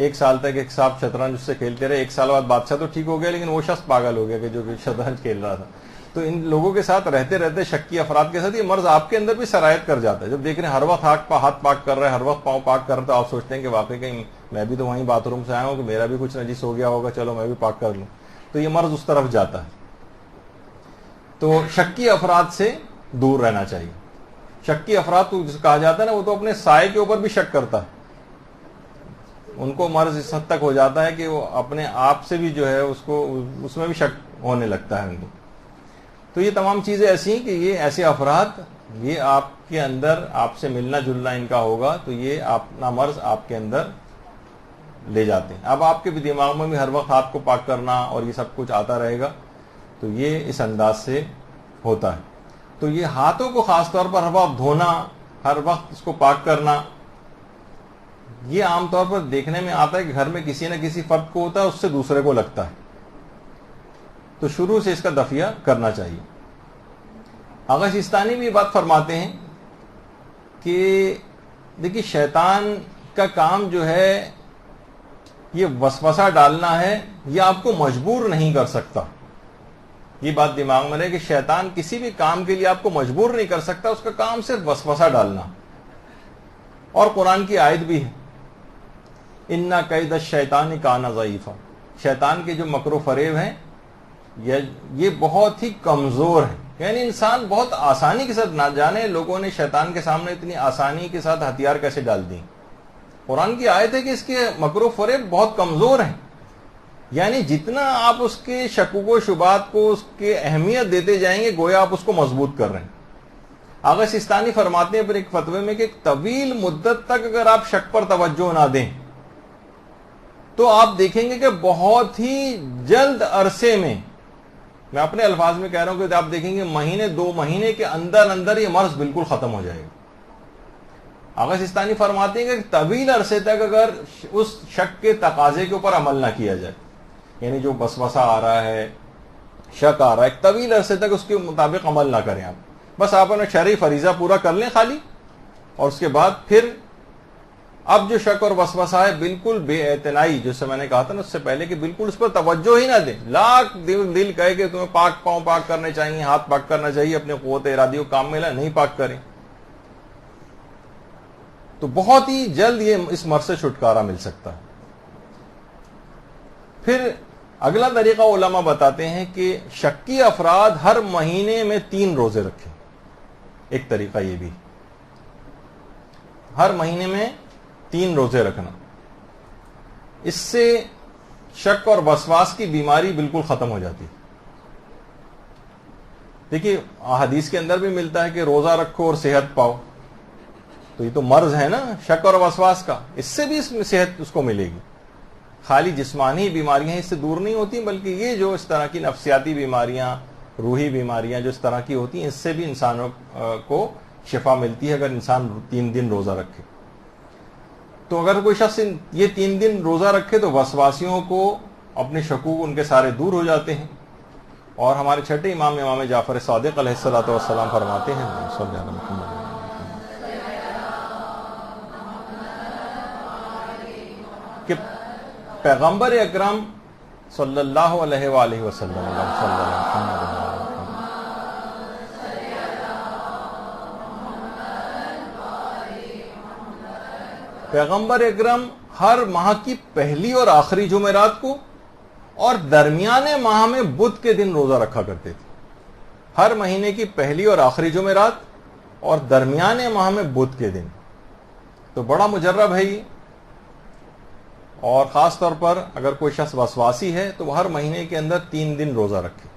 B: 1 سال تک ایک صاحب شطرنج اس سے کھیلتے رہے. 1 سال بعد بادشاہ تو ٹھیک ہو گیا لیکن وہ شخص پاگل ہو گیا کہ جو شطرنج کھیل رہا تھا. تو ان لوگوں کے ساتھ رہتے رہتے شکی افراد کے ساتھ یہ مرض آپ کے اندر بھی سرایت کر جاتا ہے. جب دیکھ رہے ہیں ہر وقت ہاتھ پاک کر رہے ہیں, ہر وقت پاؤں پاک کر رہے, تو آپ سوچتے ہیں کہ واقعی کہیں میں بھی تو وہیں باتھ روم سے آیا ہوں کہ میرا بھی کچھ نجس ہو گیا ہوگا, چلو میں بھی پاک کر لوں. تو یہ مرض اس طرف جاتا ہے. تو شکی افراد سے دور رہنا چاہیے. شکی افراد کو جسے کہا جاتا ہے نا, وہ تو اپنے سائے کے اوپر بھی شک کرتا ہے. ان کو مرض اس حد تک ہو جاتا ہے کہ وہ اپنے آپ سے بھی جو ہے اس میں بھی شک ہونے لگتا ہے ان کو. تو یہ تمام چیزیں ایسی ہیں کہ یہ ایسے افراد, یہ آپ کے اندر آپ سے ملنا جلنا ان کا ہوگا تو یہ اپنا مرض آپ کے اندر لے جاتے ہیں. اب آپ کے بھی دماغ میں بھی ہر وقت ہاتھ کو پاک کرنا اور یہ سب کچھ آتا رہے گا تو یہ اس انداز سے ہوتا ہے. تو یہ ہاتھوں کو خاص طور پر ہر وقت دھونا، ہر وقت اس کو پاک کرنا، یہ عام طور پر دیکھنے میں آتا ہے کہ گھر میں کسی نہ کسی فرد کو ہوتا ہے، اس سے دوسرے کو لگتا ہے. تو شروع سے اس کا دفعہ کرنا چاہیے. آغا سیستانی بھی یہ بات فرماتے ہیں کہ دیکھیے شیطان کا کام جو ہے یہ وسوسہ ڈالنا ہے، یہ آپ کو مجبور نہیں کر سکتا. یہ بات دماغ میں رہے کہ شیطان کسی بھی کام کے لیے آپ کو مجبور نہیں کر سکتا، اس کا کام صرف وسوسہ ڈالنا. اور قرآن کی آیت بھی ہے اِنَّ کَیْدَ الشَّیطَانِ کَانَ ضَعِیفًا، شیطان کے جو مکر و فریب ہیں یہ بہت ہی کمزور ہے. یعنی انسان بہت آسانی کے ساتھ، نہ جانے لوگوں نے شیطان کے سامنے اتنی آسانی کے ساتھ ہتھیار کیسے ڈال دی. قرآن کی آیت ہے کہ اس کے مکر و فریب بہت کمزور ہیں. یعنی جتنا آپ اس کے شکوک و شبہات کو اس کے اہمیت دیتے جائیں گے گویا آپ اس کو مضبوط کر رہے ہیں. آغا سیستانی فرماتے ہیں پھر ایک فتوے میں کہ طویل مدت تک اگر آپ شک پر توجہ نہ دیں تو آپ دیکھیں گے کہ بہت ہی جلد عرصے میں اپنے الفاظ میں کہہ رہا ہوں کہ آپ دیکھیں گے مہینے 2 مہینے کے اندر اندر یہ مرض بالکل ختم ہو جائے گا. آغا سیستانی فرماتے ہیں کہ طویل عرصے تک اگر اس شک کے تقاضے کے اوپر عمل نہ کیا جائے، یعنی جو وسوسہ آ رہا ہے، شک آ رہا ہے، طویل عرصے تک اس کے مطابق عمل نہ کریں. آپ بس آپ اپنا شرعی فریضہ پورا کر لیں خالی، اور اس کے بعد پھر اب جو شک اور وسوسہ ہے بالکل بے اعتنائی، جیسے میں نے کہا تھا نا اس سے پہلے کہ بالکل اس پر توجہ ہی نہ دیں. لاکھ دل کہے کہ تمہیں پاؤں پاک کرنے چاہیے، ہاتھ پاک کرنا چاہیے، اپنے قوت ارادی کو کام میں لائیں، نہیں پاک کریں تو بہت ہی جلد یہ اس مرض سے چھٹکارا مل سکتا ہے. پھر اگلا طریقہ علماء بتاتے ہیں کہ شکی افراد ہر مہینے میں 3 روزے رکھیں. ایک طریقہ یہ بھی، ہر مہینے میں 3 روزے رکھنا، اس سے شک اور وسواس کی بیماری بالکل ختم ہو جاتی. دیکھیے حدیث کے اندر بھی ملتا ہے کہ روزہ رکھو اور صحت پاؤ، تو یہ تو مرض ہے نا شک اور وسواس کا، اس سے بھی اس میں صحت اس کو ملے گی. خالی جسمانی بیماریاں اس سے دور نہیں ہوتی، بلکہ یہ جو اس طرح کی نفسیاتی بیماریاں، روحی بیماریاں جو اس طرح کی ہوتی ہیں، اس سے بھی انسانوں کو شفا ملتی ہے اگر انسان 3 دن روزہ رکھے. تو اگر کوئی شخص یہ 3 دن روزہ رکھے تو وسواسیوں کو، اپنے شکوک ان کے سارے دور ہو جاتے ہیں. اور ہمارے چھٹے امام جعفر صادق علیہ الصلوۃ والسلام فرماتے ہیں صلی اللہ علیہ وسلم کہ پیغمبر اکرم صلی اللہ علیہ وآلہ وسلم پیغمبر اکرم ہر ماہ کی پہلی اور آخری جمعرات کو اور درمیانے ماہ میں بدھ کے دن روزہ رکھا کرتے تھے. ہر مہینے کی پہلی اور آخری جمعرات اور درمیانے ماہ میں بدھ کے دن. تو بڑا مجرب ہے یہ، اور خاص طور پر اگر کوئی شخص وسواسی ہے تو وہ ہر مہینے کے اندر 3 دن روزہ رکھے.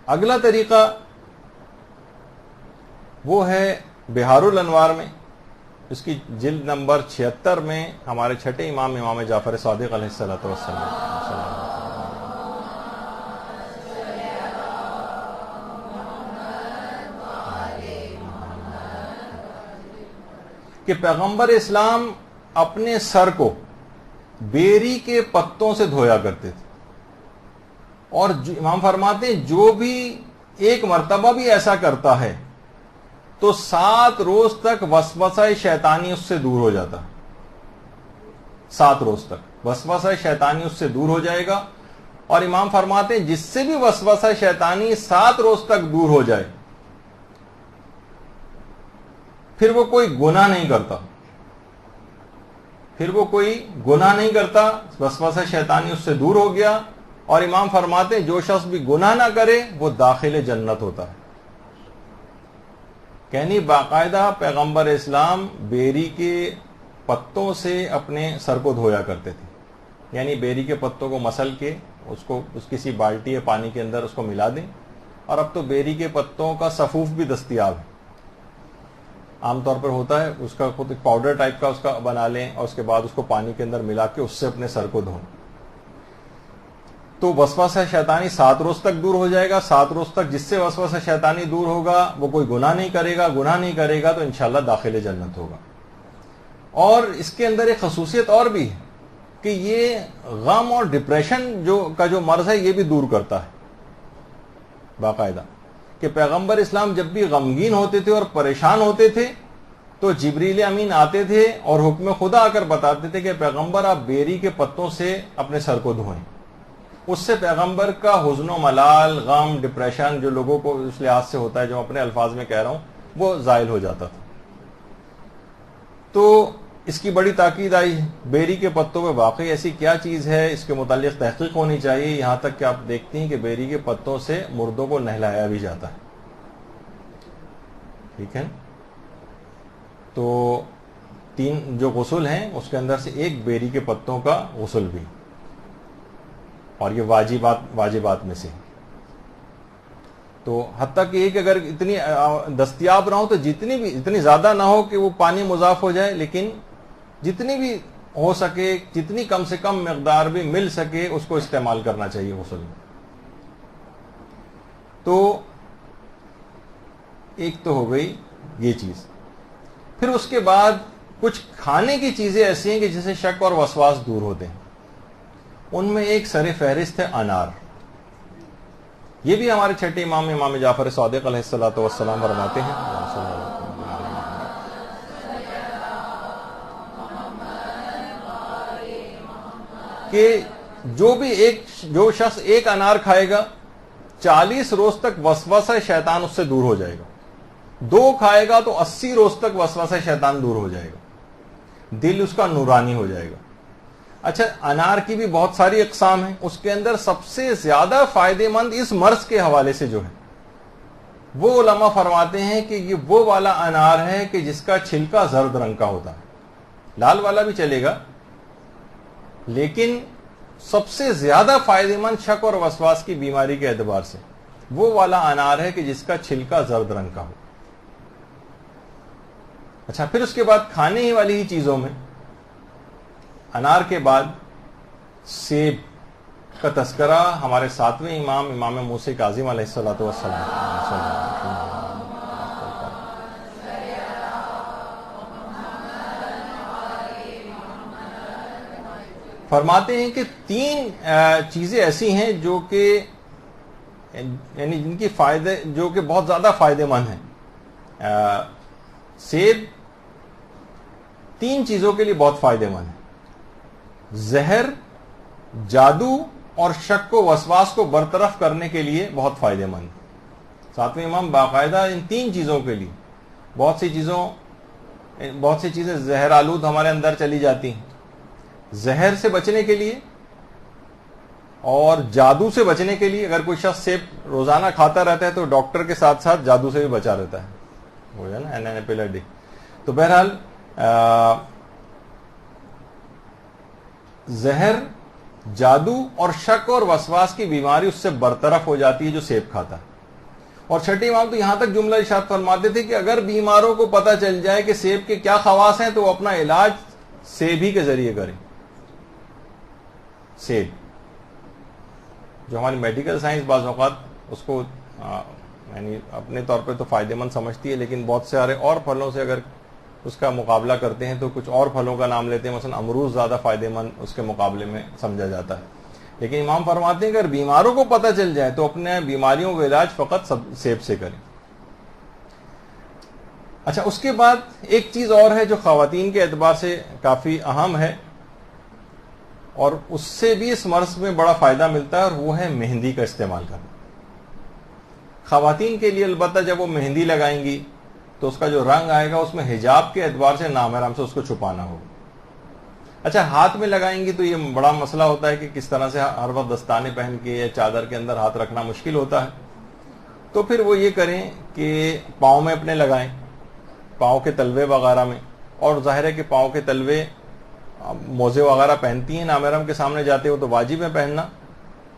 B: اگلا طریقہ وہ ہے بہار الانوار میں، اس کی جلد نمبر 76 میں ہمارے چھٹے امام جعفر صادق علیہ الصلوۃ والسلام کہ پیغمبر اسلام اپنے سر کو بیری کے پتوں سے دھویا کرتے تھے. اور امام فرماتے ہیں جو بھی ایک مرتبہ بھی ایسا کرتا ہے تو 7 روز تک وسوسہ شیطانی اس سے دور ہو جاتا. 7 روز تک وسوسہ شیطانی اس سے دور ہو جائے گا. اور امام فرماتے ہیں جس سے بھی وسوسہ شیطانی 7 روز تک دور ہو جائے پھر وہ کوئی گناہ نہیں کرتا، وسوسہ شیطانی اس سے دور ہو گیا. اور امام فرماتے ہیں جو شخص بھی گناہ نہ کرے وہ داخل جنت ہوتا ہے. یعنی باقاعدہ پیغمبر اسلام بیری کے پتوں سے اپنے سر کو دھویا کرتے تھے. یعنی بیری کے پتوں کو مسل کے اس کسی بالٹی پانی کے اندر اس کو ملا دیں. اور اب تو بیری کے پتوں کا سفوف بھی دستیاب ہے. عام طور پر ہوتا ہے اس کا خود ایک پاؤڈر ٹائپ کا اس کا بنا لیں اور اس کے بعد اس کو پانی کے اندر ملا کے اس سے اپنے سر کو دھویں. تو وسوسہ شیطانی 7 روز تک دور ہو جائے گا. 7 روز تک جس سے وسوسہ شیطانی دور ہوگا وہ کوئی گناہ نہیں کرے گا. گناہ نہیں کرے گا تو انشاءاللہ داخل جنت ہوگا. اور اس کے اندر ایک خصوصیت اور بھی ہے کہ یہ غم اور ڈپریشن کا جو مرض ہے یہ بھی دور کرتا ہے باقاعدہ. کہ پیغمبر اسلام جب بھی غمگین ہوتے تھے اور پریشان ہوتے تھے تو جبریل امین آتے تھے اور حکم خدا آ کر بتاتے تھے کہ پیغمبر آپ بیری کے پتوں سے اپنے سر کو دھوئیں. اس سے پیغمبر کا حزن و ملال، غم، ڈپریشن جو لوگوں کو اس لحاظ سے ہوتا ہے جو اپنے الفاظ میں کہہ رہا ہوں وہ زائل ہو جاتا تھا. تو اس کی بڑی تاکید آئی. بیری کے پتوں میں واقعی ایسی کیا چیز ہے اس کے متعلق تحقیق ہونی چاہیے. یہاں تک کہ آپ دیکھتے ہیں کہ بیری کے پتوں سے مردوں کو نہلایا بھی جاتا ہے. ٹھیک ہے. تو 3 جو غسل ہیں اس کے اندر سے ایک بیری کے پتوں کا غسل بھی، اور یہ واجبات میں سے. تو حتیٰ کہ ایک اگر اتنی دستیاب نہ ہو تو اتنی زیادہ نہ ہو کہ وہ پانی مضاف ہو جائے، لیکن جتنی بھی ہو سکے، جتنی کم سے کم مقدار بھی مل سکے اس کو استعمال کرنا چاہیے غسل میں. تو ایک تو ہو گئی یہ چیز. پھر اس کے بعد کچھ کھانے کی چیزیں ایسی ہیں کہ جس سے شک اور وسواس دور ہوتے ہیں. ان میں ایک سر فہرست ہے انار. یہ بھی ہمارے چھٹے امام جعفر صادق علیہ الصلوۃ والسلام فرماتے ہیں کہ جو شخص ایک انار کھائے گا 40 روز تک وسوسہ شیطان اس سے دور ہو جائے گا. 2 کھائے گا تو 80 روز تک وسوسہ شیطان دور ہو جائے گا. دل اس کا نورانی ہو جائے گا. اچھا، انار کی بھی بہت ساری اقسام ہیں. اس کے اندر سب سے زیادہ فائدہ مند اس مرض کے حوالے سے جو ہے وہ علماء فرماتے ہیں کہ یہ وہ والا انار ہے کہ جس کا چھلکا زرد رنگ کا ہوتا ہے. لال والا بھی چلے گا، لیکن سب سے زیادہ فائدہ مند شک اور وسواس کی بیماری کے اعتبار سے وہ والا انار ہے کہ جس کا چھلکا زرد رنگ کا ہو. اچھا، پھر اس کے بعد کھانے ہی والی ہی چیزوں میں انار کے بعد سیب کا تذکرہ ہمارے 7ویں امام موسی کاظم علیہ الصلوۃ والسلام فرماتے ہیں کہ 3 چیزیں ایسی ہیں جو کہ یعنی جن کی فائدے جو کہ بہت زیادہ فائدہ مند ہیں. سیب 3 چیزوں کے لیے بہت فائدہ مند ہے. زہر، جادو اور شک و وسواس کو برطرف کرنے کے لیے بہت فائدہ مند. 7ویں امام باقاعدہ ان 3 چیزوں کے لیے بہت سی چیزیں زہر آلود ہمارے اندر چلی جاتی ہیں. زہر سے بچنے کے لیے اور جادو سے بچنے کے لیے اگر کوئی شخص سیب روزانہ کھاتا رہتا ہے تو ڈاکٹر کے ساتھ ساتھ جادو سے بھی بچا رہتا ہے. ہو جائے نا NNA. تو بہرحال زہر، جادو اور شک اور وسواس کی بیماری اس سے برطرف ہو جاتی ہے جو سیب کھاتا ہے. اور چھٹے امام تو یہاں تک جملہ ارشاد فرماتے تھے کہ اگر بیماروں کو پتہ چل جائے کہ سیب کے کیا خواص ہیں تو وہ اپنا علاج سیب ہی کے ذریعے کریں. سیب جو ہماری میڈیکل سائنس بعض اوقات اس کو یعنی اپنے طور پہ تو فائدہ مند سمجھتی ہے، لیکن بہت سارے اور پھلوں سے اگر اس کا مقابلہ کرتے ہیں تو کچھ اور پھلوں کا نام لیتے ہیں. مثلا امرود زیادہ فائدہ مند اس کے مقابلے میں سمجھا جاتا ہے. لیکن امام فرماتے ہیں کہ اگر بیماروں کو پتہ چل جائے تو اپنے بیماریوں کا علاج فقط سیب سے کریں. اچھا، اس کے بعد ایک چیز اور ہے جو خواتین کے اعتبار سے کافی اہم ہے اور اس سے بھی اس مرض میں بڑا فائدہ ملتا ہے، اور وہ ہے مہندی کا استعمال کرنا. خواتین کے لیے البتہ جب وہ مہندی لگائیں گی تو اس کا جو رنگ آئے گا اس میں حجاب کے اعتبار سے نامحرم سے اس کو چھپانا ہوگا. اچھا، ہاتھ میں لگائیں گی تو یہ بڑا مسئلہ ہوتا ہے کہ کس طرح سے ہر وقت دستانے پہن کے یا چادر کے اندر ہاتھ رکھنا مشکل ہوتا ہے. تو پھر وہ یہ کریں کہ پاؤں میں اپنے لگائیں، پاؤں کے تلوے وغیرہ میں. اور ظاہر ہے کہ پاؤں کے تلوے موزے وغیرہ پہنتی ہیں نامحرم کے سامنے جاتے ہو تو واجب ہے پہننا،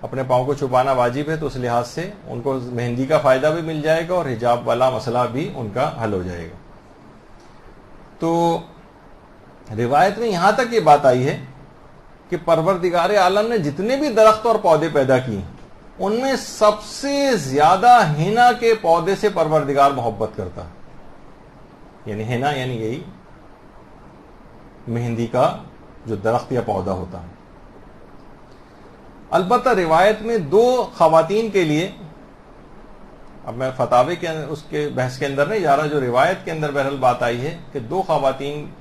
B: اپنے پاؤں کو چھپانا واجب ہے. تو اس لحاظ سے ان کو مہندی کا فائدہ بھی مل جائے گا اور حجاب والا مسئلہ بھی ان کا حل ہو جائے گا. تو روایت میں یہاں تک یہ بات آئی ہے کہ پروردگار عالم نے جتنے بھی درخت اور پودے پیدا کیے ان میں سب سے زیادہ ہینا کے پودے سے پروردگار محبت کرتا ہے. یعنی ہینا یعنی یہی مہندی کا جو درخت یا پودا ہوتا ہے. البتہ روایت میں 2 خواتین کے لیے، اب میں فتاوی کے اس کے بحث کے اندر نہیں جا رہا، جو روایت کے اندر بہرحال بات آئی ہے کہ 2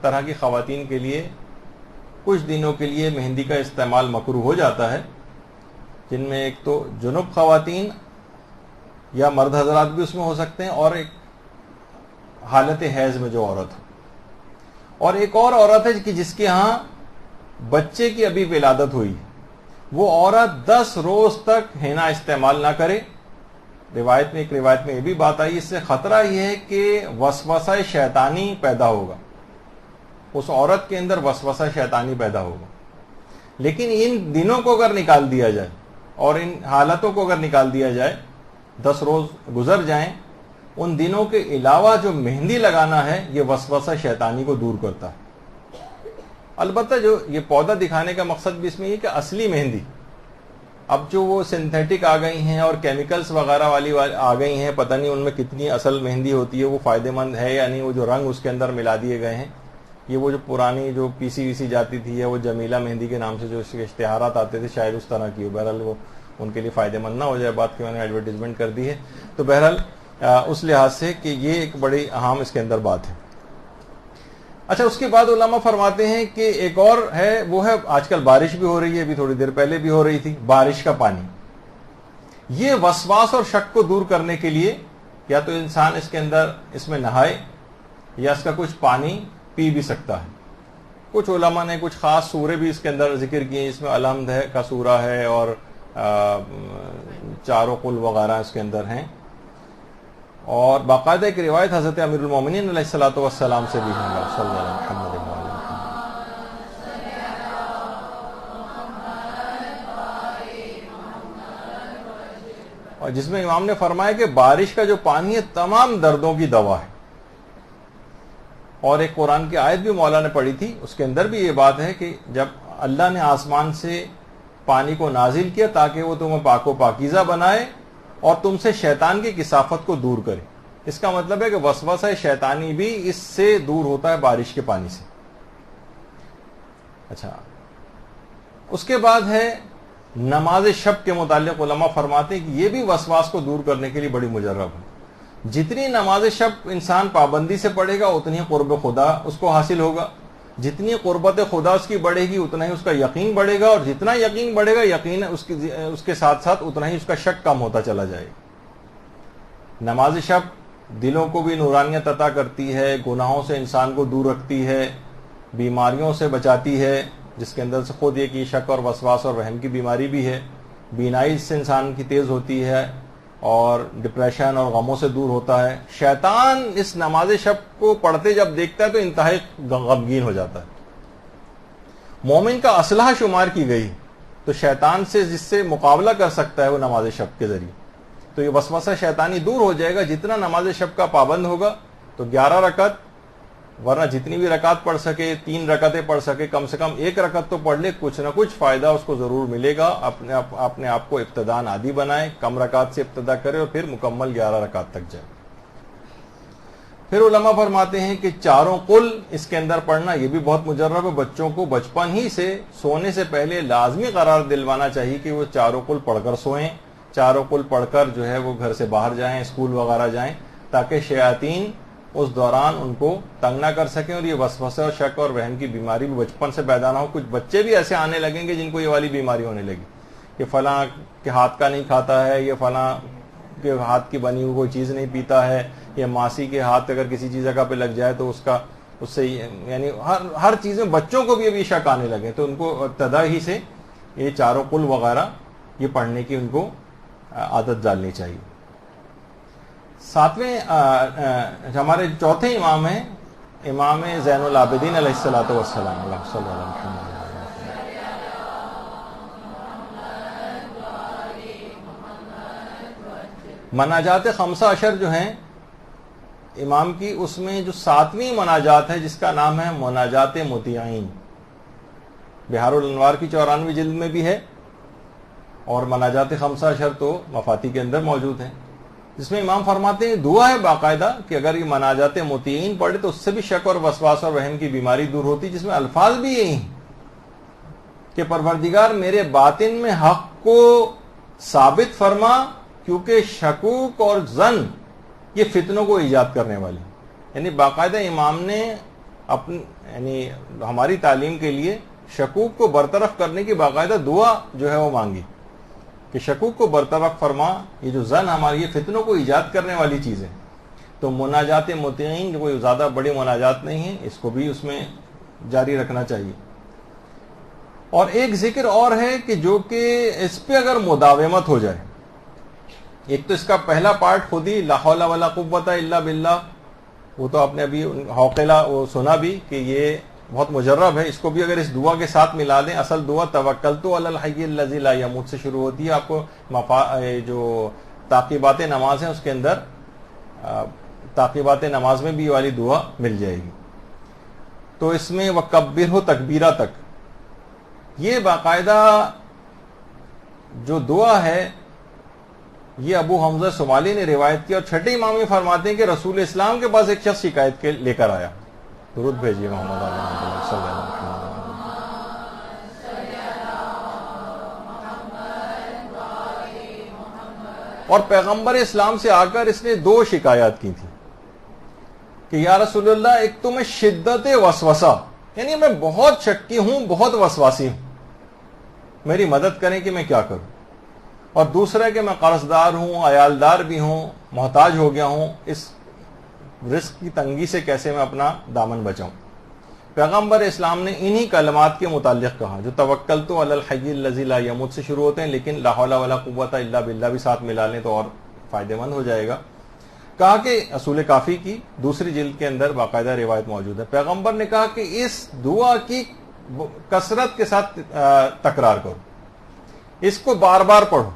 B: طرح کی خواتین کے لیے کچھ دنوں کے لیے مہندی کا استعمال مکروہ ہو جاتا ہے، جن میں ایک تو جنب خواتین یا مرد حضرات بھی اس میں ہو سکتے ہیں، اور ایک حالت حیض میں جو عورت ہو، اور ایک اور عورت ہے کہ جس کے ہاں بچے کی ابھی ولادت ہوئی، وہ عورت 10 روز تک ہینا استعمال نہ کرے. ایک روایت میں یہ بھی بات آئی، اس سے خطرہ یہ ہے کہ وسوسہ شیطانی پیدا ہوگا، اس عورت کے اندر وسوسہ شیطانی پیدا ہوگا. لیکن ان دنوں کو اگر نکال دیا جائے اور ان حالتوں کو اگر نکال دیا جائے، 10 روز گزر جائیں، ان دنوں کے علاوہ جو مہندی لگانا ہے یہ وسوسہ شیطانی کو دور کرتا ہے. البتہ جو یہ پودا دکھانے کا مقصد بھی اس میں یہ کہ اصلی مہندی، اب جو وہ سنتھیٹک آ گئی ہیں اور کیمیکلز وغیرہ والی آ گئی ہیں، پتہ نہیں ان میں کتنی اصل مہندی ہوتی ہے، وہ فائدہ مند ہے یا نہیں، وہ جو رنگ اس کے اندر ملا دیے گئے ہیں. یہ وہ جو پرانی جو پیسی ویسی جاتی تھی، یا وہ جمیلہ مہندی کے نام سے جو اس کے اشتہارات آتے تھے، شاید اس طرح کی ہو. بہرحال وہ ان کے لیے فائدہ مند نہ ہو جائے بات کہ میں نے ایڈورٹیزمنٹ کر دی ہے. تو بہرحال اس لحاظ سے کہ یہ ایک بڑی اہم اس کے اندر بات ہے. اچھا، اس کے بعد علماء فرماتے ہیں کہ ایک اور ہے، وہ ہے آج کل بارش بھی ہو رہی ہے، ابھی تھوڑی دیر پہلے بھی ہو رہی تھی، بارش کا پانی. یہ وسواس اور شک کو دور کرنے کے لیے یا تو انسان اس کے اندر اس میں نہائے یا اس کا کچھ پانی پی بھی سکتا ہے. کچھ علماء نے کچھ خاص سورے بھی اس کے اندر ذکر کیے، اس میں الحمد ہے کا سورہ ہے اور چاروں قل وغیرہ اس کے اندر ہیں، اور باقاعدہ ایک روایت حضرت امیر المومنین علیہ الصلوۃ والسلام سے بھی ہے، صلی اللہ علیہ وسلم، اور جس میں امام نے فرمایا کہ بارش کا جو پانی ہے تمام دردوں کی دوا ہے. اور ایک قرآن کی آیت بھی مولا نے پڑھی تھی، اس کے اندر بھی یہ بات ہے کہ جب اللہ نے آسمان سے پانی کو نازل کیا تاکہ وہ تمہیں پاک و پاکیزہ بنائے اور تم سے شیطان کی کثافت کو دور کرے. اس کا مطلب ہے کہ وسوسہ شیطانی بھی اس سے دور ہوتا ہے، بارش کے پانی سے. اچھا، اس کے بعد ہے نماز شب کے متعلق علماء فرماتے ہیں کہ یہ بھی وسواس کو دور کرنے کے لیے بڑی مجرب ہے. جتنی نماز شب انسان پابندی سے پڑھے گا اتنی قرب خدا اس کو حاصل ہوگا، جتنی قربت خدا اس کی بڑھے گی اتنا ہی اس کا یقین بڑھے گا، اور جتنا یقین بڑھے گا یقین اس کے ساتھ ساتھ اتنا ہی اس کا شک کم ہوتا چلا جائے گا. نماز شب دلوں کو بھی نورانیت عطا کرتی ہے، گناہوں سے انسان کو دور رکھتی ہے، بیماریوں سے بچاتی ہے، جس کے اندر سے خود یہ کہ شک اور وسواس اور وہم کی بیماری بھی ہے. بینائی سے انسان کی تیز ہوتی ہے اور ڈپریشن اور غموں سے دور ہوتا ہے. شیطان اس نماز شب کو پڑھتے جب دیکھتا ہے تو انتہائی غمگین ہو جاتا ہے. مومن کا اسلحہ شمار کی گئی تو شیطان سے جس سے مقابلہ کر سکتا ہے وہ نماز شب کے ذریعے. تو یہ وسوسہ شیطانی دور ہو جائے گا جتنا نماز شب کا پابند ہوگا. تو 11 رکعت، ورنہ جتنی بھی رکعت پڑھ سکے، 3 رکعتیں پڑھ سکے، کم سے کم 1 رکعت تو پڑھ لے، کچھ نہ کچھ فائدہ اس کو ضرور ملے گا. اپنے آپ کو ابتداء عادی بنائے، کم رکعت سے ابتدا کرے اور پھر مکمل 11 رکعت تک جائے. پھر علماء فرماتے ہیں کہ چاروں قل اس کے اندر پڑھنا یہ بھی بہت مجرب ہے. بچوں کو بچپن ہی سے سونے سے پہلے لازمی قرار دلوانا چاہیے کہ وہ چاروں قل پڑھ کر سوئیں، چاروں قل پڑھ کر جو ہے وہ گھر سے باہر جائیں، اسکول وغیرہ جائیں، تاکہ شیاطین اس دوران ان کو تنگ نہ کر سکیں اور یہ وسوسہ اور شک اور وہم کی بیماری بھی بچپن سے پیدا نہ ہو. کچھ بچے بھی ایسے آنے لگیں گے جن کو یہ والی بیماری ہونے لگی کہ فلاں کے ہاتھ کا نہیں کھاتا ہے، یہ فلاں کے ہاتھ کی بنی ہوئی کوئی چیز نہیں پیتا ہے، یا ماسی کے ہاتھ اگر کسی چیز جگہ پہ لگ جائے تو اس سے یعنی ہر چیز میں بچوں کو بھی ابھی شک آنے لگے. تو ان کو ابتدا ہی سے یہ چاروں قل وغیرہ یہ پڑھنے کی ان کو عادت ڈالنی چاہیے. 7ویں ہمارے چوتھے امام ہیں امام زین العابدین علیہ الصلوۃ والسلام. اللہ صلی اللہ علیہ وسلم. مناجات 15 جو ہیں امام کی اس میں جو 7ویں مناجات ہے جس کا نام ہے مناجات مطیعین، بہار الانوار کی 94 جلد میں بھی ہے، اور مناجات 15 تو مفاتی کے اندر موجود ہیں، جس میں امام فرماتے ہیں دعا ہے باقاعدہ کہ اگر یہ مناجات مطیعین پڑھے تو اس سے بھی شک اور وسواس اور وہم کی بیماری دور ہوتی، جس میں الفاظ بھی یہی ہیں کہ پروردگار میرے باطن میں حق کو ثابت فرما، کیونکہ شکوک اور ظن یہ فتنوں کو ایجاد کرنے والی، یعنی باقاعدہ امام نے یعنی ہماری تعلیم کے لیے شکوک کو برطرف کرنے کی باقاعدہ دعا جو ہے وہ مانگی کہ شکوک کو برطرف فرما، یہ جو ظن ہماری یہ فتنوں کو ایجاد کرنے والی چیز ہے۔ تو مناجات مطیعین جو کوئی زیادہ بڑی مناجات نہیں ہے، اس کو بھی اس میں جاری رکھنا چاہیے۔ اور ایک ذکر اور ہے کہ جو کہ اس پہ اگر مداومت ہو جائے، ایک تو اس کا پہلا پارٹ خود ہی لا حول ولا قوت الا باللہ، وہ تو آپ نے ابھی حوقلہ وہ سنا بھی کہ یہ بہت مجرب ہے، اس کو بھی اگر اس دعا کے ساتھ ملا دیں، اصل دعا توکلت علی الحی الذی لا یموت سے شروع ہوتی ہے، آپ کو جو تعقیبات نماز ہیں اس کے اندر تعقیبات نماز میں بھی یہ والی دعا مل جائے گی۔ تو اس میں وکبرہ تکبیرہ تک یہ باقاعدہ جو دعا ہے یہ ابو حمزہ صومالی نے روایت کی، اور چھٹے امام یہ فرماتے ہیں کہ رسول اسلام کے پاس ایک شخص شکایت کے لے کر آیا، درود بھیجیے محمد صلی اللہ علیہ وسلم۔ اور پیغمبر اسلام سے آ کر اس نے 2 شکایات کی تھی کہ یا رسول اللہ، ایک تو میں شدت وسوسہ، یعنی میں بہت شکی ہوں، بہت وسواسی ہوں، میری مدد کریں کہ میں کیا کروں، اور دوسرا کہ میں قرض دار ہوں، عیالدار بھی ہوں، محتاج ہو گیا ہوں، اس رزق کی تنگی سے کیسے میں اپنا دامن بچاؤں۔ پیغمبر اسلام نے انہی کلمات کے متعلق کہا جو توکلت علی الحی الذی لا یموت سے شروع ہوتے ہیں، لیکن لا حول ولا قوت الا باللہ بھی ساتھ ملا لیں تو اور فائدہ مند ہو جائے گا۔ کہا کہ اصول کافی کی 2 جلد کے اندر باقاعدہ روایت موجود ہے، پیغمبر نے کہا کہ اس دعا کی کثرت کے ساتھ تکرار کرو، اس کو بار بار پڑھو،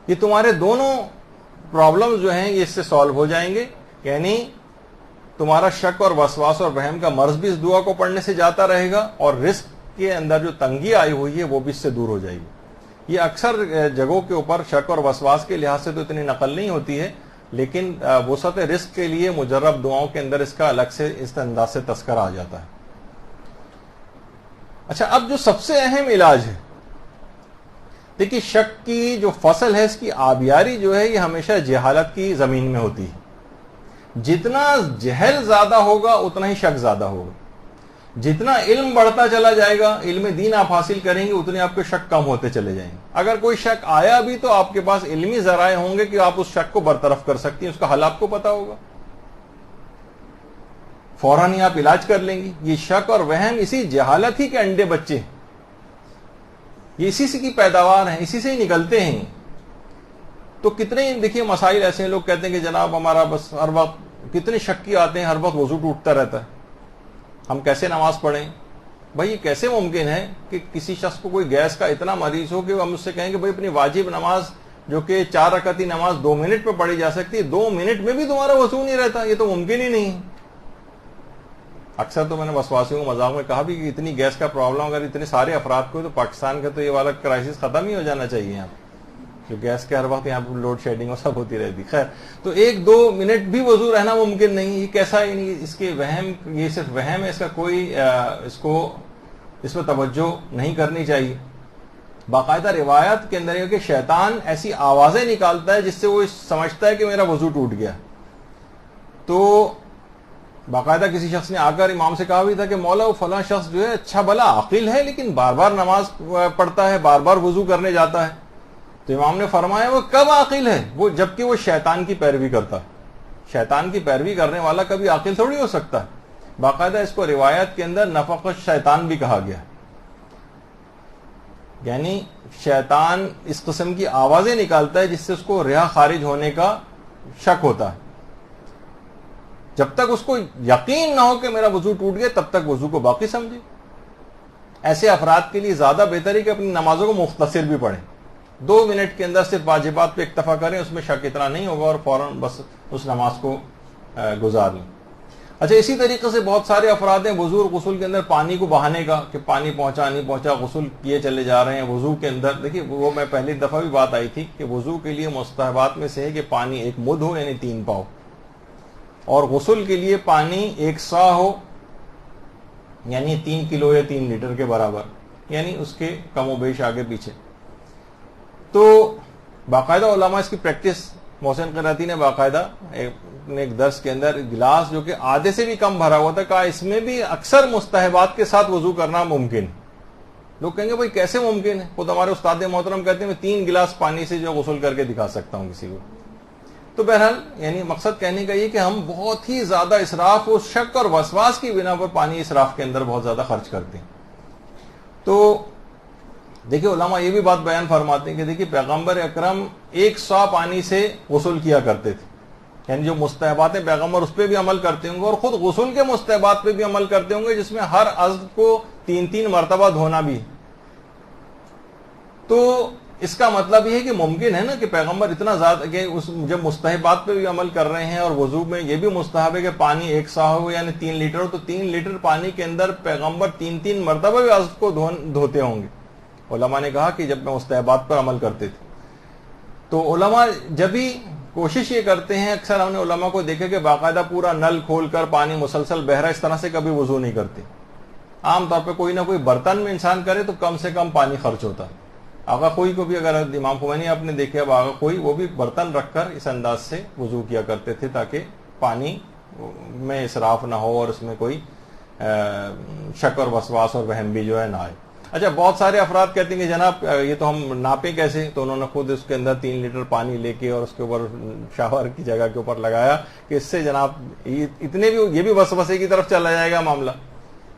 B: یہ تمہارے دونوں پرابلمز جو ہیں یہ اس سے سالو ہو جائیں گے، یعنی تمہارا شک اور وسواس اور وہم کا مرض بھی اس دعا کو پڑھنے سے جاتا رہے گا، اور رزق کے اندر جو تنگی آئی ہوئی ہے وہ بھی اس سے دور ہو جائے گی۔ یہ اکثر جگہوں کے اوپر شک اور وسواس کے لحاظ سے تو اتنی نقل نہیں ہوتی ہے، لیکن وسعت رزق کے لیے مجرب دعاؤں کے اندر اس کا الگ سے اس انداز سے تذکرہ آ جاتا ہے۔ اچھا، اب جو سب سے اہم علاج ہے، دیکھیے شک کی جو فصل ہے اس کی آبیاری جو ہے یہ ہمیشہ جہالت کی زمین میں ہوتی ہے، جتنا جہل زیادہ ہوگا اتنا ہی شک زیادہ ہوگا، جتنا علم بڑھتا چلا جائے گا، علم دین آپ حاصل کریں گے اتنے آپ کے شک کم ہوتے چلے جائیں گے۔ اگر کوئی شک آیا بھی تو آپ کے پاس علمی ذرائع ہوں گے کہ آپ اس شک کو برطرف کر سکتی ہیں، اس کا حل آپ کو پتا ہوگا، فوراً ہی آپ علاج کر لیں گی۔ یہ شک اور وہم اسی جہالت ہی کے انڈے بچے ہیں، یہ اسی سے کی پیداوار ہیں، اسی سے ہی نکلتے ہیں۔ تو کتنے دیکھیے مسائل ایسے ہیں، لوگ کہتے ہیں کہ جناب ہمارا بس ہر وقت کتنے شکی آتے ہیں، ہر وقت وضو ٹوٹتا رہتا ہے، ہم کیسے نماز پڑھیں؟ بھائی یہ کیسے ممکن ہے کہ کسی شخص کو کوئی گیس کا اتنا مریض ہو کہ ہم اس سے کہیں کہ بھائی اپنی واجب نماز جو کہ 4 رکعتی نماز 2 منٹ پہ پڑھی جا سکتی ہے، 2 منٹ میں بھی تمہارا وضو نہیں رہتا، یہ تو ممکن ہی نہیں۔ اکثر تو میں نے وسواسیوں کو مذاق میں کہا بھی کہ اتنی گیس کا پرابلم اگر اتنے سارے افراد کو، تو پاکستان کا تو یہ والا کرائسس ختم ہی ہو جانا چاہیے یہاں، جو گیس کے ہر وقت یہاں پر لوڈ شیڈنگ اور سب ہوتی رہتی۔ خیر، تو 1-2 منٹ بھی وضو رہنا ممکن نہیں، یہ کیسا، اس کے وہم، یہ صرف وہم ہے، اس کا کوئی اس پہ توجہ نہیں کرنی چاہیے۔ باقاعدہ روایت کے اندر یہ کہ شیطان ایسی آوازیں نکالتا ہے جس سے وہ سمجھتا ہے کہ میرا وضو ٹوٹ گیا۔ تو باقاعدہ کسی شخص نے آ کر امام سے کہا بھی تھا کہ مولا وہ فلاں شخص جو ہے اچھا بھلا عاقل ہے، لیکن بار بار نماز پڑھتا ہے، بار بار وضو کرنے جاتا ہے۔ تو امام نے فرمایا وہ کب عاقل ہے؟ وہ جبکہ وہ شیطان کی پیروی کرتا ہے۔ شیطان کی پیروی کرنے والا کبھی عاقل تھوڑی ہو سکتا ہے۔ باقاعدہ اس کو روایت کے اندر نفق الشیطان بھی کہا گیا، یعنی شیطان اس قسم کی آوازیں نکالتا ہے جس سے اس کو ریا خارج ہونے کا شک ہوتا ہے۔ جب تک اس کو یقین نہ ہو کہ میرا وضو ٹوٹ گیا تب تک وضو کو باقی سمجھے۔ ایسے افراد کے لیے زیادہ بہتر ہے کہ اپنی نمازوں کو مختصر بھی پڑھیں، 2 منٹ کے اندر صرف واجبات پہ اکتفا کریں، اس میں شک اتنا نہیں ہوگا، اور فوراً بس اس نماز کو گزار لیں. اچھا اسی طریقے سے بہت سارے افراد ہیں وضو غسل کے اندر پانی کو بہانے کا کہ پانی پہنچا نہیں پہنچا غسل کیے چلے جا رہے ہیں. وضو کے اندر دیکھیے وہ میں پہلی دفعہ بھی بات آئی تھی کہ وضو کے لیے مستحبات میں سے ہے کہ پانی ایک مد ہو یعنی 3 پاؤ, اور غسل کے لیے پانی 1 سا ہو یعنی 3 کلو یا 3 لیٹر کے برابر, یعنی اس کے کم و بیش آگے پیچھے. تو باقاعدہ علماء اس کی پریکٹس, محسن قراتی نے باقاعدہ ایک درس کے اندر گلاس جو کہ آدھے سے بھی کم بھرا ہوا تھا کہا اس میں بھی اکثر مستحبات کے ساتھ وضو کرنا ممکن. لوگ کہیں گے بھائی کیسے ممکن ہے, خود ہمارے استاد محترم کہتے ہیں میں 3 گلاس پانی سے جو غسل کر کے دکھا سکتا ہوں کسی کو. تو بہرحال یعنی مقصد کہنے کا یہ کہ ہم بہت ہی زیادہ اسراف و شک اور وسواس کی بنا پر پانی اسراف کے اندر بہت زیادہ خرچ کرتے ہیں. تو دیکھیے علماء یہ بھی بات بیان فرماتے ہیں کہ دیکھیے پیغمبر اکرم 1 سا پانی سے غسل کیا کرتے تھے, یعنی جو مستحبات ہیں پیغمبر اس پہ بھی عمل کرتے ہوں گے اور خود غسل کے مستحبات پہ بھی عمل کرتے ہوں گے جس میں ہر عضو کو 3 مرتبہ دھونا بھی. تو اس کا مطلب یہ ہے کہ ممکن ہے نا کہ پیغمبر اتنا زیادہ کہ جب مستحبات پہ بھی عمل کر رہے ہیں اور وضو میں یہ بھی مستحب ہے کہ پانی 1 سا ہو یعنی 3 لیٹر ہو, تو 3 لیٹر پانی کے اندر پیغمبر 3 مرتبہ بھی عضو کو دھوتے ہوں گے. علماء نے کہا کہ جب میں مستحبات پر عمل کرتے تھے. تو علماء جب بھی کوشش یہ کرتے ہیں, اکثر ہم نے علماء کو دیکھا کہ باقاعدہ پورا نل کھول کر پانی مسلسل بہ رہا ہے اس طرح سے کبھی وضو نہیں کرتے. عام طور پہ کوئی نہ کوئی برتن میں انسان کرے تو کم سے کم پانی خرچ ہوتا ہے. آغا خوئی کو بھی اگر امام خمینی آپ نے دیکھے, اب آغا خوئی وہ بھی برتن رکھ کر اس انداز سے وضو کیا کرتے تھے تاکہ پانی میں اسراف نہ ہو اور اس میں کوئی شک اور وسواس اور وہم بھی جو ہے نہ آئے. اچھا بہت سارے افراد کہتے ہیں کہ جناب یہ تو ہم ناپیں کیسے, تو انہوں نے خود اس کے اندر 3 لیٹر پانی لے کے اور اس کے اوپر شاور کی جگہ کے اوپر لگایا کہ اس سے جناب اتنے بھی یہ بھی وسوسے کی طرف چلا جائے گا معاملہ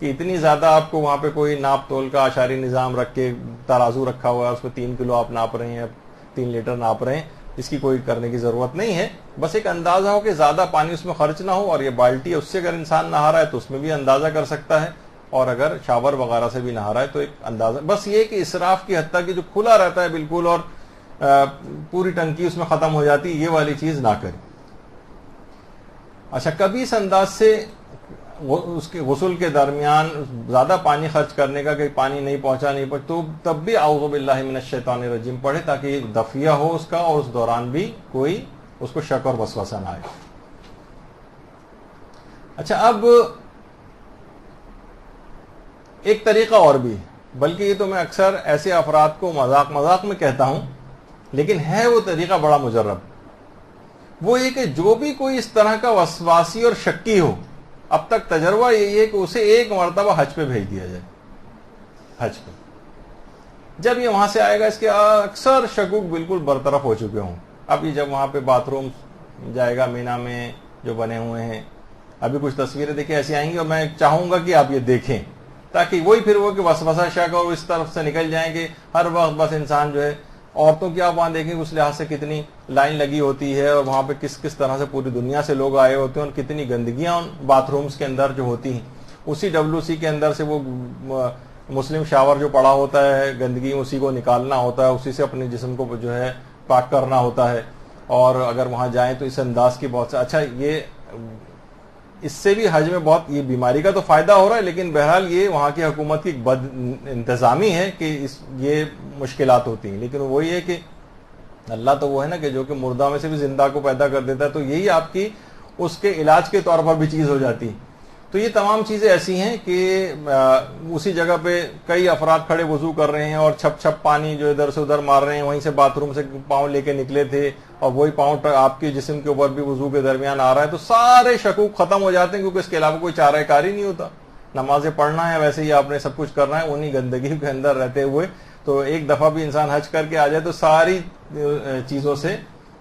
B: کہ اتنی زیادہ آپ کو وہاں پہ کوئی ناپ تول کا اشاری نظام رکھ کے ترازو رکھا ہوا ہے اس میں 3 کلو آپ ناپ رہے ہیں 3 لیٹر ناپ رہے ہیں, اس کی کوئی کرنے کی ضرورت نہیں ہے. بس ایک اندازہ ہو کہ زیادہ پانی اس میں خرچ نہ ہو, اور یہ بالٹی ہے اس سے اگر انسان نہا رہا ہے تو اس میں بھی اندازہ کر سکتا ہے, اور اگر شاور وغیرہ سے بھی نہا رہا ہے تو ایک اندازہ. بس یہ کہ اسراف کی حد تک کہ جو کھلا رہتا ہے بالکل اور پوری ٹنکی اس میں ختم ہو جاتی ہے, یہ والی چیز نہ کریں. اچھا کبھی اس انداز سے اس کے غسل کے درمیان زیادہ پانی خرچ کرنے کا کہ پانی نہیں پہنچا تو تب بھی اعوذ باللہ من الشیطان الرجیم پڑھے تاکہ دفیہ ہو اس کا, اور اس دوران بھی کوئی اس کو شک اور وسوسہ نہ آئے. اچھا اب ایک طریقہ اور بھی, بلکہ یہ تو میں اکثر ایسے افراد کو مذاق میں کہتا ہوں, لیکن ہے وہ طریقہ بڑا مجرب. وہ یہ کہ جو بھی کوئی اس طرح کا وسواسی اور شکی ہو, اب تک تجربہ یہی ہے کہ اسے 1 مرتبہ حج پہ بھیج دیا جائے. حج پہ جب یہ وہاں سے آئے گا اس کے اکثر شکوک بالکل برطرف ہو چکے ہوں. اب یہ جب وہاں پہ باتھ روم جائے گا مینا میں جو بنے ہوئے ہیں, ابھی کچھ تصویریں دیکھیں ایسی آئیں گی اور میں چاہوں گا کہ آپ یہ دیکھیں تاکہ وہی پھر وہ کہ وسوسہ شک اور اس طرف سے نکل جائیں کہ ہر وقت بس انسان جو ہے, عورتوں کی آپ وہاں دیکھیں اس لحاظ سے کتنی لائن لگی ہوتی ہے اور وہاں پہ کس طرح سے پوری دنیا سے لوگ آئے ہوتے ہیں اور کتنی گندگیاں ان باتھ رومز کے اندر جو ہوتی ہیں. اسی WC کے اندر سے وہ مسلم شاور جو پڑا ہوتا ہے گندگی اسی کو نکالنا ہوتا ہے, اسی سے اپنے جسم کو جو ہے پاک کرنا ہوتا ہے. اور اگر وہاں جائیں تو اس انداز کی بہت اچھا یہ اس سے بھی حج میں بہت یہ بیماری کا تو فائدہ ہو رہا ہے, لیکن بہرحال یہ وہاں کی حکومت کی بد انتظامی ہے کہ یہ مشکلات ہوتی ہیں. لیکن وہی ہے کہ اللہ تو وہ ہے نا کہ جو کہ مردہ میں سے بھی زندہ کو پیدا کر دیتا ہے, تو یہی آپ کی اس کے علاج کے طور پر بھی چیز ہو جاتی. تو یہ تمام چیزیں ایسی ہیں کہ اسی جگہ پہ کئی افراد کھڑے وضو کر رہے ہیں اور چھپ پانی جو ادھر سے ادھر مار رہے ہیں, وہیں سے باتھ روم سے پاؤں لے کے نکلے تھے اور وہی پاؤں آپ کے جسم کے اوپر بھی وضو کے درمیان آ رہا ہے, تو سارے شکوک ختم ہو جاتے ہیں کیونکہ اس کے علاوہ کوئی چارہ کاری نہیں ہوتا. نمازیں پڑھنا ہے, ویسے ہی آپ نے سب کچھ کرنا ہے انہی گندگی کے اندر رہتے ہوئے. تو ایک دفعہ بھی انسان حج کر کے آ جائے تو ساری چیزوں سے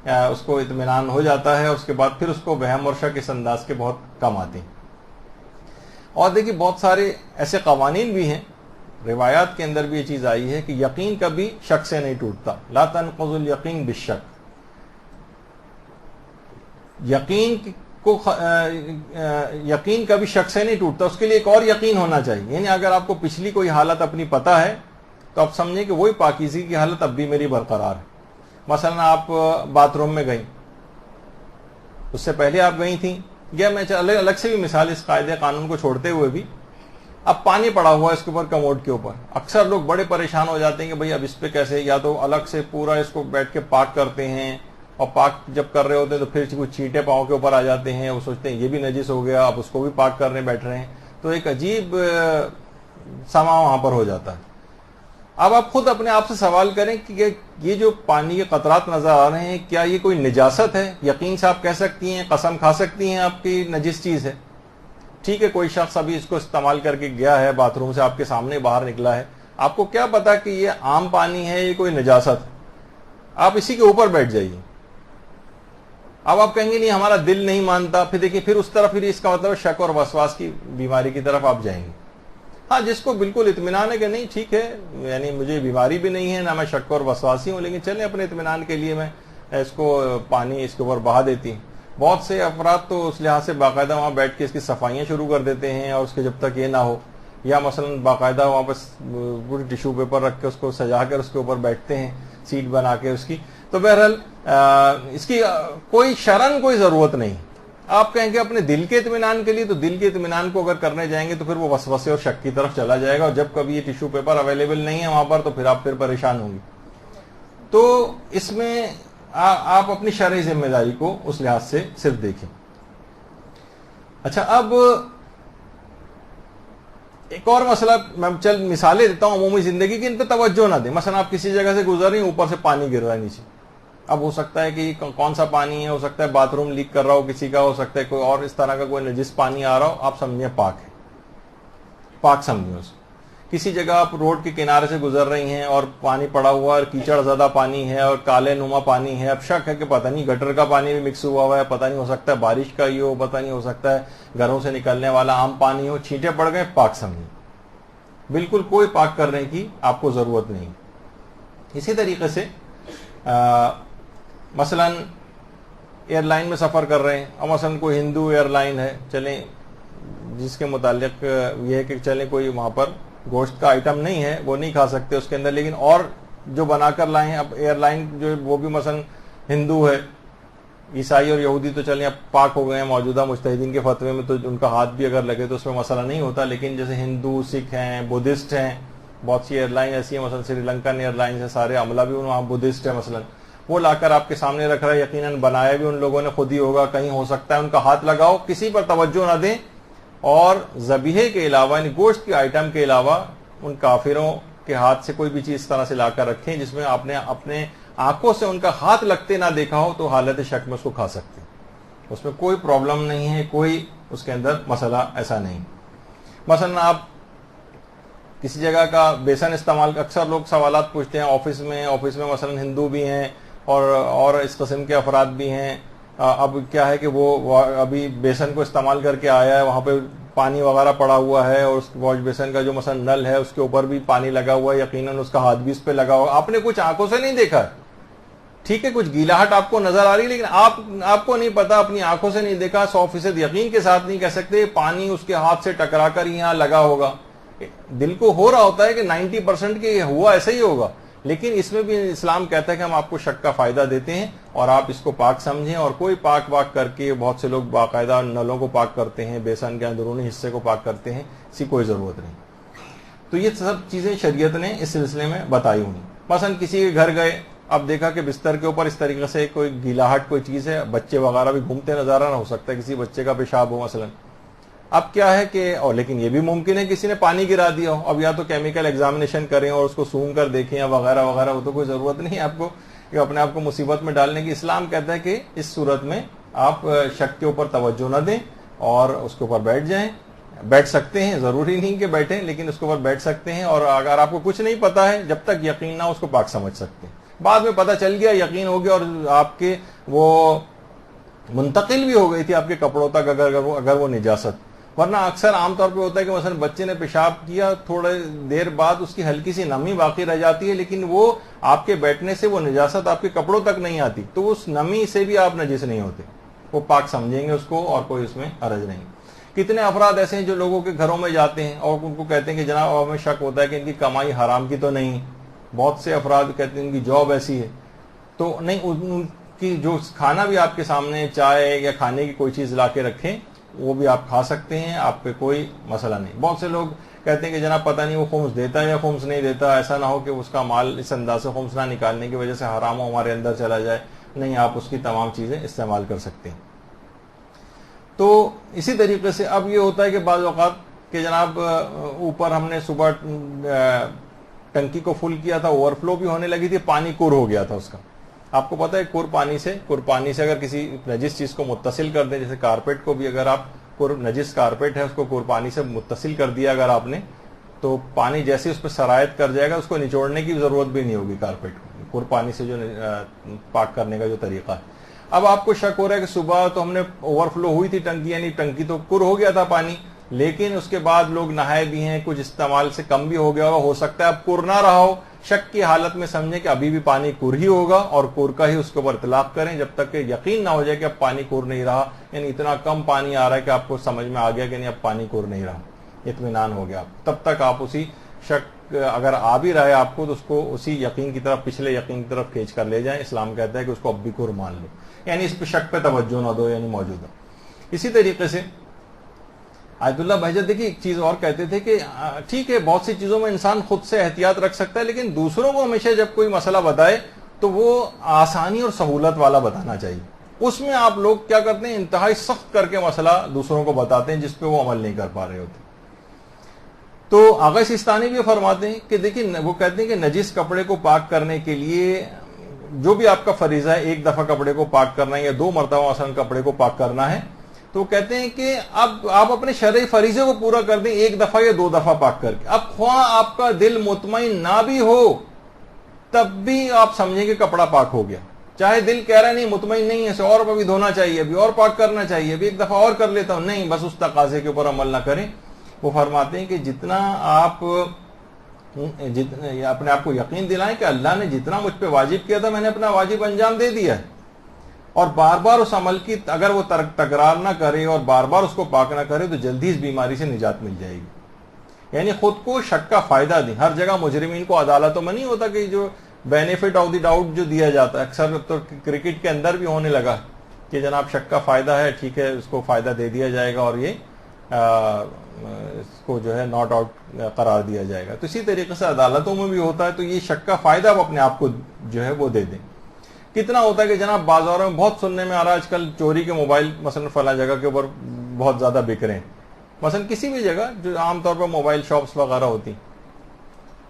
B: اس کو اطمینان ہو جاتا ہے, اور اس کے بعد پھر اس کو وہم اور شک اس انداز کے بہت کم آتے ہیں. اور دیکھیے بہت سارے ایسے قوانین بھی ہیں, روایات کے اندر بھی یہ چیز آئی ہے کہ یقین کبھی شک سے نہیں ٹوٹتا. لا تنقض الیقین بالشک, یقین کبھی شک سے نہیں ٹوٹتا, اس کے لیے ایک اور یقین ہونا چاہیے. یعنی اگر آپ کو پچھلی کوئی حالت اپنی پتہ ہے تو آپ سمجھیں کہ وہی پاکیزگی کی حالت اب بھی میری برقرار ہے. مثلا آپ باتھ روم میں گئیں, اس سے پہلے آپ گئی تھیں یا میں الگ سے بھی مثال اس قاعدے قانون کو چھوڑتے ہوئے بھی، اب پانی پڑا ہوا ہے اس کے اوپر کموڈ کے اوپر، اکثر لوگ بڑے پریشان ہو جاتے ہیں کہ بھئی اب اس پہ کیسے، یا تو الگ سے پورا اس کو بیٹھ کے پاک کرتے ہیں، اور پاک جب کر رہے ہوتے ہیں تو پھر کچھ چھینٹے پاؤں کے اوپر آ جاتے ہیں، وہ سوچتے ہیں یہ بھی نجس ہو گیا، اب اس کو بھی پاک کرنے بیٹھ رہے ہیں، تو ایک عجیب سما وہاں پر ہو جاتا ہے۔ اب آپ خود اپنے آپ سے سوال کریں کہ یہ جو پانی کے قطرات نظر آ رہے ہیں کیا یہ کوئی نجاست ہے؟ یقین سے آپ کہہ سکتی ہیں، قسم کھا سکتی ہیں آپ کی نجس چیز ہے؟ ٹھیک ہے، کوئی شخص ابھی اس کو استعمال کر کے گیا ہے باتھ روم سے، آپ کے سامنے باہر نکلا ہے، آپ کو کیا پتا کہ یہ عام پانی ہے، یہ کوئی نجاست ہے؟ آپ اسی کے اوپر بیٹھ جائیے۔ اب آپ کہیں گے نہیں ہمارا دل نہیں مانتا، پھر دیکھیے پھر اس طرف، پھر اس کا مطلب شک اور وسواس کی بیماری کی طرف آپ جائیں گے۔ ہاں، جس کو بالکل اطمینان ہے کہ نہیں ٹھیک ہے، یعنی مجھے بیماری بھی نہیں ہے، نہ میں شک اور وسواسی ہوں، لیکن چلیں اپنے اطمینان کے لیے میں اس کو پانی اس کے اوپر بہا دیتی ہوں۔ بہت سے افراد تو اس لحاظ سے باقاعدہ وہاں بیٹھ کے اس کی صفائیاں شروع کر دیتے ہیں، اور اس کے جب تک یہ نہ ہو، یا مثلا باقاعدہ وہاں پر پوری ٹیشو پیپر رکھ کے اس کو سجا کر اس کے اوپر بیٹھتے ہیں، سیٹ بنا کے اس کی۔ تو بہرحال اس کی کوئی شرعاً کوئی ضرورت نہیں۔ آپ کہیں گے اپنے دل کے اطمینان کے لیے، تو دل کے اطمینان کو اگر کرنے جائیں گے تو پھر وہ وسوسے اور شک کی طرف چلا جائے گا، اور جب کبھی یہ ٹیشو پیپر اویلیبل نہیں ہے وہاں پر تو پھر آپ پھر پریشان ہوں گے۔ تو اس میں آپ اپنی شرعی ذمہ داری کو اس لحاظ سے صرف دیکھیں۔ اچھا، اب ایک اور مسئلہ میں چل مثالیں دیتا ہوں عمومی زندگی کی، ان پہ توجہ نہ دیں۔ مثلا آپ کسی جگہ سے گزر رہی ہیں، اوپر سے پانی گر رہا ہے نیچے، اب ہو سکتا ہے کہ یہ کون سا پانی ہے، ہو سکتا ہے باتھ روم لیک کر رہا ہو کسی کا، ہو سکتا ہے کوئی اور اس طرح کا کوئی نجس پانی آ رہا ہو، آپ سمجھیں پاک ہے، پاک سمجھیں اس کو۔ کسی جگہ آپ روڈ کے کنارے سے گزر رہی ہیں اور پانی پڑا ہوا ہے اور کیچڑ زدہ پانی ہے اور کالے نما پانی ہے، اب شک ہے کہ پتہ نہیں گٹر کا پانی بھی مکس ہوا ہے، پتہ نہیں ہو سکتا ہے بارش کا ہی ہو، پتہ نہیں ہو سکتا ہے گھروں سے نکلنے والا عام پانی ہو، چھینٹے پڑ گئے، پاک سمجھیں۔ بالکل کوئی پاک کرنے کی آپ کو ضرورت نہیں۔ اسی طریقے سے مثلا ایئر لائن میں سفر کر رہے ہیں، اور مثلا کوئی ہندو ایئر لائن ہے، چلیں جس کے متعلق یہ ہے کہ چلیں کوئی وہاں پر گوشت کا آئٹم نہیں ہے، وہ نہیں کھا سکتے اس کے اندر، لیکن اور جو بنا کر لائے ہیں، اب ایئر لائن جو وہ بھی مثلا ہندو ہے، عیسائی اور یہودی تو چلیں اب پاک ہو گئے ہیں موجودہ مجتہدین کے فتوے میں، تو ان کا ہاتھ بھی اگر لگے تو اس میں مسئلہ نہیں ہوتا، لیکن جیسے ہندو، سکھ ہیں، بدھسٹ ہیں، بہت سی ایئر لائن ایسی ہیں، مثلا سری لنکن ایئر لائن ہے، سارے عملہ بھی وہاں بدھسٹ ہے، مثلا وہ لا کر آپ کے سامنے رکھ رہا ہے، یقیناً بنایا بھی ان لوگوں نے خود ہی ہوگا، کہیں ہو سکتا ہے ان کا ہاتھ لگاؤ، کسی پر توجہ نہ دیں، اور ذبیحے کے علاوہ یعنی گوشت کے آئٹم کے علاوہ ان کافروں کے ہاتھ سے کوئی بھی چیز اس طرح سے لا کر رکھیں جس میں آپ نے اپنے آنکھوں سے ان کا ہاتھ لگتے نہ دیکھا ہو، تو حالت شک میں اس کو کھا سکتے ہیں، اس میں کوئی پرابلم نہیں ہے، کوئی اس کے اندر مسئلہ ایسا نہیں۔ مثلا آپ کسی جگہ کا بیسن استعمال، اکثر لوگ سوالات پوچھتے ہیں آفس میں مثلا ہندو بھی ہیں اور اس قسم کے افراد بھی ہیں، اب کیا ہے کہ وہ ابھی بیسن کو استعمال کر کے آیا ہے، وہاں پہ پانی وغیرہ پڑا ہوا ہے، اور اس واش بیسن کا جو مثلا نل ہے اس کے اوپر بھی پانی لگا ہوا ہے، یقیناً اس کا ہاتھ بھی اس پہ لگا ہوا، آپ نے کچھ آنکھوں سے نہیں دیکھا ہے، ٹھیک ہے کچھ گیلاہٹ آپ کو نظر آ رہی ہے، لیکن آپ کو نہیں پتا، اپنی آنکھوں سے نہیں دیکھا، 100% یقین کے ساتھ نہیں کہہ سکتے پانی اس کے ہاتھ سے ٹکرا کر یہاں لگا ہوگا، دل کو ہو رہا ہوتا ہے کہ 90% کہ ہوا ایسا ہی ہوگا، لیکن اس میں بھی اسلام کہتا ہے کہ ہم آپ کو شک کا فائدہ دیتے ہیں اور آپ اس کو پاک سمجھیں، اور کوئی پاک کر کے، بہت سے لوگ باقاعدہ نلوں کو پاک کرتے ہیں، بیسن کے اندرونی حصے کو پاک کرتے ہیں، اس کی کوئی ضرورت نہیں۔ تو یہ سب چیزیں شریعت نے اس سلسلے میں بتائی ہوئی۔ مثلا کسی کے گھر گئے، اب دیکھا کہ بستر کے اوپر اس طریقے سے کوئی گیلاہٹ کوئی چیز ہے، بچے وغیرہ بھی گھومتے نظر آ رہا، ہو سکتا ہے کسی بچے کا پیشاب ہو مثلا، اب کیا ہے کہ اور لیکن یہ بھی ممکن ہے کسی نے پانی گرا دیا ہو، اب یا تو کیمیکل ایگزامینیشن کریں اور اس کو سونگ کر دیکھیں یا وغیرہ وغیرہ، وہ تو کوئی ضرورت نہیں ہے آپ کو کہ اپنے آپ کو مصیبت میں ڈالنے کی۔ اسلام کہتا ہے کہ اس صورت میں آپ شک کے اوپر توجہ نہ دیں اور اس کے اوپر بیٹھ جائیں، بیٹھ سکتے ہیں، ضروری نہیں کہ بیٹھیں، لیکن اس کے اوپر بیٹھ سکتے ہیں، اور اگر آپ کو کچھ نہیں پتا ہے جب تک یقین نہ اس کو پاک سمجھ سکتے ہیں، بعد میں پتہ چل گیا، یقین ہو گیا اور آپ کے وہ منتقل بھی ہو گئی تھی آپ کے کپڑوں تک اگر وہ نجاست، ورنہ اکثر عام طور پہ ہوتا ہے کہ مثلا بچے نے پیشاب کیا، تھوڑے دیر بعد اس کی ہلکی سی نمی باقی رہ جاتی ہے، لیکن وہ آپ کے بیٹھنے سے وہ نجاست آپ کے کپڑوں تک نہیں آتی، تو اس نمی سے بھی آپ نجس نہیں ہوتے، وہ پاک سمجھیں گے اس کو اور کوئی اس میں حرج نہیں۔ کتنے افراد ایسے ہیں جو لوگوں کے گھروں میں جاتے ہیں اور ان کو کہتے ہیں کہ جناب ہمیں شک ہوتا ہے کہ ان کی کمائی حرام کی تو نہیں، بہت سے افراد کہتے ہیں ان کی جاب ایسی ہے، تو نہیں، کہ جو کھانا بھی آپ کے سامنے چائے یا کھانے کی کوئی چیز لا کے رکھیں وہ بھی آپ کھا سکتے ہیں, آپ پہ کوئی مسئلہ نہیں. بہت سے لوگ کہتے ہیں کہ جناب پتہ نہیں وہ خمس دیتا ہے یا خمس نہیں دیتا, ایسا نہ ہو کہ اس کا مال اس انداز سے خمس نہ نکالنے کی وجہ سے حرام ہمارے اندر چلا جائے. نہیں, آپ اس کی تمام چیزیں استعمال کر سکتے ہیں. تو اسی طریقے سے اب یہ ہوتا ہے کہ بعض اوقات کہ جناب اوپر ہم نے صبح ٹنکی کو فل کیا تھا, اوور فلو بھی ہونے لگی تھی, پانی کور ہو گیا تھا اس کا. آپ کو پتا ہے کور پانی سے اگر کسی نجس چیز کو متصل کر دیں, جیسے کارپیٹ کو بھی اگر آپ نجس کارپیٹ ہے اس کو کور پانی سے متصل کر دیا اگر آپ نے, تو پانی جیسے اس پہ سرایت کر جائے گا, اس کو نچوڑنے کی ضرورت بھی نہیں ہوگی کارپیٹ کو, کور پانی سے جو پاک کرنے کا جو طریقہ ہے. اب آپ کو شک ہو رہا ہے کہ صبح تو ہم نے اوور فلو ہوئی تھی ٹنکی, یعنی ٹنکی تو کور ہو گیا تھا پانی, لیکن اس کے بعد لوگ نہائے بھی ہیں, کچھ استعمال سے کم بھی ہو گیا ہوگا, ہو سکتا ہے اب کور نہ رہا ہو. شک کی حالت میں سمجھیں کہ ابھی بھی پانی کور ہی ہوگا اور کور کا ہی اس کے اوپر اطلاق کریں جب تک کہ یقین نہ ہو جائے کہ اب پانی کور نہیں رہا, یعنی اتنا کم پانی آ رہا ہے کہ آپ کو سمجھ میں آ گیا کہ نہیں اب پانی کور نہیں رہا, اطمینان ہو گیا. تب تک آپ اسی شک اگر آ بھی رہا ہے آپ کو تو اس کو اسی یقین کی طرف, پچھلے یقین کی طرف کھینچ کر لے جائیں. اسلام کہتا ہے کہ اس کو اب بھی کور مان لو, یعنی اس پہ شک پہ توجہ نہ دو, یعنی موجود ہے. اسی طریقے سے آیت اللہ بہجت دیکھیے ایک چیز اور کہتے تھے کہ ٹھیک ہے بہت سی چیزوں میں انسان خود سے احتیاط رکھ سکتا ہے, لیکن دوسروں کو ہمیشہ جب کوئی مسئلہ بتائے تو وہ آسانی اور سہولت والا بتانا چاہیے. اس میں آپ لوگ کیا کرتے ہیں, انتہائی سخت کر کے مسئلہ دوسروں کو بتاتے ہیں جس پہ وہ عمل نہیں کر پا رہے ہوتے. تو آغا سیستانی بھی فرماتے ہیں کہ دیکھیں, وہ کہتے ہیں کہ نجس کپڑے کو پاک کرنے کے لیے جو بھی آپ کا فریضہ ہے, ایک دفعہ کپڑے کو پاک کرنا ہے یا 2 مرتبہ مثلا کپڑے کو پاک کرنا ہے, تو کہتے ہیں کہ اب آپ اپنے شرعی فریضے کو پورا کر دیں 1 دفعہ یا 2 دفعہ پاک کر کے. اب خواہ آپ کا دل مطمئن نہ بھی ہو تب بھی آپ سمجھیں کہ کپڑا پاک ہو گیا, چاہے دل کہہ رہا ہے نہیں مطمئن نہیں ہے اسے اور ابھی دھونا چاہیے, ابھی اور پاک کرنا چاہیے, ابھی 1 دفعہ اور کر لیتا ہوں, نہیں, بس اس تقاضے کے اوپر عمل نہ کریں. وہ فرماتے ہیں کہ جتنا آپ اپنے آپ کو یقین دلائیں کہ اللہ نے جتنا مجھ پہ واجب کیا تھا میں نے اپنا واجب انجام دے دیا ہے, اور بار بار اس عمل کی اگر وہ تکرار نہ کرے اور بار بار اس کو پاک نہ کرے تو جلدی اس بیماری سے نجات مل جائے گی. یعنی خود کو شک کا فائدہ دیں. ہر جگہ مجرمین کو عدالتوں میں نہیں ہوتا کہ جو بینیفٹ آف دی ڈاؤٹ جو دیا جاتا ہے, اکثر تو کرکٹ کے اندر بھی ہونے لگا کہ جناب شک کا فائدہ ہے, ٹھیک ہے اس کو فائدہ دے دیا جائے گا اور یہ اس کو جو ہے ناٹ آؤٹ قرار دیا جائے گا. تو اسی طریقے سے عدالتوں میں بھی ہوتا ہے, تو یہ شک کا فائدہ آپ اپنے آپ کو جو ہے وہ دے دیں. کتنا ہوتا ہے کہ جناب بازاروں میں بہت سننے میں آ رہا ہے آج کل چوری کے موبائل مثلا فلاں جگہ کے اوپر بہت زیادہ بک رہے ہیں, مثلا کسی بھی جگہ جو عام طور پر موبائل شاپس وغیرہ ہوتی,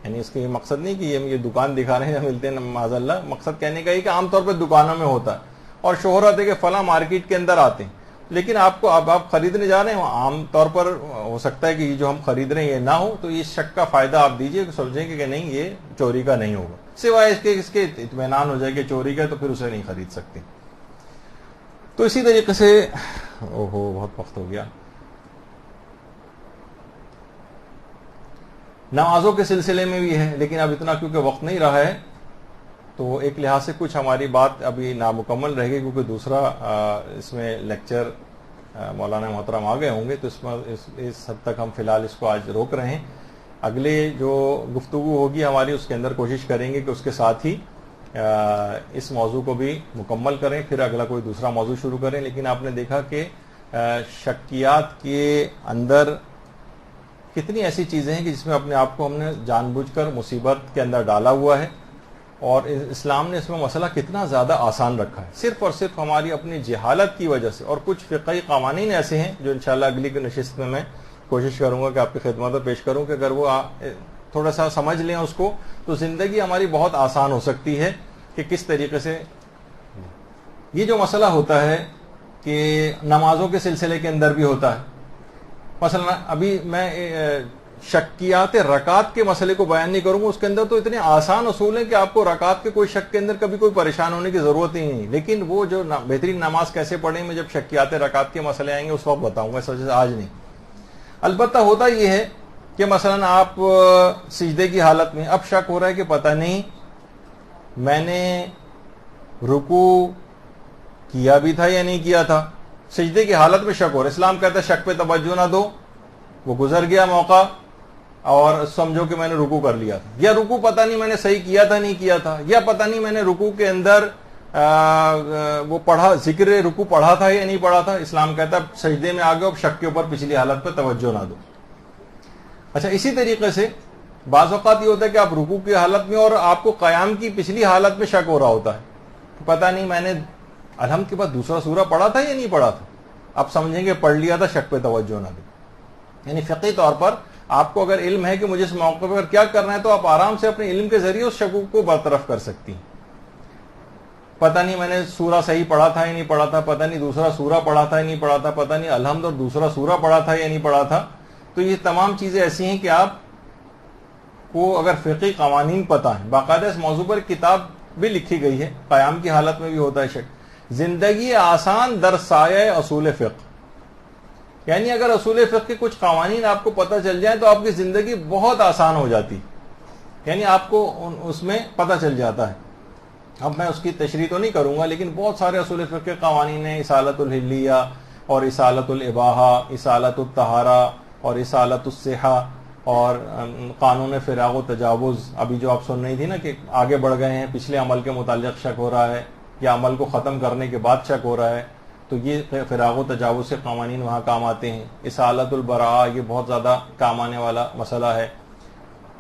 B: یعنی اس کا یہ مقصد نہیں کہ یہ دکان دکھا رہے ہیں ملتے ہیں معاذ اللہ, مقصد کہنے کا یہ کہ عام طور پہ دکانوں میں ہوتا ہے اور شہرت ہے کہ فلاں مارکیٹ کے اندر آتے ہیں, لیکن آپ کو اب آپ خریدنے جا رہے ہیں عام طور پر ہو سکتا ہے کہ یہ جو ہم خرید رہے ہیں یہ نہ ہو, تو یہ شک کا فائدہ آپ دیجئے, سمجھیں کہ نہیں یہ چوری کا نہیں ہوگا, سوائے اس کے اطمینان ہو جائے کہ چوری کا, تو پھر اسے نہیں خرید سکتے. تو اسی طریقے سے بہت وقت ہو گیا. نمازوں کے سلسلے میں بھی ہے, لیکن اب اتنا کیونکہ وقت نہیں رہا ہے تو ایک لحاظ سے کچھ ہماری بات ابھی نامکمل رہ گئی, کیونکہ دوسرا اس میں لیکچر مولانا محترم آ گئے ہوں گے, تو اس حد تک ہم فی الحال اس کو آج روک رہے ہیں. اگلے جو گفتگو ہوگی ہماری اس کے اندر کوشش کریں گے کہ اس کے ساتھ ہی اس موضوع کو بھی مکمل کریں, پھر اگلا کوئی دوسرا موضوع شروع کریں. لیکن آپ نے دیکھا کہ شکیات کے اندر کتنی ایسی چیزیں ہیں کہ جس میں اپنے آپ کو ہم نے جان بوجھ کر مصیبت کے اندر ڈالا ہوا ہے, اور اسلام نے اس میں مسئلہ کتنا زیادہ آسان رکھا ہے, صرف اور صرف ہماری اپنی جہالت کی وجہ سے. اور کچھ فقہی قوانین ایسے ہیں جو انشاءاللہ اگلی کی نشست میں کوشش کروں گا کہ آپ کی خدمت میں پیش کروں, کہ اگر وہ تھوڑا سا سمجھ لیں اس کو تو زندگی ہماری بہت آسان ہو سکتی ہے. کہ کس طریقے سے یہ جو مسئلہ ہوتا ہے کہ نمازوں کے سلسلے کے اندر بھی ہوتا ہے, مثلا ابھی میں شکیات رکعت کے مسئلے کو بیان نہیں کروں گا, اس کے اندر تو اتنے آسان اصول ہیں کہ آپ کو رکعت کے کوئی شک کے اندر کبھی کوئی پریشان ہونے کی ضرورت ہی نہیں. لیکن وہ جو بہترین نماز کیسے پڑھیں, میں جب شکیات رکعت کے مسئلے آئیں گے اس وقت بتاؤں گا, اس وجہ سے آج نہیں. البتہ ہوتا یہ ہے کہ مثلا آپ سجدے کی حالت میں اب شک ہو رہا ہے کہ پتہ نہیں میں نے رکوع کیا بھی تھا یا نہیں کیا تھا, سجدے کی حالت میں شک ہو رہا ہے. اسلام کہتا ہے شک پہ توجہ نہ دو, وہ گزر گیا موقع اور سمجھو کہ میں نے رکوع کر لیا تھا, یا رکوع پتہ نہیں میں نے صحیح کیا تھا نہیں کیا تھا, یا پتہ نہیں میں نے رکوع کے اندر وہ پڑھا ذکر رکوع پڑھا تھا یا نہیں پڑھا تھا. اسلام کہتا ہے سجدے میں آ گئے اب شک کے اوپر پچھلی حالت پہ توجہ نہ دو. اچھا اسی طریقے سے بعض اوقات یہ ہوتا ہے کہ آپ رکوع کی حالت میں اور آپ کو قیام کی پچھلی حالت میں شک ہو رہا ہوتا ہے, پتہ نہیں میں نے الحمد کے بعد دوسرا سورہ پڑھا تھا یا نہیں پڑھا تھا. آپ سمجھیں گے پڑھ لیا تھا, شک پہ توجہ نہ دیں. یعنی فقہی طور پر آپ کو اگر علم ہے کہ مجھے اس موقع پر کیا کرنا ہے تو آپ آرام سے اپنے علم کے ذریعے اس شکوک کو برطرف کر سکتی ہیں. پتہ نہیں میں نے سورہ صحیح پڑھا تھا یا نہیں پڑھا تھا, پتہ نہیں دوسرا سورہ پڑھا تھا یا نہیں پڑھا تھا, پتہ نہیں الحمد اور دوسرا سورہ پڑھا تھا یا نہیں پڑھا تھا. تو یہ تمام چیزیں ایسی ہیں کہ آپ کو اگر فقہی قوانین پتہ ہیں, باقاعدہ اس موضوع پر کتاب بھی لکھی گئی ہے, قیام کی حالت میں بھی ہوتا ہے شک. زندگی آسان در سایہ اصول فقہ, یعنی اگر اصول فقہ کے کچھ قوانین آپ کو پتہ چل جائیں تو آپ کی زندگی بہت آسان ہو جاتی, یعنی آپ کو اس میں پتہ چل جاتا ہے. اب میں اس کی تشریح تو نہیں کروں گا, لیکن بہت سارے اصول فقہ کے قوانین ہیں, اصالۃ الحلیہ اور اصالۃ الاباحہ, اصالۃ الطہارہ اور اصالۃ الصحہ اور قانون فراغ و تجاوز. ابھی جو آپ سن رہی تھی نا کہ آگے بڑھ گئے ہیں, پچھلے عمل کے متعلق شک ہو رہا ہے یا عمل کو ختم کرنے کے بعد شک ہو رہا ہے, تو یہ فراغ و تجاوز سے قوانین وہاں کام آتے ہیں. اصالۃ البراء یہ بہت زیادہ کام آنے والا مسئلہ ہے.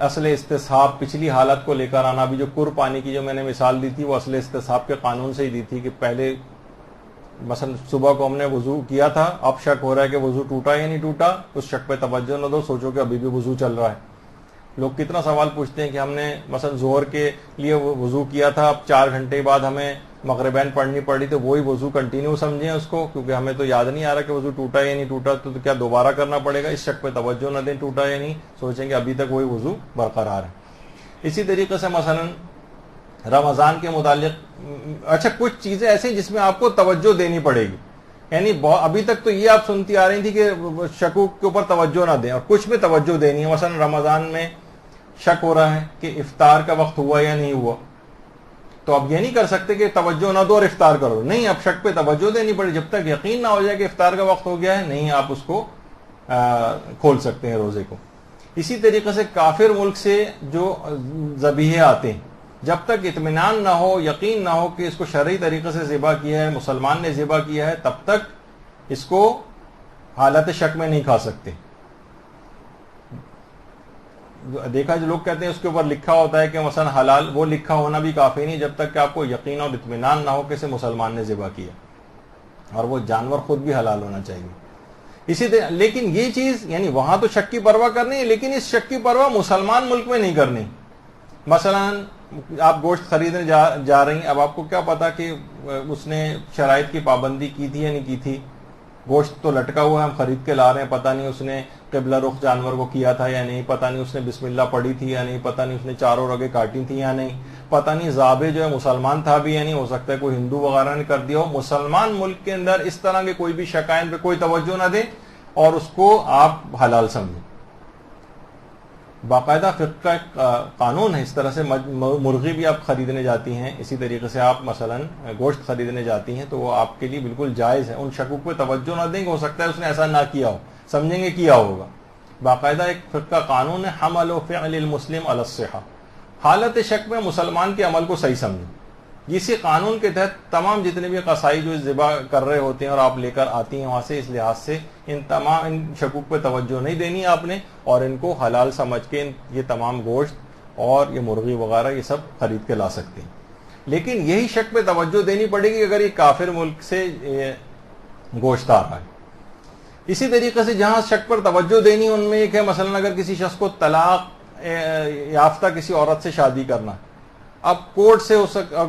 B: اصل استصحاب پچھلی حالت کو لے کر آنا, ابھی جو کر پانی کی جو میں نے مثال دی تھی وہ اصل استصحاب کے قانون سے ہی دی تھی کہ پہلے مثلا صبح کو ہم نے وضو کیا تھا, اب شک ہو رہا ہے کہ وضو ٹوٹا یا نہیں ٹوٹا, اس شک پہ توجہ نہ دو, سوچو کہ ابھی بھی وضو چل رہا ہے. لوگ کتنا سوال پوچھتے ہیں کہ ہم نے مثلا ظہر کے لیے وضو کیا تھا, اب 4 گھنٹے بعد ہمیں مغربین پڑھنی پڑی, تو وہی وضو کنٹینیو سمجھیں اس کو, کیونکہ ہمیں تو یاد نہیں آ رہا کہ وضو ٹوٹا یا نہیں ٹوٹا, تو کیا دوبارہ کرنا پڑے گا. اس شک پہ توجہ نہ دیں ٹوٹا یا نہیں, سوچیں کہ ابھی تک وہی وضو برقرار ہے. اسی طریقے سے مثلا رمضان کے متعلق اچھا کچھ چیزیں ایسی جس میں آپ کو توجہ دینی پڑے گی, یعنی ابھی تک تو یہ آپ سنتی آ رہی تھی کہ شکوک کے اوپر توجہ نہ دیں, اور کچھ میں توجہ دینی ہے. مثلا رمضان میں شک ہو رہا ہے کہ افطار کا وقت ہوا یا نہیں ہوا, تو اب یہ نہیں کر سکتے کہ توجہ نہ دو اور افطار کرو, نہیں, اب شک پہ توجہ دینی پڑے. جب تک یقین نہ ہو جائے کہ افطار کا وقت ہو گیا ہے, نہیں آپ اس کو کھول سکتے ہیں روزے کو. اسی طریقے سے کافر ملک سے جو ذبیحے آتے ہیں, جب تک اطمینان نہ ہو, یقین نہ ہو کہ اس کو شرعی طریقے سے ذبح کیا ہے, مسلمان نے ذبح کیا ہے, تب تک اس کو حالت شک میں نہیں کھا سکتے. دیکھا جو لوگ کہتے ہیں اس کے اوپر لکھا ہوتا ہے کہ مثلا حلال, وہ لکھا ہونا بھی کافی نہیں جب تک کہ آپ کو یقین اور اطمینان نہ ہو کہ اسے مسلمان نے ذبح کیا, اور وہ جانور خود بھی حلال ہونا چاہیے. اسی طرح لیکن یہ چیز یعنی وہاں تو شک کی پرواہ کرنی ہے, لیکن اس شک کی پرواہ مسلمان ملک میں نہیں کرنی. مثلا آپ گوشت خریدنے جا رہی ہیں, اب آپ کو کیا پتا کہ اس نے شرائط کی پابندی کی تھی یا نہیں کی تھی. گوشت تو لٹکا ہوا ہے, ہم خرید کے لا رہے ہیں, پتہ نہیں اس نے قبلہ رخ جانور کو کیا تھا یا نہیں, پتہ نہیں اس نے بسم اللہ پڑھی تھی یا نہیں, پتہ نہیں اس نے چاروں رگیں کاٹی تھی یا نہیں, پتہ نہیں ذابح جو ہے مسلمان تھا بھی یا نہیں, ہو سکتا ہے کوئی ہندو وغیرہ نے کر دیا ہو. مسلمان ملک کے اندر اس طرح کے کوئی بھی شکائن پہ کوئی توجہ نہ دیں اور اس کو آپ حلال سمجھیں. باقاعدہ فقہ کا ایک قانون ہے. اس طرح سے مرغی بھی آپ خریدنے جاتی ہیں, اسی طریقے سے آپ مثلا گوشت خریدنے جاتی ہیں, تو وہ آپ کے لیے بالکل جائز ہے. ان شکوک پہ توجہ نہ دیں کہ ہو سکتا ہے اس نے ایسا نہ کیا ہو, سمجھیں گے کیا ہوگا. باقاعدہ ایک فقہ کا قانون ہے, حمل و فعل المسلم علی الصحہ, حالت شک میں مسلمان کے عمل کو صحیح سمجھیں. اسی قانون کے تحت تمام جتنے بھی قصائی جو ذبح کر رہے ہوتے ہیں اور آپ لے کر آتی ہیں وہاں سے, اس لحاظ سے ان شکوک پہ توجہ نہیں دینی آپ نے, اور ان کو حلال سمجھ کے یہ تمام گوشت اور یہ مرغی وغیرہ یہ سب خرید کے لا سکتے ہیں. لیکن یہی شک پہ توجہ دینی پڑے گی اگر یہ کافر ملک سے گوشت آ رہا ہے. اسی طریقے سے جہاں شک پر توجہ دینی ان میں ایک ہے, مثلا اگر کسی شخص کو طلاق یافتہ کسی عورت سے شادی کرنا, اب کورٹ سے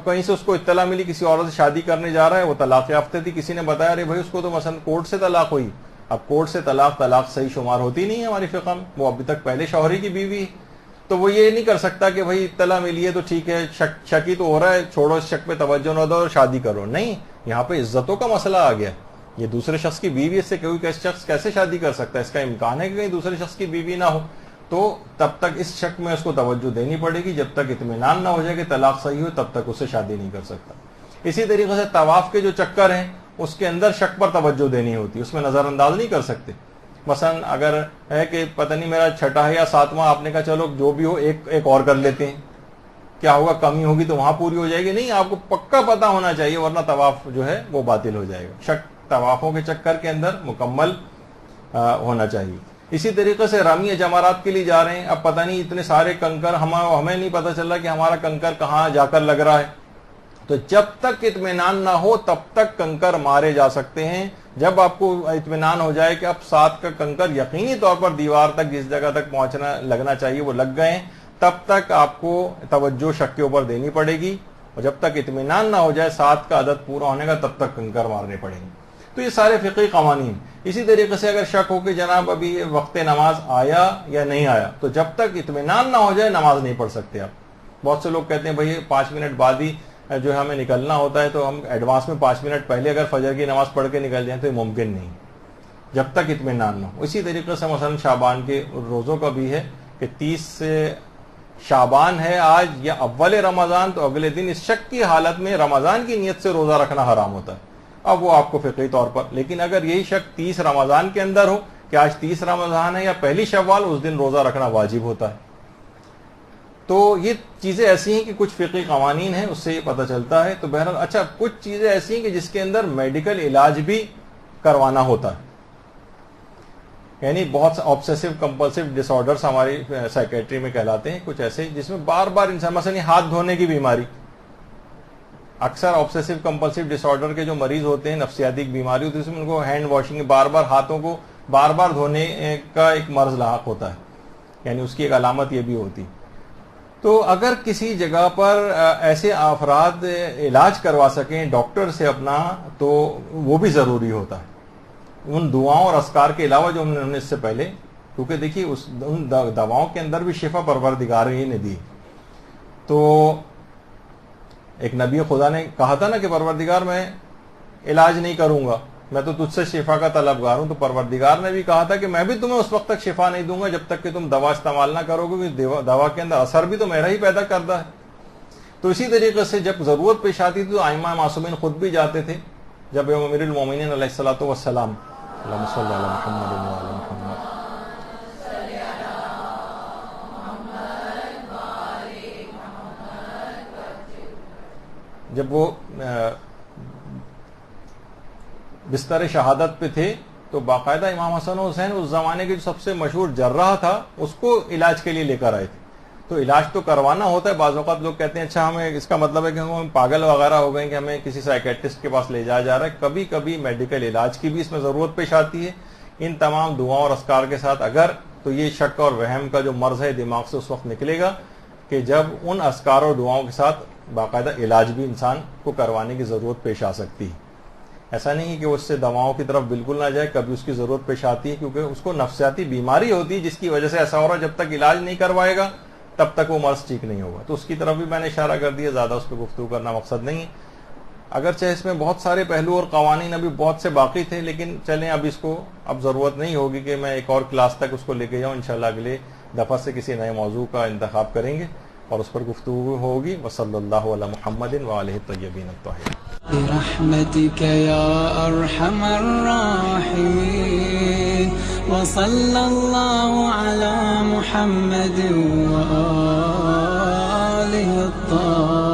B: کہیں سے اس کو اطلاع ملی کسی عورت سے شادی کرنے جا رہا ہے, وہ طلاق یافتہ تھی, کسی نے بتایا ارے بھائی اس کو تو مثلا کورٹ سے طلاق ہوئی. اب کورٹ سے طلاق صحیح شمار ہوتی نہیں ہے ہماری فقہ میں, وہ ابھی تک پہلے شوہری کی بیوی ہے, تو وہ یہ نہیں کر سکتا کہ بھائی اطلاع ملی ہے تو ٹھیک ہے, شک ہی تو ہو رہا ہے, چھوڑو اس شک پہ توجہ نہ دو اور شادی کرو. نہیں, یہاں پہ عزتوں کا مسئلہ آ گیا. یہ دوسرے شخص کی بیوی, اس سے کوئی شخص کیسے شادی کر سکتا ہے؟ اس کا امکان ہے کہ کہیں دوسرے شخص کی بیوی نہ ہو, تو تب تک اس شک میں اس کو توجہ دینی پڑے گی. جب تک اطمینان نہ ہو جائے کہ طلاق صحیح ہو تب تک اس سے شادی نہیں کر سکتا. اسی طریقے سے طواف کے جو چکر ہیں اس کے اندر شک پر توجہ دینی ہوتی, اس میں نظر انداز نہیں کر سکتے. مثلا اگر ہے کہ پتہ نہیں میرا 6واں یا 7واں, آپ نے کہا چلو جو بھی ہو ایک اور کر لیتے ہیں, کیا ہوگا, کمی ہوگی تو وہاں پوری ہو جائے گی. نہیں, آپ کو پکا پتا ہونا چاہیے, ورنہ طواف جو ہے وہ باطل ہو جائے گا. شک طوافوں کے چکر کے اندر مکمل ہونا چاہیے. اسی طریقے سے رمی جمرات کے لیے جا رہے ہیں, اب پتہ نہیں اتنے سارے کنکر, ہمیں نہیں پتہ چل رہا کہ ہمارا کنکر کہاں جا کر لگ رہا ہے. تو جب تک اطمینان نہ ہو تب تک کنکر مارے جا سکتے ہیں. جب آپ کو اطمینان ہو جائے کہ اب 7 کا کنکر یقینی طور پر دیوار تک جس جگہ تک پہنچنا لگنا چاہیے وہ لگ گئے, تب تک آپ کو توجہ شک کے اوپر دینی پڑے گی. اور جب تک اطمینان نہ ہو جائے 7 کا عدد پورا ہونے کا, تب تک کنکر مارنے پڑیں گے. تو یہ سارے فقہی قوانین. اسی طریقے سے اگر شک ہو کہ جناب ابھی وقت نماز آیا یا نہیں آیا, تو جب تک اطمینان نہ ہو جائے نماز نہیں پڑھ سکتے آپ. بہت سے لوگ کہتے ہیں بھائی 5 منٹ بعد ہی جو ہے ہمیں نکلنا ہوتا ہے, تو ہم ایڈوانس میں 5 منٹ پہلے اگر فجر کی نماز پڑھ کے نکل جائیں تو یہ ممکن نہیں جب تک اطمینان نہ ہو. اسی طریقے سے مثلا شعبان کے روزوں کا بھی ہے کہ 30 سے شعبان ہے آج یا اول رمضان, تو اگلے دن اس شک کی حالت میں رمضان کی نیت سے روزہ رکھنا حرام ہوتا ہے. اب وہ آپ کو فقہی طور پر, لیکن اگر یہی شک 30 رمضان کے اندر ہو کہ آج 30 رمضان ہے یا پہلی شوال, اس دن روزہ رکھنا واجب ہوتا ہے. تو یہ چیزیں ایسی ہیں کہ کچھ فقہی قوانین ہیں, اس سے یہ پتہ چلتا ہے. تو بہرحال اچھا, کچھ چیزیں ایسی ہیں کہ جس کے اندر میڈیکل علاج بھی کروانا ہوتا ہے. یعنی بہت آبسیسو کمپلسو ڈس آرڈرس ہماری سائیکیٹری میں کہلاتے ہیں, کچھ ایسے جس میں بار بار انسان, مثلا ہاتھ دھونے کی بیماری. اکثر آبسیسو کمپلسو ڈس آرڈر کے جو مریض ہوتے ہیں, نفسیاتی بیماری ہوتی ہے, اس میں ان کو ہینڈ واشنگ, بار بار ہاتھوں کو بار بار دھونے کا ایک مرض لاحق ہوتا ہے. یعنی اس کی ایک علامت یہ بھی ہوتی. تو اگر کسی جگہ پر ایسے افراد علاج کروا سکیں ڈاکٹر سے اپنا, تو وہ بھی ضروری ہوتا ہے. ان دعاؤں اور اذکار کے علاوہ جو ہم نے اس سے پہلے, کیونکہ دیکھیے ان دواؤں کے اندر بھی شفا پروردگار ہی نے دی. تو ایک نبی خدا نے کہا تھا نا کہ پروردگار میں علاج نہیں کروں گا, میں تو تجھ سے شفا کا طلبگار ہوں. تو پروردگار نے بھی کہا تھا کہ میں بھی تمہیں اس وقت تک شفا نہیں دوں گا جب تک کہ تم دوا استعمال نہ کرو گے, کیونکہ دوا کے اندر اثر بھی تو میرا ہی پیدا کرتا ہے. تو اسی طریقے سے جب ضرورت پیش آتی تھی تو ائمہ معصومین خود بھی جاتے تھے. جب امیر المومنین علیہ الصلوۃ والسلام, اللہم صلی علی محمد وعلی محمد, جب وہ بستر شہادت پہ تھے تو باقاعدہ امام حسن و حسین اس زمانے کے جو سب سے مشہور جراح تھا اس کو علاج کے لیے لے کر آئے تھے. تو علاج تو کروانا ہوتا ہے. بعض اوقات لوگ کہتے ہیں اچھا ہمیں اس کا مطلب ہے کہ ہم پاگل وغیرہ ہو گئے کہ ہمیں کسی سائیکیٹرسٹ کے پاس لے جایا جا رہا ہے. کبھی کبھی میڈیکل علاج کی بھی اس میں ضرورت پیش آتی ہے. ان تمام دعاؤں اور اذکار کے ساتھ اگر, تو یہ شک اور وہم کا جو مرض ہے دماغ سے اس وقت نکلے گا کہ جب ان اذکار اور دعاؤں کے ساتھ باقاعدہ علاج بھی انسان کو کروانے کی ضرورت پیش آ سکتی ہے. ایسا نہیں ہے کہ وہ اس سے دواؤں کی طرف بالکل نہ جائے, کبھی اس کی ضرورت پیش آتی ہے, کیونکہ اس کو نفسیاتی بیماری ہوتی ہے جس کی وجہ سے ایسا ہو رہا ہے. جب تک علاج نہیں کروائے گا تب تک وہ مرض ٹھیک نہیں ہوگا. تو اس کی طرف بھی میں نے اشارہ کر دیا, زیادہ اس پہ گفتگو کرنا مقصد نہیں ہے. اگرچہ اس میں بہت سارے پہلو اور قوانین ابھی بہت سے باقی تھے, لیکن چلیں اب اس کو اب ضرورت نہیں ہوگی کہ میں ایک اور کلاس تک اس کو لے کے جاؤں. انشاءاللہ اگلے دفعہ سے کسی نئے موضوع کا انتخاب کریں گے اور اس پر گفتگو ہوگی. وصلی اللہ علی محمد وآلہ الطیبین الطاہرین.
A: برحمتك يا أرحم الراحمين وصلى الله على محمد وآله الطاهرين.